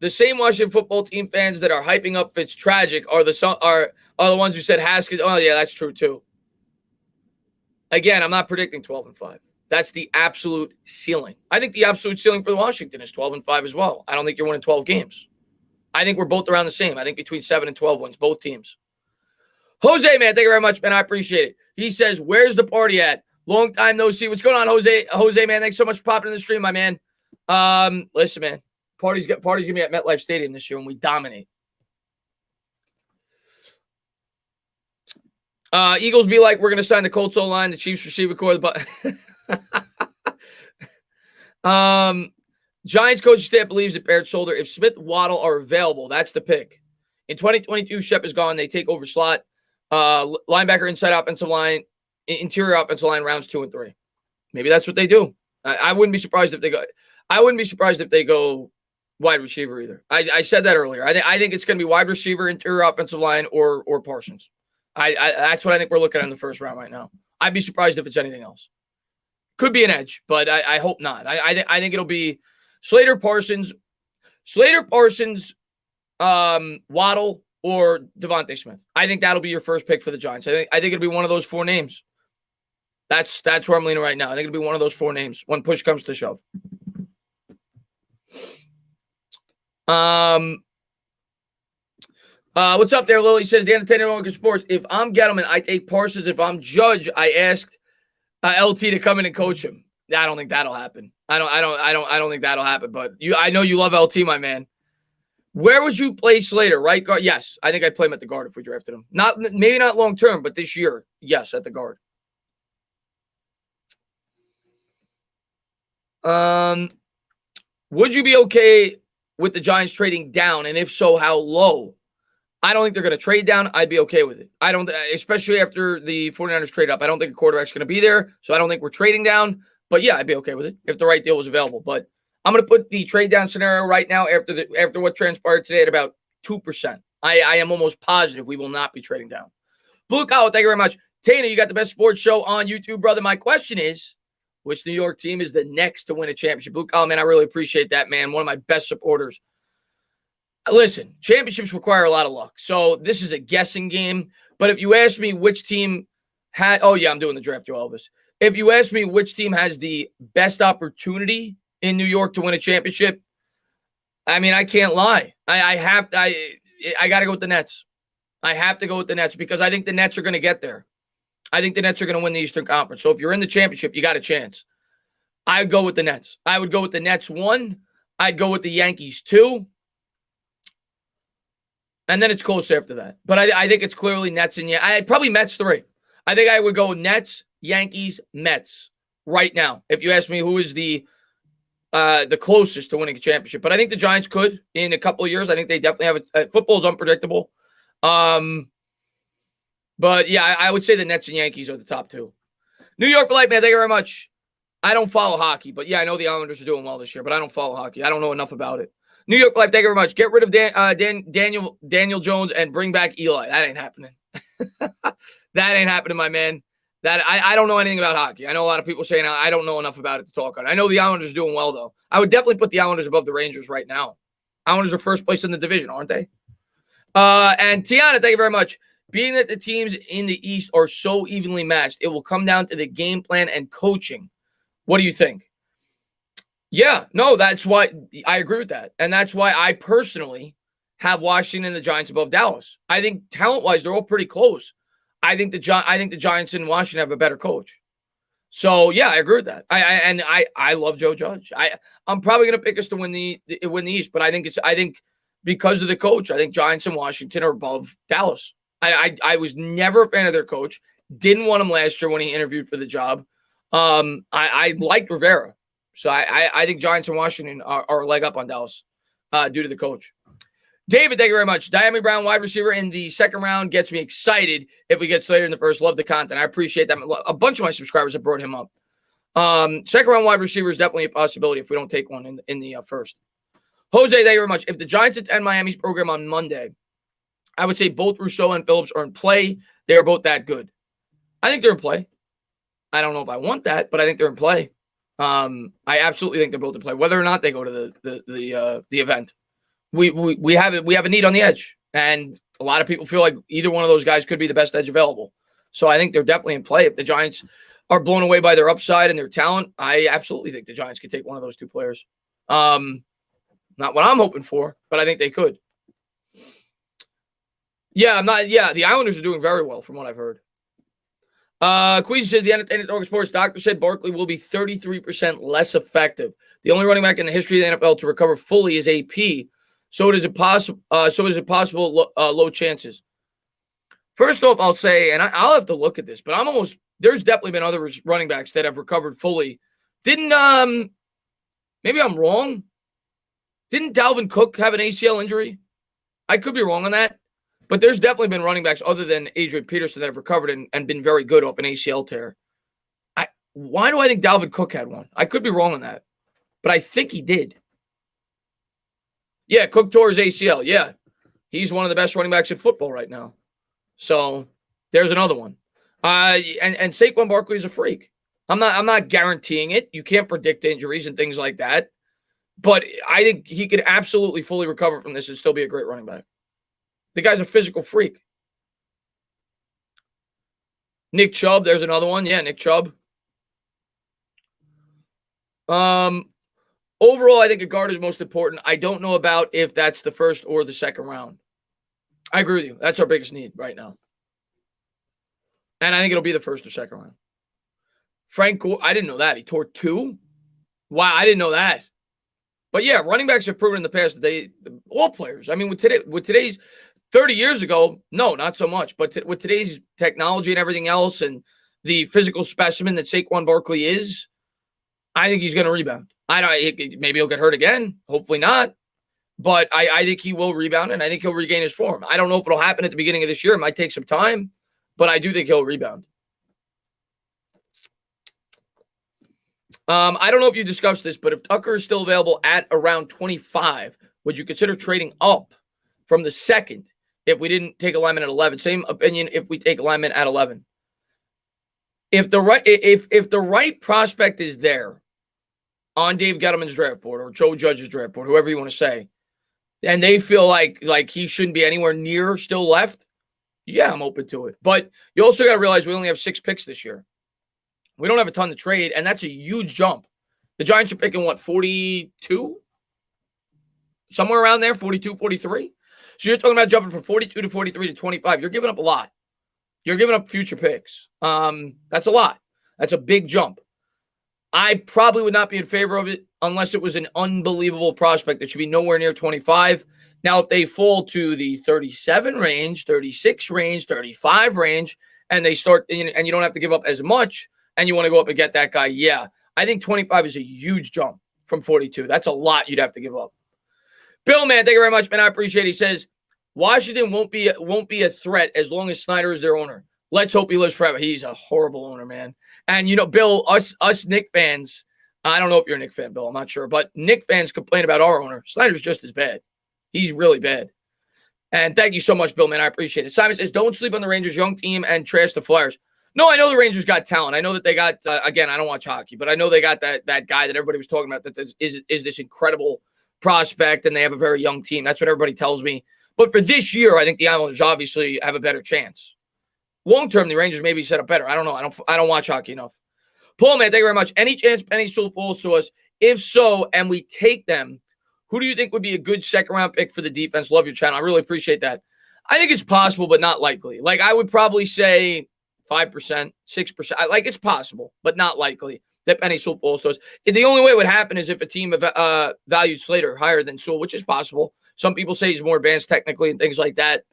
The same Washington football team fans that are hyping up Fitztragic are the ones who said Haskins. Oh, yeah, that's true too. Again, I'm not predicting 12-5. That's the absolute ceiling. I think the absolute ceiling for Washington is 12-5 as well. I don't think you're winning 12 games. I think we're both around the same. I think between 7 and 12 wins, both teams. Jose, man, thank you very much, man. I appreciate it. He says, where's the party at? Long time no see. What's going on, Jose? Jose, man, thanks so much for popping in the stream, my man. Listen, man, party's gonna be at MetLife Stadium this year, and we dominate. Eagles be like, we're gonna sign the Colts O-line, the Chiefs receiver core, but Giants coach staff believes that Barrett's shoulder. If Smith, Waddle are available, that's the pick. In 2022, Shep is gone. They take over slot, linebacker, inside offensive line, interior offensive line, rounds 2 and 3. Maybe that's what they do. I wouldn't be surprised if they go. I wouldn't be surprised if they go wide receiver either. I said that earlier. I think it's going to be wide receiver, interior offensive line, or Parsons. That's what I think we're looking at in the first round right now. I'd be surprised if it's anything else. Could be an edge, but I hope not. I think it'll be Slater, Parsons, Waddle, or Devontae Smith. I think that'll be your first pick for the Giants. I think it'll be one of those 4 names. That's where I'm leaning right now. I think it'll be one of those 4 names when push comes to shove. What's up there, Lily? Says the entertainer on sports. If I'm Gettleman, I take Parsons. If I'm Judge, I asked LT to come in and coach him. I don't think that'll happen. I don't think that'll happen. But I know you love LT, my man. Where would you play Slater? Right guard? Yes, I think I'd play him at the guard if we drafted him. Maybe not long term, but this year, yes, at the guard. Would you be okay with the Giants trading down? And if so, how low? I don't think they're going to trade down. I'd be okay with it. I don't, especially after the 49ers trade up. I don't think a quarterback's going to be there. So I don't think we're trading down. But yeah, I'd be okay with it if the right deal was available. But I'm going to put the trade down scenario right now after what transpired today at about 2%. I am almost positive we will not be trading down. Blue Collar, thank you very much. Tana, you got the best sports show on YouTube, brother. My question is, which New York team is the next to win a championship? Blue Collar, man, I really appreciate that, man. One of my best supporters. Listen, championships require a lot of luck. So this is a guessing game. But if you ask me which team had – oh, yeah, I'm doing the draft, you Elvis. If you ask me which team has the best opportunity in New York to win a championship, I mean, I can't lie. I got to go with the Nets. I have to go with the Nets because I think the Nets are going to get there. I think the Nets are going to win the Eastern Conference. So if you're in the championship, you got a chance. I'd go with the Nets. I would go with the Nets 1. I'd go with the Yankees 2. And then it's close after that. But I think it's clearly Nets and I'd probably Mets 3. I think I would go Nets, Yankees, Mets right now. If you ask me who is the closest to winning a championship. But I think the Giants could in a couple of years. I think they definitely have football is unpredictable. But yeah, I would say the Nets and Yankees are the top 2. New York for life, man. Thank you very much. I don't follow hockey, but yeah, I know the Islanders are doing well this year, but I don't follow hockey. I don't know enough about it. New York for life, thank you very much. Get rid of Daniel Jones and bring back Eli. That ain't happening. That ain't happening, my man. That I don't know anything about hockey. I know a lot of people saying I don't know enough about it to talk on. I know the Islanders are doing well, though. I would definitely put the Islanders above the Rangers right now. Islanders are first place in the division, aren't they? And Tiana, thank you very much. Being that the teams in the East are so evenly matched, it will come down to the game plan and coaching. What do you think? Yeah, no, that's why I agree with that. And that's why I personally have Washington and the Giants above Dallas. I think talent-wise, they're all pretty close. I think the Giants and Washington have a better coach. So yeah, I agree with that. I love Joe Judge. I'm probably going to pick us to win the East, but I think because of the coach, I think Giants and Washington are above Dallas. I was never a fan of their coach. Didn't want him last year when he interviewed for the job. I liked Rivera. So I think Giants and Washington are a leg up on Dallas due to the coach. David, thank you very much. Diami Brown, wide receiver in the second round, gets me excited if we get Slater in the first. Love the content. I appreciate that. A bunch of my subscribers have brought him up. Second round wide receiver is definitely a possibility if we don't take one in the first. Jose, thank you very much. If the Giants attend Miami's program on Monday, I would say both Rousseau and Phillips are in play. They are both that good. I think they're in play. I don't know if I want that, but I think they're in play. I absolutely think they're both in play, whether or not they go to the event. We have a need on the edge, and a lot of people feel like either one of those guys could be the best edge available. So I think they're definitely in play. If the Giants are blown away by their upside and their talent, I absolutely think the Giants could take one of those 2 players. Not what I'm hoping for, but I think they could. Yeah, the Islanders are doing very well from what I've heard. Queasy says the Entertainment Dog Sports doctor said Barkley will be 33% less effective. The only running back in the history of the NFL to recover fully is AP. So is it possible low chances? First off, I'll say, and I'll have to look at this, but there's definitely been other running backs that have recovered fully. Maybe I'm wrong. Didn't Dalvin Cook have an ACL injury? I could be wrong on that. But there's definitely been running backs other than Adrian Peterson that have recovered and been very good off an ACL tear. Why do I think Dalvin Cook had one? I could be wrong on that, but I think he did. Yeah, Cook tore his ACL. Yeah, he's one of the best running backs in football right now. So there's another one. And Saquon Barkley is a freak. I'm not guaranteeing it. You can't predict injuries and things like that. But I think he could absolutely fully recover from this and still be a great running back. The guy's a physical freak. Nick Chubb, there's another one. Yeah, Nick Chubb. Overall, I think a guard is most important. I don't know about if that's the first or the second round. I agree with you. That's our biggest need right now. And I think it'll be the first or second round. Frank Gore, I didn't know that. He tore 2? Wow, I didn't know that. But yeah, running backs have proven in the past that all players. I mean, with today's 30 years ago, no, not so much. But with today's technology and everything else and the physical specimen that Saquon Barkley is, I think he's going to rebound. Maybe he'll get hurt again. Hopefully not. But I think he will rebound, and I think he'll regain his form. I don't know if it'll happen at the beginning of this year. It might take some time, but I do think he'll rebound. I don't know if you discussed this, but if Tucker is still available at around 25, would you consider trading up from the second if we didn't take alignment at 11? Same opinion if we take alignment at 11. If the right prospect is there on Dave Gettleman's draft board or Joe Judge's draft board, whoever you want to say, and they feel like he shouldn't be anywhere near still left, yeah, I'm open to it. But you also got to realize we only have 6 picks this year. We don't have a ton to trade, and that's a huge jump. The Giants are picking, 42? Somewhere around there, 42, 43. So you're talking about jumping from 42 to 43 to 25. You're giving up a lot. You're giving up future picks. That's a lot. That's a big jump. I probably would not be in favor of it unless it was an unbelievable prospect that should be nowhere near 25. Now, if they fall to the 37 range, 36 range, 35 range, and they start, and you don't have to give up as much, and you want to go up and get that guy, yeah. I think 25 is a huge jump from 42. That's a lot you'd have to give up. Bill, man, thank you very much, man. I appreciate it. He says, Washington won't be a threat as long as Snyder is their owner. Let's hope he lives forever. He's a horrible owner, man. And, Bill, us Knicks fans, I don't know if you're a Knicks fan, Bill. I'm not sure. But Knicks fans complain about our owner. Snyder's just as bad. He's really bad. And thank you so much, Bill, man. I appreciate it. Simon says, don't sleep on the Rangers' young team and trash the Flyers. No, I know the Rangers got talent. I know that they got, again, I don't watch hockey, but I know they got that guy that everybody was talking about that is this incredible prospect, and they have a very young team. That's what everybody tells me. But for this year, I think the Islanders obviously have a better chance. Long-term, the Rangers maybe set up better. I don't know. I don't watch hockey enough. Paul, man, thank you very much. Any chance Penny Sewell falls to us? If so, and we take them, who do you think would be a good second-round pick for the defense? Love your channel. I really appreciate that. I think it's possible, but not likely. Like, I would probably say 5%, 6%. It's possible, but not likely that Penny Sewell falls to us. The only way it would happen is if a team valued Slater higher than Sewell, which is possible. Some people say he's more advanced technically and things like that.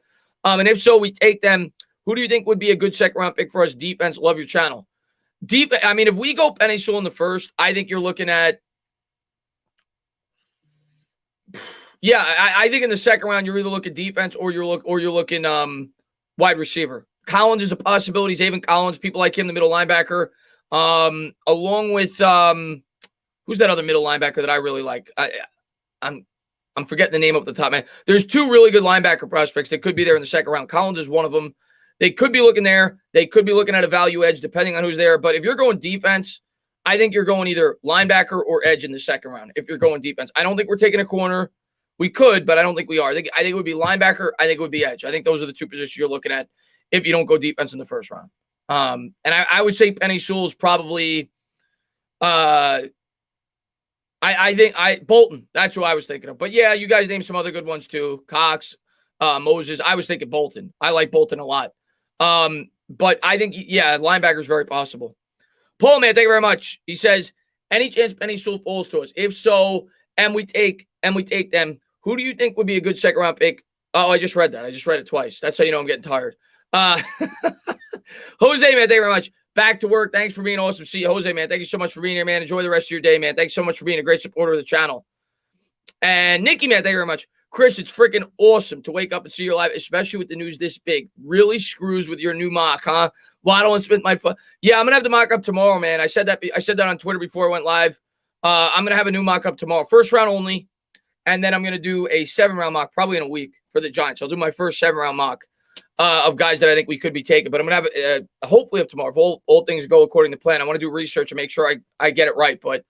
And if so, we take them. Who do you think would be a good second-round pick for us? Defense, love your channel. I mean, if we go Penny Sewell in the first, I think you're looking at I think in the second round, you're either looking defense or you're looking wide receiver. Collins is a possibility. Zaven Collins, people like him, the middle linebacker. Along with who's that other middle linebacker that I really like? I'm forgetting the name off the top, man. There's 2 really good linebacker prospects that could be there in the second round. Collins is one of them. They could be looking there. They could be looking at a value edge depending on who's there. But if you're going defense, I think you're going either linebacker or edge in the second round. If you're going defense, I don't think we're taking a corner. We could, but I don't think we are. I think it would be linebacker. I think it would be edge. I think those are the 2 positions you're looking at if you don't go defense in the first round. And I would say Penny Sewell is probably I think Bolton. That's who I was thinking of. But yeah, you guys named some other good ones too. Cox, Moses. I was thinking Bolton. I like Bolton a lot. But I think, linebacker is very possible. Paul, man, thank you very much. He says, any chance Penny Sewell falls to us? If so, and we take them, who do you think would be a good second round pick? Oh, I just read that. I just read it twice. That's how you know I'm getting tired. Jose, man, thank you very much. Back to work. Thanks for being awesome. See you, Jose, man. Thank you so much for being here, man. Enjoy the rest of your day, man. Thanks so much for being a great supporter of the channel. And Nikki, man, thank you very much. Chris, it's freaking awesome to wake up and see you live, especially with the news this big. Really screws with your new mock, huh? Waddle and Smith, yeah, I'm gonna have the mock up tomorrow, man. I said that on Twitter before I went live. I'm gonna have a new mock up tomorrow, first round only, and then I'm gonna do a 7-round mock probably in a week for the Giants. I'll do my first 7-round mock of guys that I think we could be taking, but I'm gonna have it hopefully up tomorrow. If all things go according to plan, I want to do research and make sure I get it right. But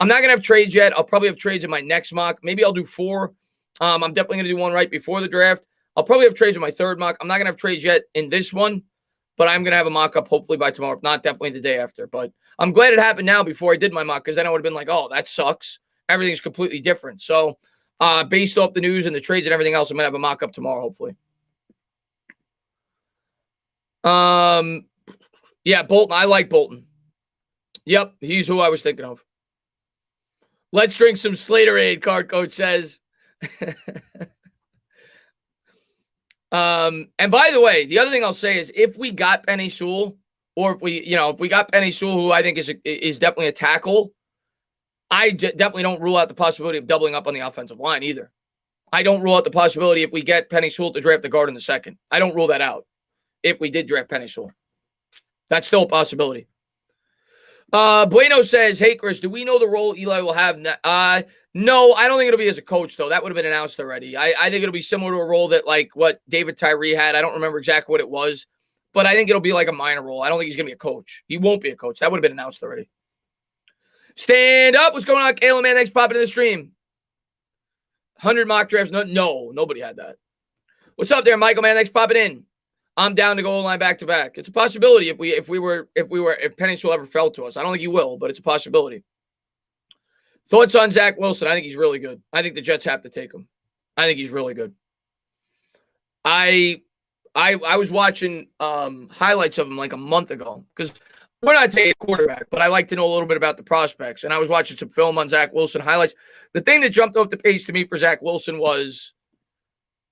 I'm not gonna have trades yet. I'll probably have trades in my next mock. Maybe I'll do 4. I'm definitely gonna do one right before the draft. I'll probably have trades in my third mock. I'm not gonna have trades yet in this one. but I'm going to have a mock-up hopefully by tomorrow, if not definitely the day after. But I'm glad it happened now before I did my mock, because then I would have been like, oh, that sucks. Everything's completely different. So based off the news and the trades and everything else, I'm going to have a mock-up tomorrow, hopefully. Yeah, Bolton. I like Bolton. Yep, he's who I was thinking of. Let's drink some Slaterade, Card Coach says. And by the way, the other thing I'll say is if we got Penny Sewell, or if we got Penny Sewell, who I think is definitely a tackle, I definitely don't rule out the possibility of doubling up on the offensive line either. I don't rule out the possibility if we get Penny Sewell to draft the guard in the second. I don't rule that out if we did draft Penny Sewell. That's still a possibility. Bueno says, hey, Chris, do we know the role Eli will have? No, I don't think it'll be as a coach, though. That would have been announced already. I think it'll be similar to a role that, like, what David Tyree had. I don't remember exactly what it was, but I think it'll be like a minor role. I don't think he's going to be a coach. He won't be a coach. That would have been announced already. Stand up. What's going on, Kayla, man? Thanks for popping in the stream. 100 mock drafts. No, nobody had that. What's up there, Michael, man? Thanks for popping in. I'm down to go line back to back. It's a possibility if Penny Sewell ever fell to us. I don't think he will, but it's a possibility. Thoughts on Zach Wilson? I think he's really good. I think the Jets have to take him. I think he's really good. I was watching highlights of him like a month ago, because we're not taking a quarterback, but I like to know a little bit about the prospects. And I was watching some film on Zach Wilson highlights. The thing that jumped off the page to me for Zach Wilson was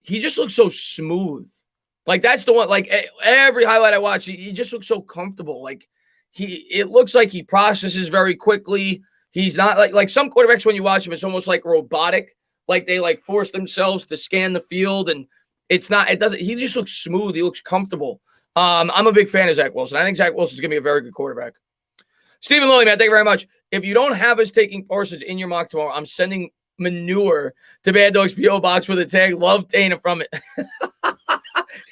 he just looks so smooth. Like, that's the one, like, every highlight I watch, he just looks so comfortable. Like, it looks like he processes very quickly. He's not like some quarterbacks, when you watch him, it's almost like robotic. Like, they, like, force themselves to scan the field, and he just looks smooth. He looks comfortable. I'm a big fan of Zach Wilson. I think Zach Wilson is going to be a very good quarterback. Stephen Lilly, man, thank you very much. If you don't have us taking Parsons in your mock tomorrow, I'm sending manure to Bad Dogs P.O. Box with a tag. Love Dana from it.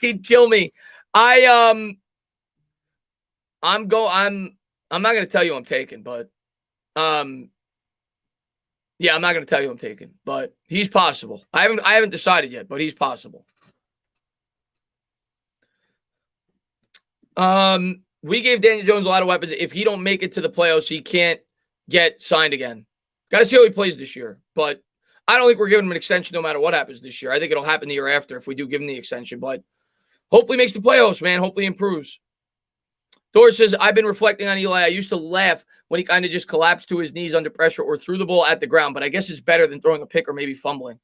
He'd kill me. I'm not going to tell you I'm taking, but yeah, I'm not going to tell you I'm taking, but he's possible. I haven't decided yet, but he's possible. We gave Daniel Jones a lot of weapons. If he don't make it to the playoffs, he can't get signed again. Got to see how he plays this year, but I don't think we're giving him an extension no matter what happens this year. I think it'll happen the year after if we do give him the extension, but hopefully makes the playoffs, man. Hopefully improves. Thor says, I've been reflecting on Eli. I used to laugh when he kind of just collapsed to his knees under pressure or threw the ball at the ground, but I guess it's better than throwing a pick or maybe fumbling.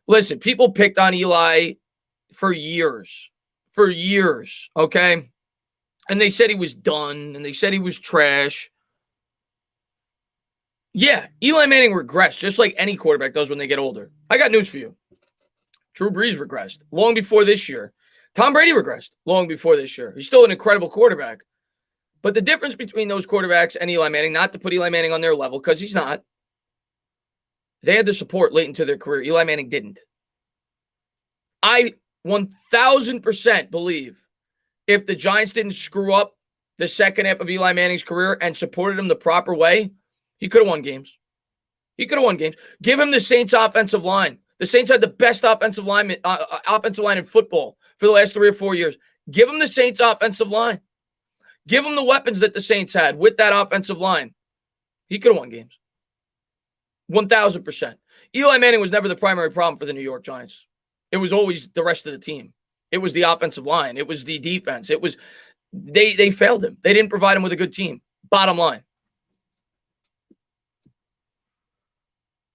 Listen, people picked on Eli for years, okay? And they said he was done, and they said he was trash. Yeah, Eli Manning regressed, just like any quarterback does when they get older. I got news for you. Drew Brees regressed long before this year. Tom Brady regressed long before this year. He's still an incredible quarterback. But the difference between those quarterbacks and Eli Manning, not to put Eli Manning on their level, because he's not, they had the support late into their career. Eli Manning didn't. I 1,000% believe if the Giants didn't screw up the second half of Eli Manning's career and supported him the proper way, he could have won games. Give him the Saints offensive line. The Saints had the best offensive line in football for the last 3 or 4 years. Give him the Saints offensive line. Give him the weapons that the Saints had with that offensive line. He could have won games. 1,000%. Eli Manning was never the primary problem for the New York Giants. It was always the rest of the team. It was the offensive line. It was the defense. It was they failed him. They didn't provide him with a good team. Bottom line.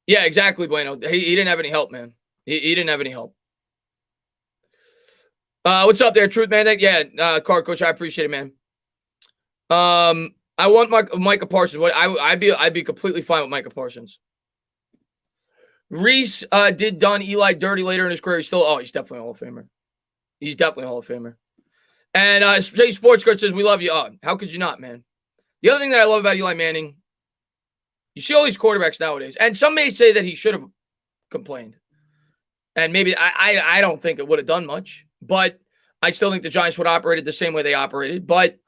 Yeah, exactly, Bueno. He didn't have any help, man. He didn't have any help. What's up there, Truth Man? Yeah, Card Coach, I appreciate it, man. I want Micah Parsons. I'd be completely fine with Micah Parsons. Reese did done Eli dirty later in his career. He's definitely a Hall of Famer. He's definitely a Hall of Famer. And Jay Sports Coach says, we love you. How could you not, man? The other thing that I love about Eli Manning, you see all these quarterbacks nowadays, and some may say that he should have complained. And maybe I don't think it would have done much, but I still think the Giants would have operated the same way they operated. But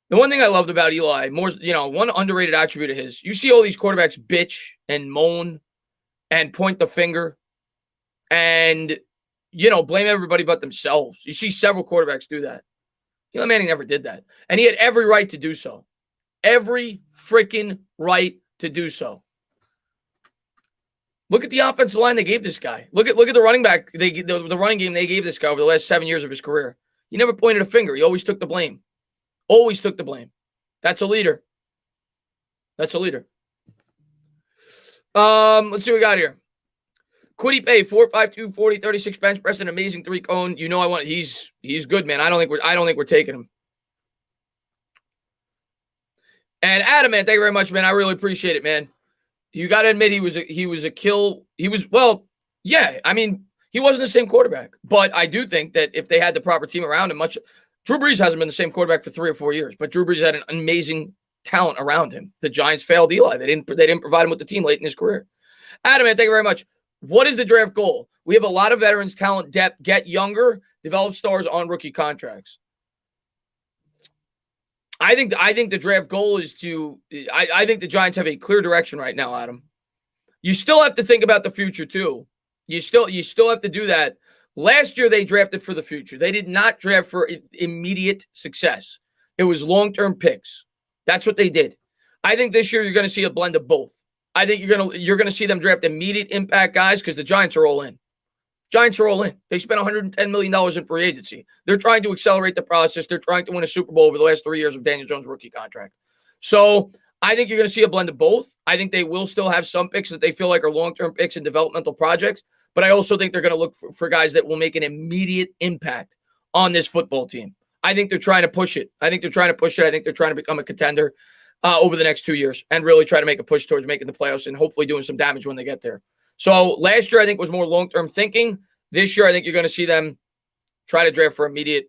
the one thing I loved about Eli, one underrated attribute of his, you see all these quarterbacks bitch and moan and point the finger and, blame everybody but themselves. You see several quarterbacks do that. Eli Manning never did that. And he had every right to do so. Every freaking right to do so. Look at the offensive line they gave this guy. Look at the running back, the running game they gave this guy over the last 7 years of his career. He never pointed a finger. He always took the blame. Always took the blame. That's a leader. That's a leader. Let's see what we got here. Quiddy Pay, 4.52, 40, 36 bench press, an amazing 3-cone. You know I want. He's good, man. I don't think we're taking him. And Adam, man, thank you very much, man. I really appreciate it, man. You got to admit he was a kill. He was, well, yeah. I mean, he wasn't the same quarterback, but I do think that if they had the proper team around him, Drew Brees hasn't been the same quarterback for 3 or 4 years, but Drew Brees had an amazing talent around him. The Giants failed Eli. They didn't provide him with the team late in his career. Adam, man, thank you very much. What is the draft goal? We have a lot of veterans, talent, depth, get younger, develop stars on rookie contracts. I think the draft goal is to I think the Giants have a clear direction right now, Adam. You still have to think about the future too. You still have to do that. Last year they drafted for the future. They did not draft for immediate success. It was long-term picks. That's what they did. I think this year you're going to see a blend of both. I think you're going to see them draft immediate impact guys because the Giants are all in. Giants are all in. They spent $110 million in free agency. They're trying to accelerate the process. They're trying to win a Super Bowl over the last 3 years of Daniel Jones' rookie contract. So I think you're going to see a blend of both. I think they will still have some picks that they feel like are long-term picks and developmental projects, but I also think they're going to look for guys that will make an immediate impact on this football team. I think they're trying to push it. I think they're trying to become a contender over the next 2 years and really try to make a push towards making the playoffs and hopefully doing some damage when they get there. So last year, I think was more long-term thinking. This year, I think you're going to see them try to draft for immediate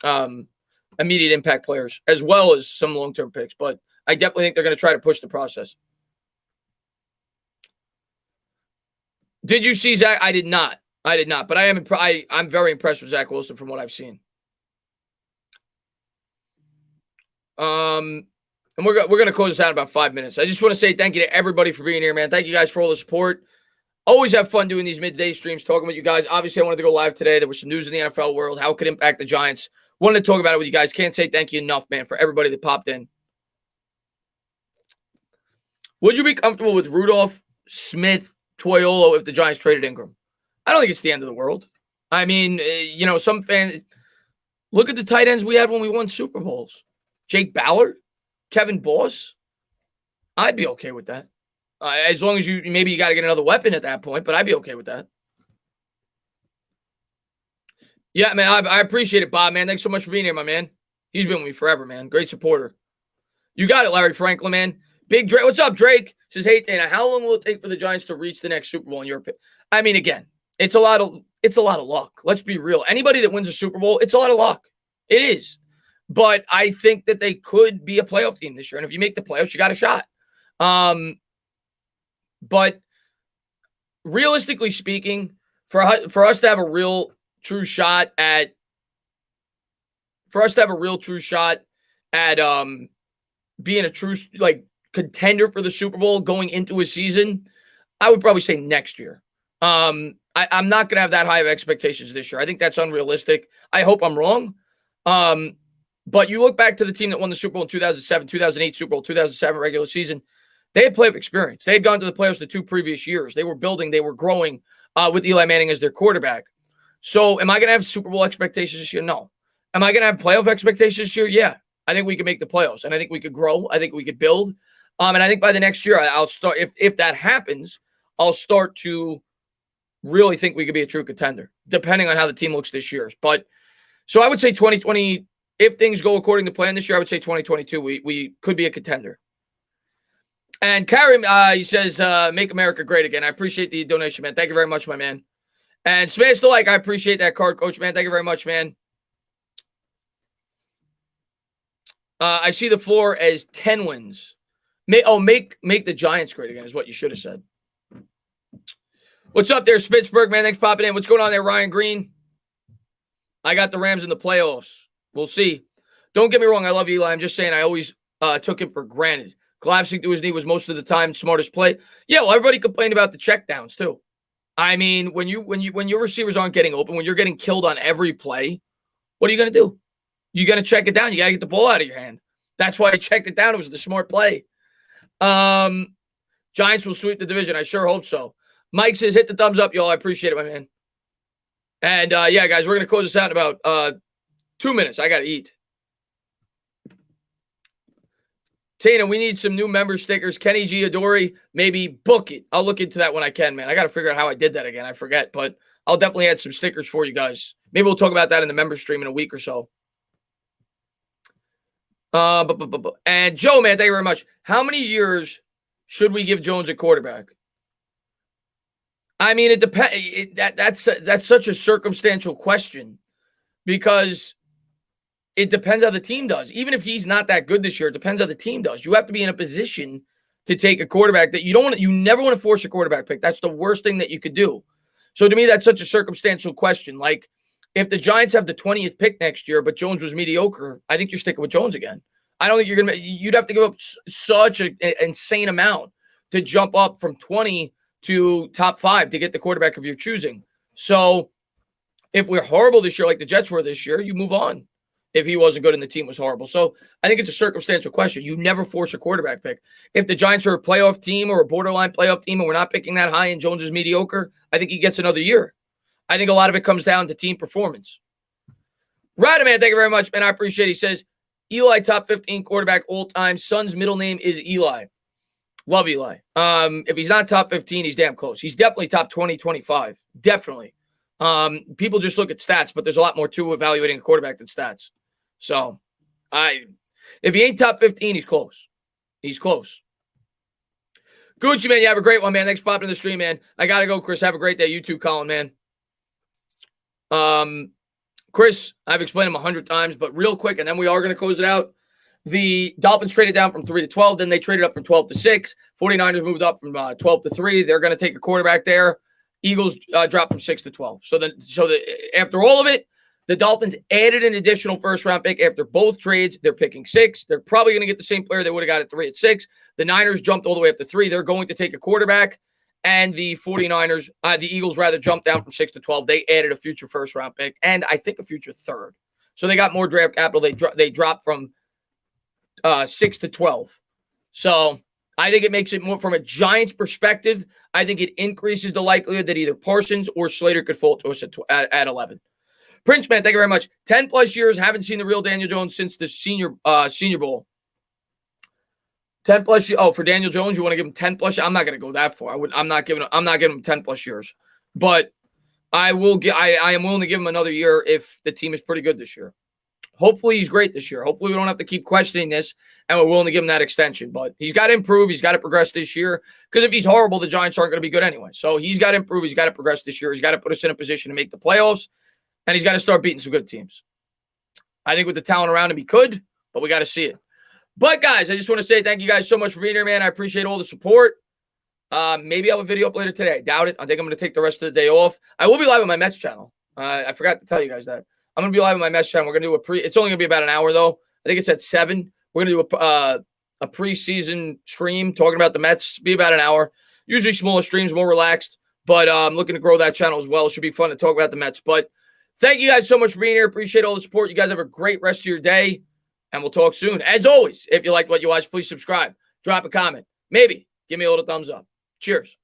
impact players as well as some long-term picks. But I definitely think they're going to try to push the process. Did you see Zach? I did not. But I'm very impressed with Zach Wilson from what I've seen. And we're going to close this out in about 5 minutes. I just want to say thank you to everybody for being here, man. Thank you guys for all the support. Always have fun doing these midday streams, talking with you guys. Obviously, I wanted to go live today. There was some news in the NFL world, how it could impact the Giants. Wanted to talk about it with you guys. Can't say thank you enough, man, for everybody that popped in. Would you be comfortable with Rudolph, Smith, Toyolo if the Giants traded Ingram? I don't think it's the end of the world. I mean, some fans, look at the tight ends we had when we won Super Bowls. Jake Ballard, Kevin Boss. I'd be okay with that. As long as you got to get another weapon at that point, but I'd be okay with that. Yeah, man, I appreciate it, Bob, man. Thanks so much for being here, my man. He's been with me forever, man. Great supporter. You got it, Larry Franklin, man. Big Drake. What's up, Drake? Says, hey, Dana, how long will it take for the Giants to reach the next Super Bowl in your opinion? I mean, again, it's a lot of luck. Let's be real. Anybody that wins a Super Bowl, it's a lot of luck. It is. But I think that they could be a playoff team this year. And if you make the playoffs, you got a shot. But realistically speaking, for us to have a real true shot at being a true contender for the Super Bowl going into a season, I would probably say next year. I'm not going to have that high of expectations this year. I think that's unrealistic. I hope I'm wrong. But you look back to the team that won the Super Bowl in 2007, 2008 Super Bowl, 2007 regular season. They had playoff experience. They had gone to the playoffs the 2 previous years. They were building. They were growing with Eli Manning as their quarterback. So am I going to have Super Bowl expectations this year? No. Am I going to have playoff expectations this year? Yeah. I think we can make the playoffs, and I think we could grow. I think we could build. And I think by the next year, I'll start. If that happens, I'll start to really think we could be a true contender, depending on how the team looks this year. But so I would say 2020, if things go according to plan this year, I would say 2022, we could be a contender. And Karim, he says, make America great again. I appreciate the donation, man. Thank you very much, my man. And smash the like. I appreciate that card, Coach, man. Thank you very much, man. I see the floor as 10 wins. Make the Giants great again is what you should have said. What's up there, Spitzberg, man? Thanks for popping in. What's going on there, Ryan Green? I got the Rams in the playoffs. We'll see. Don't get me wrong. I love Eli. I'm just saying I always took him for granted. Collapsing to his knee was most of the time smartest play. Yeah, well, everybody complained about the checkdowns too. I mean, when your receivers aren't getting open, when you're getting killed on every play, what are you going to do? You got to check it down. You got to get the ball out of your hand. That's why I checked it down. It was the smart play. Giants will sweep the division. I sure hope so. Mike says, hit the thumbs up, y'all. I appreciate it, my man. And, yeah, guys, we're going to close this out in about 2 minutes. I got to eat. Tina, we need some new member stickers. Kenny G. Adori, maybe book it. I'll look into that when I can, man. I got to figure out how I did that again. I forget, but I'll definitely add some stickers for you guys. Maybe we'll talk about that in the member stream in a week or so. And Joe, man, thank you very much. How many years should we give Jones a quarterback? I mean, it depends. That's such a circumstantial question because it depends how the team does. Even if he's not that good this year, it depends how the team does. You have to be in a position to take a quarterback that you never want to force a quarterback pick. That's the worst thing that you could do. So to me, that's such a circumstantial question. Like if the Giants have the 20th pick next year, but Jones was mediocre, I think you're sticking with Jones again. I don't think you'd have to give up such an insane amount to jump up from 20 to top 5 to get the quarterback of your choosing. So if we're horrible this year, like the Jets were this year, you move on. If he wasn't good and the team was horrible. So I think it's a circumstantial question. You never force a quarterback pick. If the Giants are a playoff team or a borderline playoff team and we're not picking that high and Jones is mediocre, I think he gets another year. I think a lot of it comes down to team performance. Right, man. Thank you very much, man. I appreciate it. He says, Eli, top 15 quarterback all time. Son's middle name is Eli. Love Eli. If he's not top 15, he's damn close. He's definitely top 20, 25. Definitely. People just look at stats, but there's a lot more to evaluating a quarterback than stats. So, if he ain't top 15, he's close. He's close. Gucci, man, you have a great one, man. Thanks for popping in the stream, man. I got to go, Chris. Have a great day. You too, Colin, man. Chris, I've explained him 100 times, but real quick, and then we are going to close it out. The Dolphins traded down from 3 to 12. Then they traded up from 12 to 6. 49ers moved up from 12 to 3. They're going to take a quarterback there. Eagles dropped from 6 to 12. So after all of it, the Dolphins added an additional first-round pick after both trades. They're picking 6. They're probably going to get the same player they would have got at 3 at 6. The Niners jumped all the way up to 3. They're going to take a quarterback. And the 49ers, the Eagles rather jumped down from 6 to 12. They added a future first-round pick and I think a future third. So they got more draft capital. They dropped from 6 to 12. So I think it makes it more from a Giants perspective. I think it increases the likelihood that either Parsons or Slater could fall to us at 11. Prince, man, thank you very much. 10 plus years, haven't seen the real Daniel Jones since the Senior Bowl. 10 plus years. Oh, for Daniel Jones, you want to give him 10 plus years? I'm not going to go that far. I'm not giving him 10 plus years. But I am willing to give him another year if the team is pretty good this year. Hopefully he's great this year. Hopefully we don't have to keep questioning this and we're willing to give him that extension. But he's got to improve. He's got to progress this year. Because if he's horrible, the Giants aren't going to be good anyway. So he's got to improve. He's got to progress this year. He's got to put us in a position to make the playoffs. And he's got to start beating some good teams. I think with the talent around him, he could. But we got to see it. But, guys, I just want to say thank you guys so much for being here, man. I appreciate all the support. Maybe I'll have a video up later today. I doubt it. I think I'm going to take the rest of the day off. I will be live on my Mets channel. I forgot to tell you guys that. I'm going to be live on my Mets channel. We're going to do it's only going to be about an hour, though. I think it's at 7. We're going to do a preseason stream talking about the Mets. Be about an hour. Usually smaller streams, more relaxed. But I'm looking to grow that channel as well. It should be fun to talk about the Mets. But thank you guys so much for being here. Appreciate all the support. You guys have a great rest of your day. And we'll talk soon. As always, if you like what you watch, please subscribe. Drop a comment. Maybe give me a little thumbs up. Cheers.